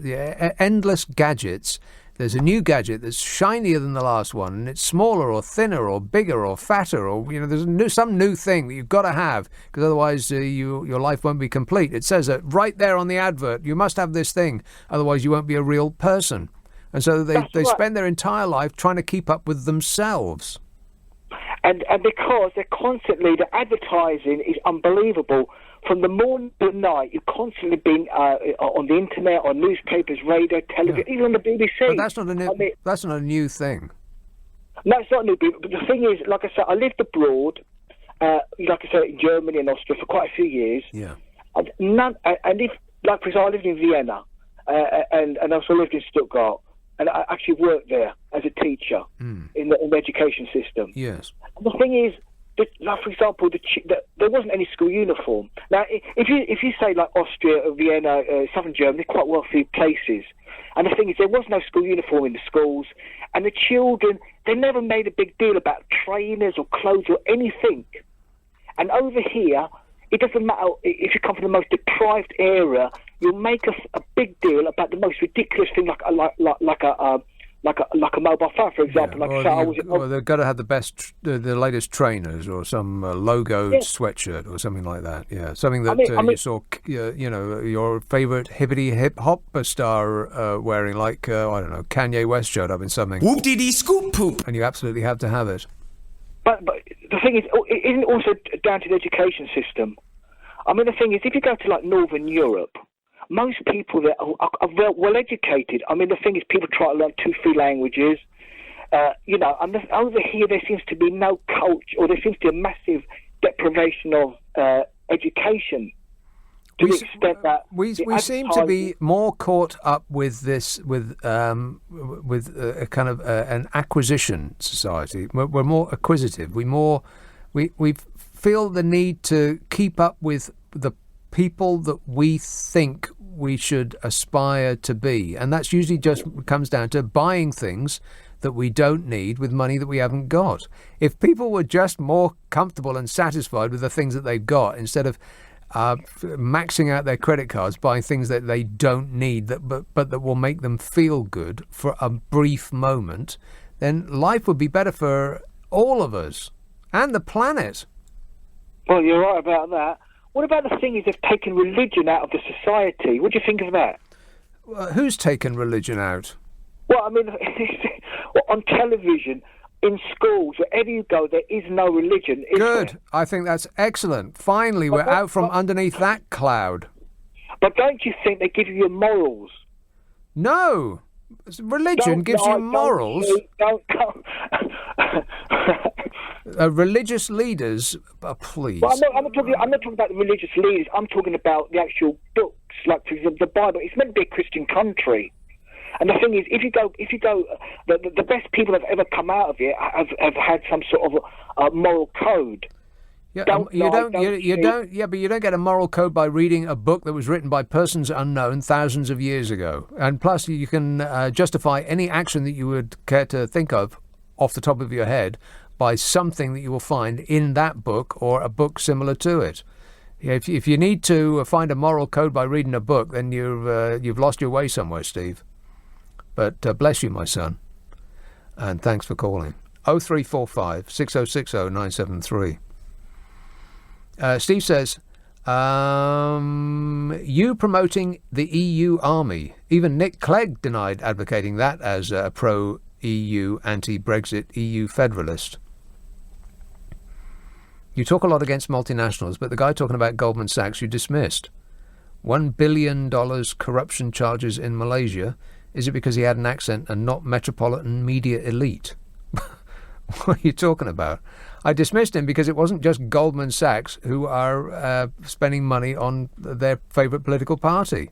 endless gadgets. There's a new gadget that's shinier than the last one, and it's smaller or thinner or bigger or fatter, or there's some new thing that you've got to have, because otherwise your life won't be complete. It says it right there on the advert. You must have this thing, otherwise you won't be a real person. And so they spend their entire life trying to keep up with themselves. And because they're constantly, the advertising is unbelievable. From the morning to night, you're constantly being on the internet, on newspapers, radio, television, even on the BBC. But that's not a new thing. No, it's not new. But the thing is, like I said, I lived abroad, like I said, in Germany and Austria for quite a few years. Yeah. For example, I lived in Vienna, and I also lived in Stuttgart, and I actually worked there as a teacher in the education system. Yes. And the thing is, like, for example, there wasn't any school uniform. Now, if you say like Austria, Vienna, southern Germany, quite wealthy places, and the thing is, there was no school uniform in the schools, and the children, they never made a big deal about trainers or clothes or anything. And over here, it doesn't matter if you come from the most deprived area, you'll make a big deal about the most ridiculous thing, like a mobile phone, for example. Or they've got to have the latest trainers, or some logo sweatshirt, or something like that. Yeah, something that you saw, your favourite hippity hip hop star wearing, like I don't know, Kanye West showed up in something. Whoop dee dee scoop poop. And you absolutely have to have it. But the thing is, it isn't also down to the education system. I mean, the thing is, if you go to like Northern Europe, most people there are well educated. I mean, the thing is, people try to learn 2-3 languages. And over here there seems to be no culture, or there seems to be a massive deprivation of education. To the extent that we seem to be more caught up with this, with a kind of an acquisition society. We're more acquisitive. We feel the need to keep up with the people that we think we should aspire to be, and that's usually just comes down to buying things that we don't need with money that we haven't got. If people were just more comfortable and satisfied with the things that they've got, instead of maxing out their credit cards, buying things that they don't need, but that will make them feel good for a brief moment, then life would be better for all of us and the planet. Well, you're right about that. What about the thing is they've taken religion out of the society? What do you think of that? Who's taken religion out? Well, I mean, on television, in schools, wherever you go, there is no religion. Good. I think that's excellent. Finally, we're out from underneath that cloud. But don't you think they give you your morals? No. Religion gives you morals. Don't. Religious leaders, please. Well, I'm not talking about the religious leaders. I'm talking about the actual books, like for example, the Bible. It's meant to be a Christian country, and the thing is, if you go, the best people that have ever come out of it have had some sort of moral code. Yeah, but you don't get a moral code by reading a book that was written by persons unknown thousands of years ago. And plus, you can justify any action that you would care to think of off the top of your head by something that you will find in that book or a book similar to it. If you need to find a moral code by reading a book, then you've lost your way somewhere, Steve. But bless you, my son, and thanks for calling. 0345 6060 973. Steve says, You promoting the EU army. Even Nick Clegg denied advocating that as a pro-EU, anti-Brexit EU federalist. You talk a lot against multinationals, but the guy talking about Goldman Sachs you dismissed. $1 billion corruption charges in Malaysia. Is it because he had an accent and not metropolitan media elite? What are you talking about? I dismissed him because it wasn't just Goldman Sachs who are spending money on their favourite political party.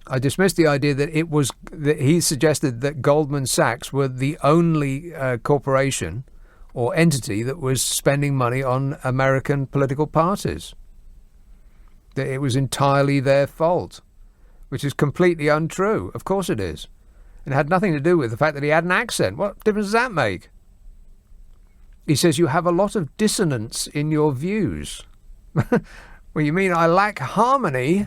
I dismissed the idea that he suggested that Goldman Sachs were the only corporation or entity that was spending money on American political parties. That it was entirely their fault, which is completely untrue. Of course it is. It had nothing to do with the fact that he had an accent. What difference does that make? He says you have a lot of dissonance in your views. Well, you mean I lack harmony?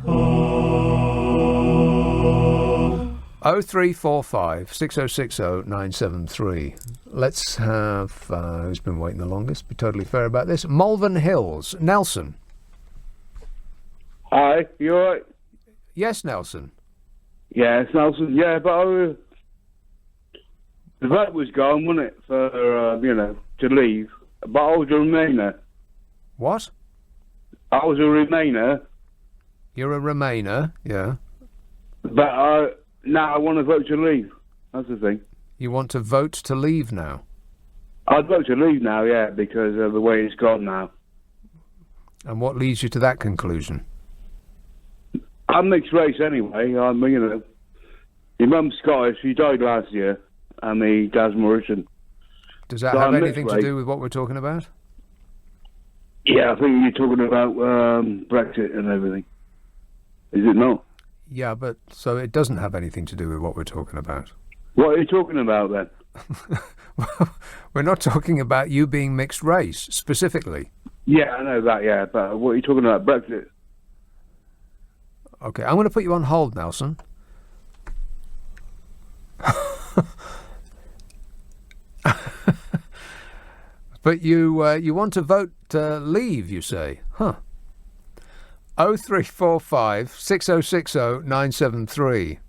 0345 6060 973. Let's have who's been waiting the longest. Be totally fair about this. Malvern Hills. Nelson. Hi, you alright? Yes, Nelson. Yeah, it's Nelson. Yeah, but the vote was gone, wasn't it, for to leave. But I was a Remainer. What? I was a Remainer. You're a Remainer, yeah. But now I want to vote to leave. That's the thing. You want to vote to leave now? I'd vote to leave now, yeah, because of the way it's gone now. And what leads you to that conclusion? I'm mixed race anyway. Your mum's Scottish. She died last year, and my dad's Mauritian. Does that have anything to do with what we're talking about? Yeah, I think you're talking about Brexit and everything. Is it not? Yeah, but so it doesn't have anything to do with what we're talking about. What are you talking about then? Well, we're not talking about you being mixed race, specifically. Yeah, I know that, yeah, but what are you talking about, Brexit? Okay, I'm going to put you on hold, Nelson. But you want to vote to leave, you say? Huh. 0345 6060 973.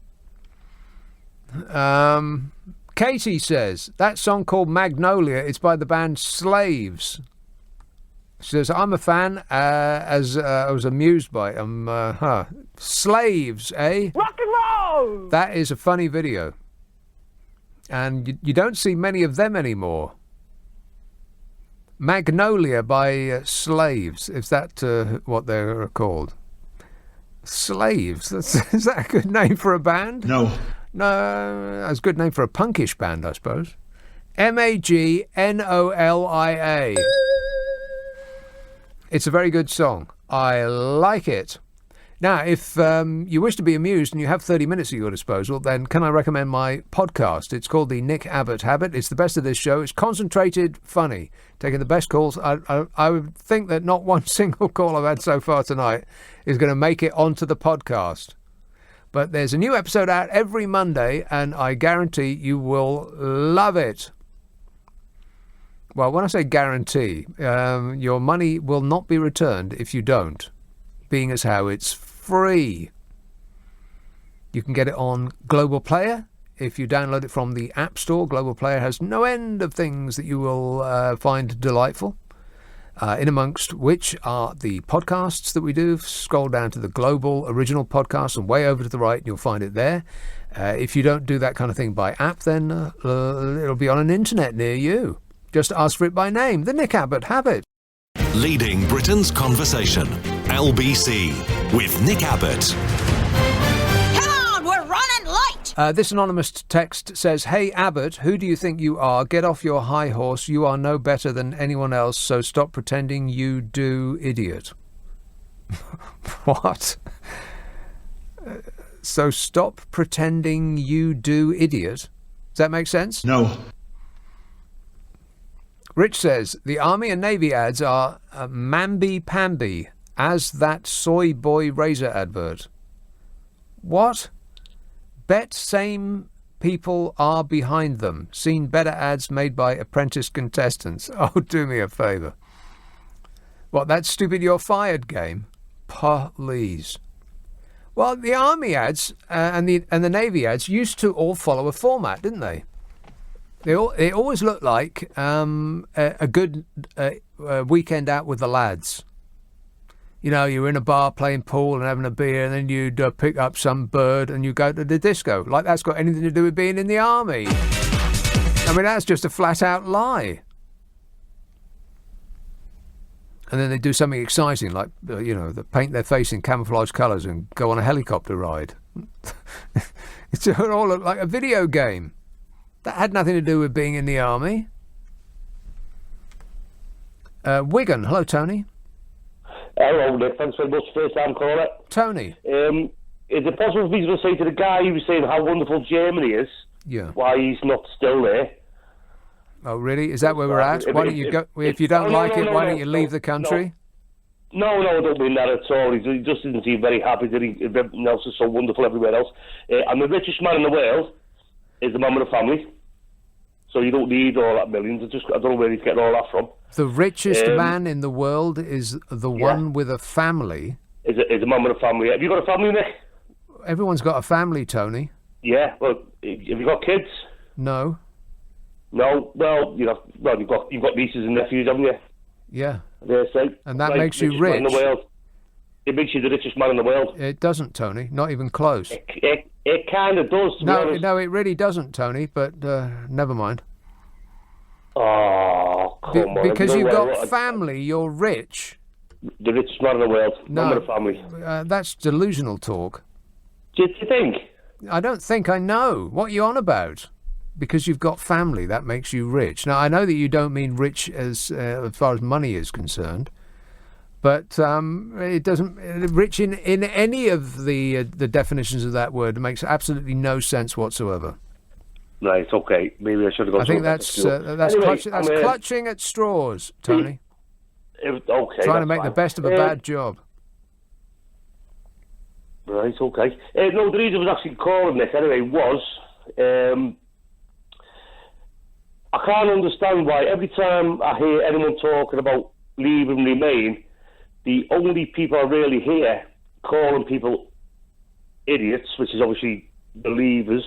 Katie says, that song called Magnolia is by the band Slaves. She says, I'm a fan, as I was amused by them. Slaves, eh? Rock and roll! That is a funny video. And you don't see many of them anymore. Magnolia by Slaves. Is that what they're called? Slaves? Is that a good name for a band? No. No, that's a good name for a punkish band, I suppose. Magnolia. It's a very good song. I like it. Now, if you wish to be amused and you have 30 minutes at your disposal, then can I recommend my podcast? It's called the Nick Abbot Habit. It's the best of this show. It's concentrated, funny, taking the best calls. I would think that not one single call I've had so far tonight is going to make it onto the podcast. But there's a new episode out every Monday, and I guarantee you will love it. Well, when I say guarantee, your money will not be returned if you don't, being as how it's free. You can get it on Global Player. If you download it from the App Store, Global Player has no end of things that you will find delightful, in amongst which are the podcasts that we do. Scroll down to the Global Original Podcast and way over to the right, and you'll find it there. If you don't do that kind of thing by app, then it'll be on an internet near you. Just ask for it by name. The Nick Abbot Habit. Leading Britain's conversation. LBC with Nick Abbott. Come on, we're running late! This anonymous text says, Hey Abbott, who do you think you are? Get off your high horse. You are no better than anyone else, so stop pretending you do, idiot. What? So stop pretending you do, idiot? Does that make sense? No. Rich says, the Army and Navy ads are mamby-pamby, as that soy boy razor advert. What? Bet same people are behind them. Seen better ads made by apprentice contestants. Oh, do me a favour. What, that stupid you're fired game? Please. Well, the Army ads and the Navy ads used to all follow a format, didn't they? They always looked like a good weekend out with the lads. You know, you're in a bar playing pool and having a beer, and then you'd pick up some bird and you go to the disco. Like that's got anything to do with being in the Army. I mean, that's just a flat-out lie. And then they do something exciting, like, they paint their face in camouflage colours and go on a helicopter ride. It all looked like a video game. That had nothing to do with being in the Army. Wigan. Hello, Tony. Hello, Nick. Thanks very much. First time caller. Tony. Is it possible for me to say to the guy who was saying how wonderful Germany is, why he's not still there? Oh, really? Is that where we're at? Why don't you go? If you don't like it, why don't you leave the country? No, I don't mean that at all. He just doesn't seem very happy that everything else is so wonderful everywhere else. And the richest man in the world is the man with a family. So you don't need all that millions. I don't know where he's getting all that from. The richest man in the world is the one with a family. Is a man with a family. Have you got a family, Nick? Everyone's got a family, Tony. Yeah, well, have you got kids? No. No, well, you've got nieces and nephews, haven't you? Yeah. And that makes you rich. Man in the world. It makes you the richest man in the world. It doesn't, Tony. Not even close. It kind of does. No, it really doesn't, Tony. But never mind. Oh, come on! Because you've got family, you're rich. The richest man in the world. No, man with a family. That's delusional talk. Do you think? I don't think I know. What are you on about? Because you've got family, that makes you rich. Now, I know that you don't mean rich as far as money is concerned, but it doesn't. Rich in any of the definitions of that word makes absolutely no sense whatsoever. Right. Okay. Maybe I should have gone. I think that's anyway, clutching at straws, Tony. Okay. Trying to make the best of a bad job. Right. Okay. No, the reason I was actually calling this anyway was. I can't understand why every time I hear anyone talking about leave and remain, the only people I really hear calling people idiots, which is obviously believers,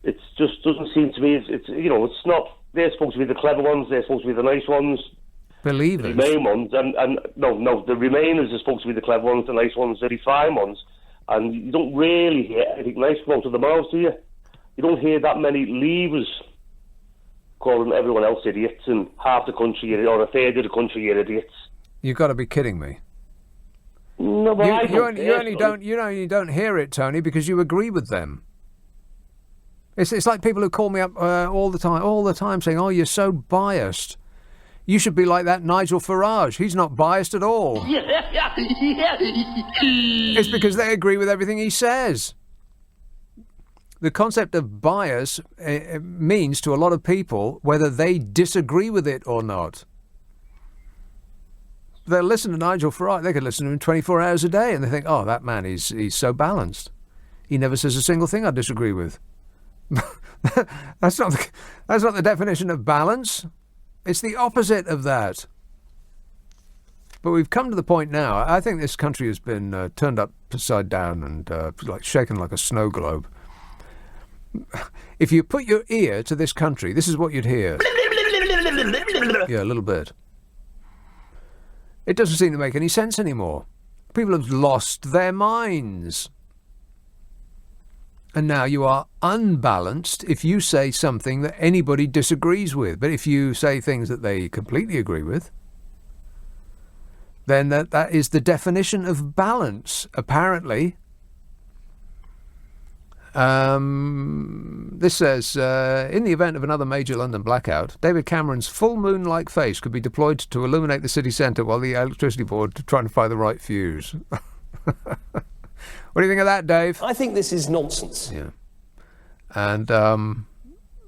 it just doesn't seem to me, it's not, they're supposed to be the clever ones, they're supposed to be the nice ones. Believers? The remain ones, and no, the remainers are supposed to be the clever ones, the nice ones, the refined ones, and you don't really hear anything nice come out of the mouths, do you? You don't hear that many leavers calling everyone else idiots and half the country or a third of the country idiots. You've got to be kidding me. No, but you only don't hear it, Tony, because you agree with them. It's like people who call me up all the time saying, "Oh, you're so biased. You should be like that Nigel Farage. He's not biased at all." It's because they agree with everything he says. The concept of bias means to a lot of people whether they disagree with it or not. They'll listen to Nigel Farage. They could listen to him 24 hours a day, and they think, "Oh, that man, he's so balanced. He never says a single thing I disagree with." That's not the definition of balance. It's the opposite of that. But we've come to the point now. I think this country has been turned upside down and shaken like a snow globe. If you put your ear to this country, this is what you'd hear. Yeah, a little bit. It doesn't seem to make any sense anymore. People have lost their minds. And now you are unbalanced if you say something that anybody disagrees with. But if you say things that they completely agree with, then that is the definition of balance, apparently. This says, in the event of another major London blackout, David Cameron's full moon-like face could be deployed to illuminate the city centre while the electricity board trying to find the right fuse. What do you think of that, Dave? I think this is nonsense. Yeah. And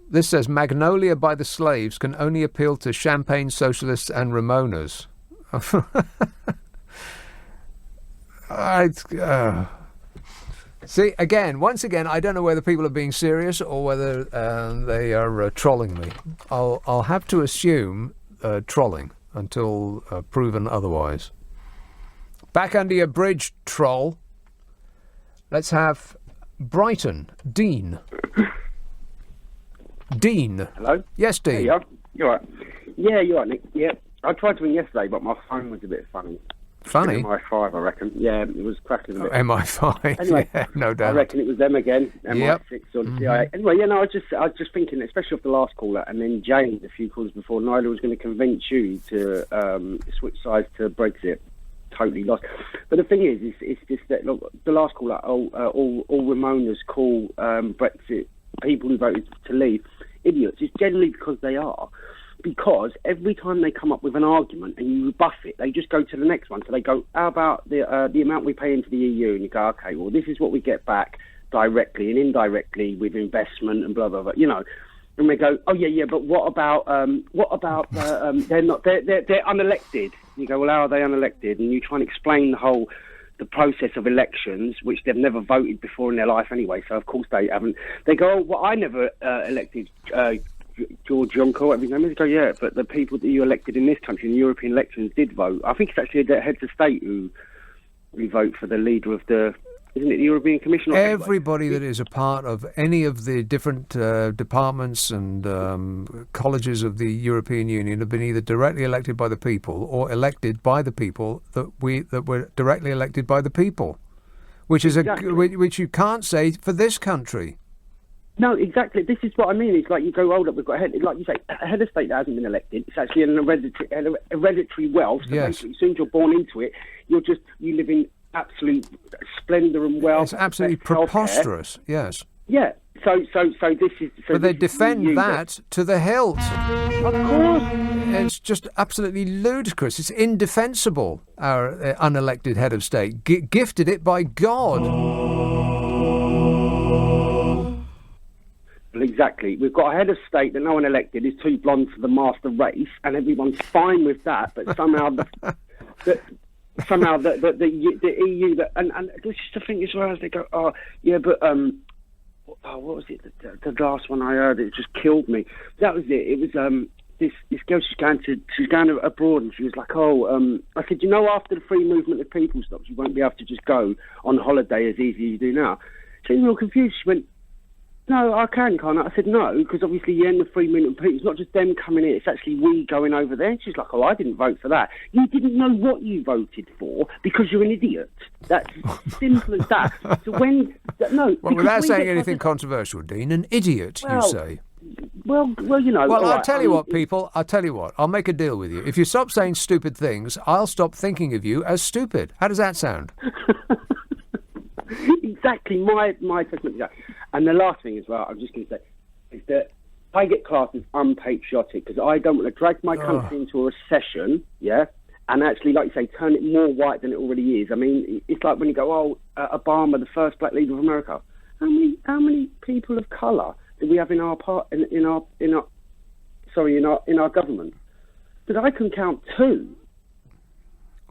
this says, Magnolia by the Slaves can only appeal to champagne socialists and Ramonas. See, once again, I don't know whether people are being serious or whether they are trolling me. I'll have to assume trolling. until proven otherwise. Back under your bridge, troll. Let's have Brighton. Dean. Dean. Hello? Yes, Dean. There you are. You're right. Yeah, you're right, Nick. Yeah. I tried to ring yesterday, but my phone was a bit funny. Funny? MI5, I reckon. Yeah, it was crackling a bit. MI5, anyway, yeah, no doubt. I reckon it was them again, MI6 Yep. or the CIA. Anyway, I was just thinking, especially off the last caller, and then Jane, a few calls before, Nyla was going to convince you to switch sides to Brexit. Totally lost. But the thing is, it's just that, look, the last caller, all Ramonas call Brexit, people who voted to leave, idiots. It's generally because they are. Because every time they come up with an argument and you rebuff it, they just go to the next one. So they go, how about the amount we pay into the EU? And you go, okay, well, this is what we get back directly and indirectly with investment and blah, blah, blah, And they go, oh, yeah, but what about they're unelected? You go, well, how are they unelected? And you try and explain the process of elections, which they've never voted before in their life anyway, so of course they haven't. They go, oh, well, I never elected George Juncker, whatever his name is. Go, yeah, but the people that you elected in this country in European elections did vote. I think it's actually the heads of state who vote for the leader of the, isn't it the European Commission? Everybody that is a part of any of the different departments and colleges of the European Union have been either directly elected by the people or elected by the people that were directly elected by the people, which is which you can't say for this country. No, exactly. This is what I mean. It's like you go, hold up, we've got like you say, a head of state that hasn't been elected. It's actually an hereditary wealth. So basically, as soon as you're born into it, you live in absolute splendour and wealth. It's absolutely preposterous. Yes. Yeah. So this is. But they defend that to the hilt. Of course. It's just absolutely ludicrous. It's indefensible. Our unelected head of state, gifted it by God. Exactly. We've got a head of state that no one elected is too blonde for the master race, and everyone's fine with that. But somehow, the EU and this is the thing as well, as they go, oh yeah, but what was it? The last one I heard, it just killed me. That was it. It was this girl. She's going abroad, and she was like, I said, after the free movement of people stops, you won't be able to just go on holiday as easy as you do now. She was real confused. She went, no, I can't I? I said, no, because obviously you're in the free movement of people. It's not just them coming in, it's actually we going over there. And she's like, I didn't vote for that. You didn't know what you voted for because you're an idiot. That's simple as that. So Well, without saying anything controversial, Dean, an idiot, you say. Well, Well, I'll tell you what, people. I'll tell you what. I'll make a deal with you. If you stop saying stupid things, I'll stop thinking of you as stupid. How does that sound? Exactly my assessment of that. And the last thing as well, I'm just going to say, is that I get classed as unpatriotic because I don't want to drag my country into a recession, and actually, like you say, turn it more white than it already is. I mean, it's like when you go, Obama, the first black leader of America. How many people of colour do we have in our government? But I can count 2.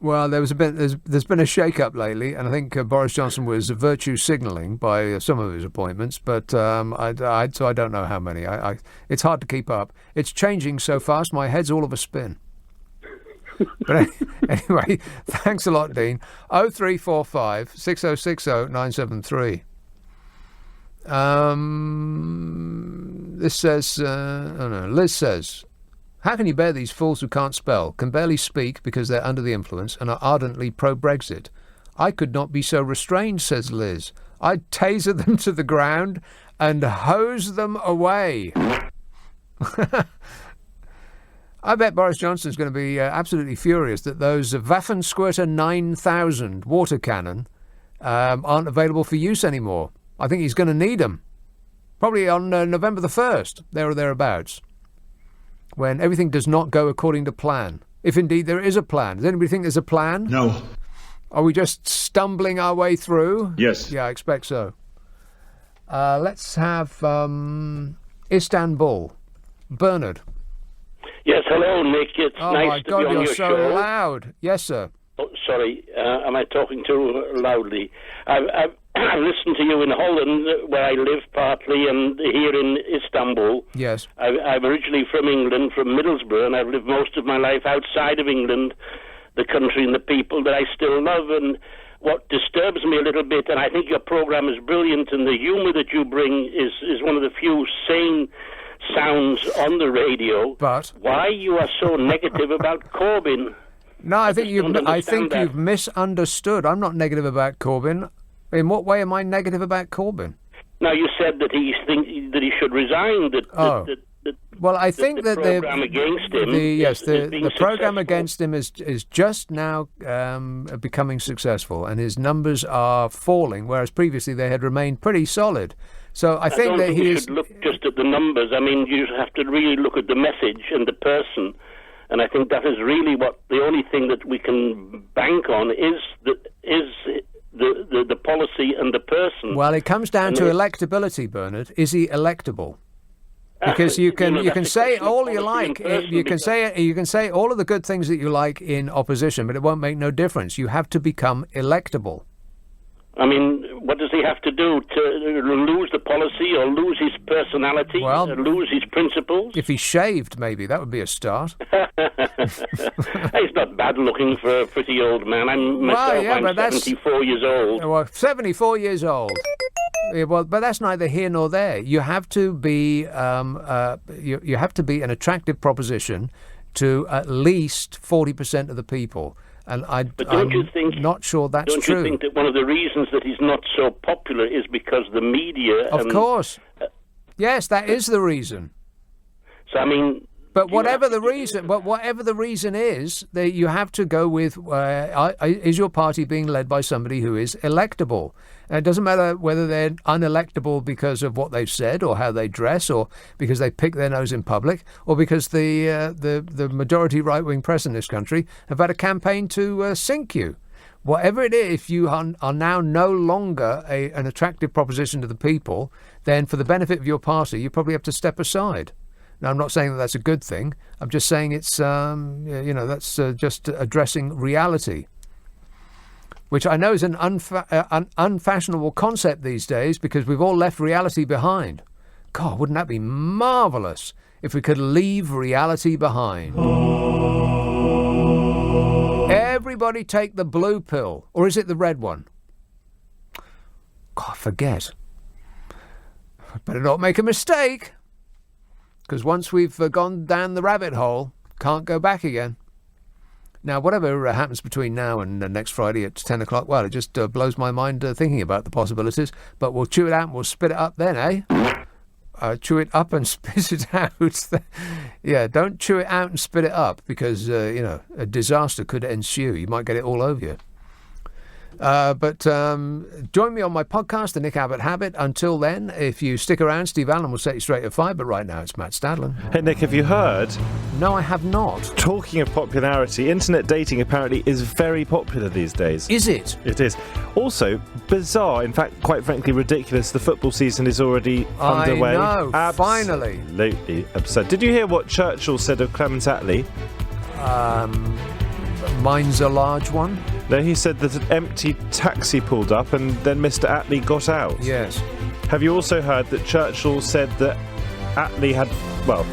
Well, there's been a shake-up lately, and I think Boris Johnson was virtue signalling by some of his appointments, but so I don't know how many. It's hard to keep up. It's changing so fast, my head's all of a spin. But anyway, thanks a lot, Dean. 0345 6060 973. This says, Liz says, how can you bear these fools who can't spell, can barely speak because they're under the influence, and are ardently pro-Brexit? I could not be so restrained, says Liz. I'd taser them to the ground and hose them away. I bet Boris Johnson's going to be absolutely furious that those Waffensquirter 9000 water cannon aren't available for use anymore. I think he's going to need them. Probably on November the 1st, there or thereabouts, when everything does not go according to plan. If indeed there is a plan. Does anybody think there's a plan? No. Are we just stumbling our way through? Yes. Yeah, I expect so. Let's have Istanbul. Bernard. Yes, hello, Nick. It's nice to be on your show. Oh, my God, you're so loud. Yes, sir. Oh, sorry. Am I talking too loudly? I listen to you in Holland, where I live partly, and here in Istanbul. Yes. I'm originally from England, from Middlesbrough, and I've lived most of my life outside of England, the country and the people that I still love. And what disturbs me a little bit, and I think your program is brilliant, and the humour that you bring is one of the few sane sounds on the radio. But why you are so negative about Corbyn? No, I think you've misunderstood. I'm not negative about Corbyn. In what way am I negative about Corbyn? Now, you said that he should resign. Well, I think that the program against him. The program against him is just now becoming successful, and his numbers are falling, whereas previously they had remained pretty solid. So I think that you should look just at the numbers. I mean, you have to really look at the message and the person, and I think that is really the only thing that we can bank on is the policy and the person. Well, it comes down to electability, Bernard. Is he electable? Because you can say all you like. You can say all of the good things that you like in opposition, but it won't make no difference. You have to become electable. I mean, what does he have to do to lose the policy or lose his personality, or lose his principles? If he shaved, maybe that would be a start. He's not bad looking for a pretty old man. I'm 74 years old. Well, 74 years old. Yeah, well, but that's neither here nor there. You have to be you have to be an attractive proposition to at least 40% of the people. And I'm not sure that's true. Don't you think that one of the reasons that he's not so popular is because the media... Of course. Yes, that is the reason. So, I mean... But whatever the reason is, you have to go with, is your party being led by somebody who is electable? And it doesn't matter whether they're unelectable because of what they've said or how they dress or because they pick their nose in public or because the majority right-wing press in this country have had a campaign to sink you. Whatever it is, if you are now no longer an attractive proposition to the people, then for the benefit of your party, you probably have to step aside. Now, I'm not saying that that's a good thing. I'm just saying it's, that's just addressing reality, which I know is an unfashionable concept these days because we've all left reality behind. God, wouldn't that be marvellous if we could leave reality behind? Everybody take the blue pill, or is it the red one? God, forget. Better not make a mistake. Because once we've gone down the rabbit hole, can't go back again. Now, whatever happens between now and next Friday at 10 o'clock, well, it just blows my mind thinking about the possibilities. But we'll chew it out and we'll spit it up then, eh? Chew it up and spit it out. Yeah, don't chew it out and spit it up because, a disaster could ensue. You might get it all over you. But join me on my podcast, The Nick Abbott Habit. Until then, if you stick around, Steve Allen will set you straight at 5. But right now, it's Matt Stadlen. Hey, Nick, have you heard? No, I have not. Talking of popularity, internet dating apparently is very popular these days. Is it? It is. Also, bizarre, in fact, quite frankly, ridiculous. The football season is already underway. I know, finally. Absolutely absurd. Did you hear what Churchill said of Clement Attlee? Mine's a large one. No, he said that an empty taxi pulled up and then Mr. Attlee got out. Yes. Have you also heard that Churchill said that Attlee had... Well,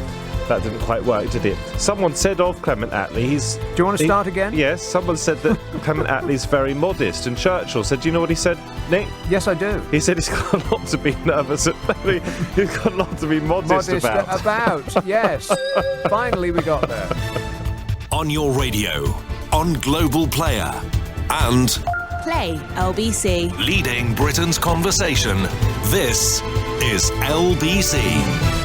that didn't quite work, did it? Someone said of Clement Attlee, Do you want to start again? Yes, someone said that Clement Attlee's very modest, and Churchill said, do you know what he said, Nick? Yes, I do. He said he's got a lot to be nervous about. He's got a lot to be modest about. Yes. Finally we got there. On your radio, on Global Player, and Play LBC. Leading Britain's conversation. This is LBC.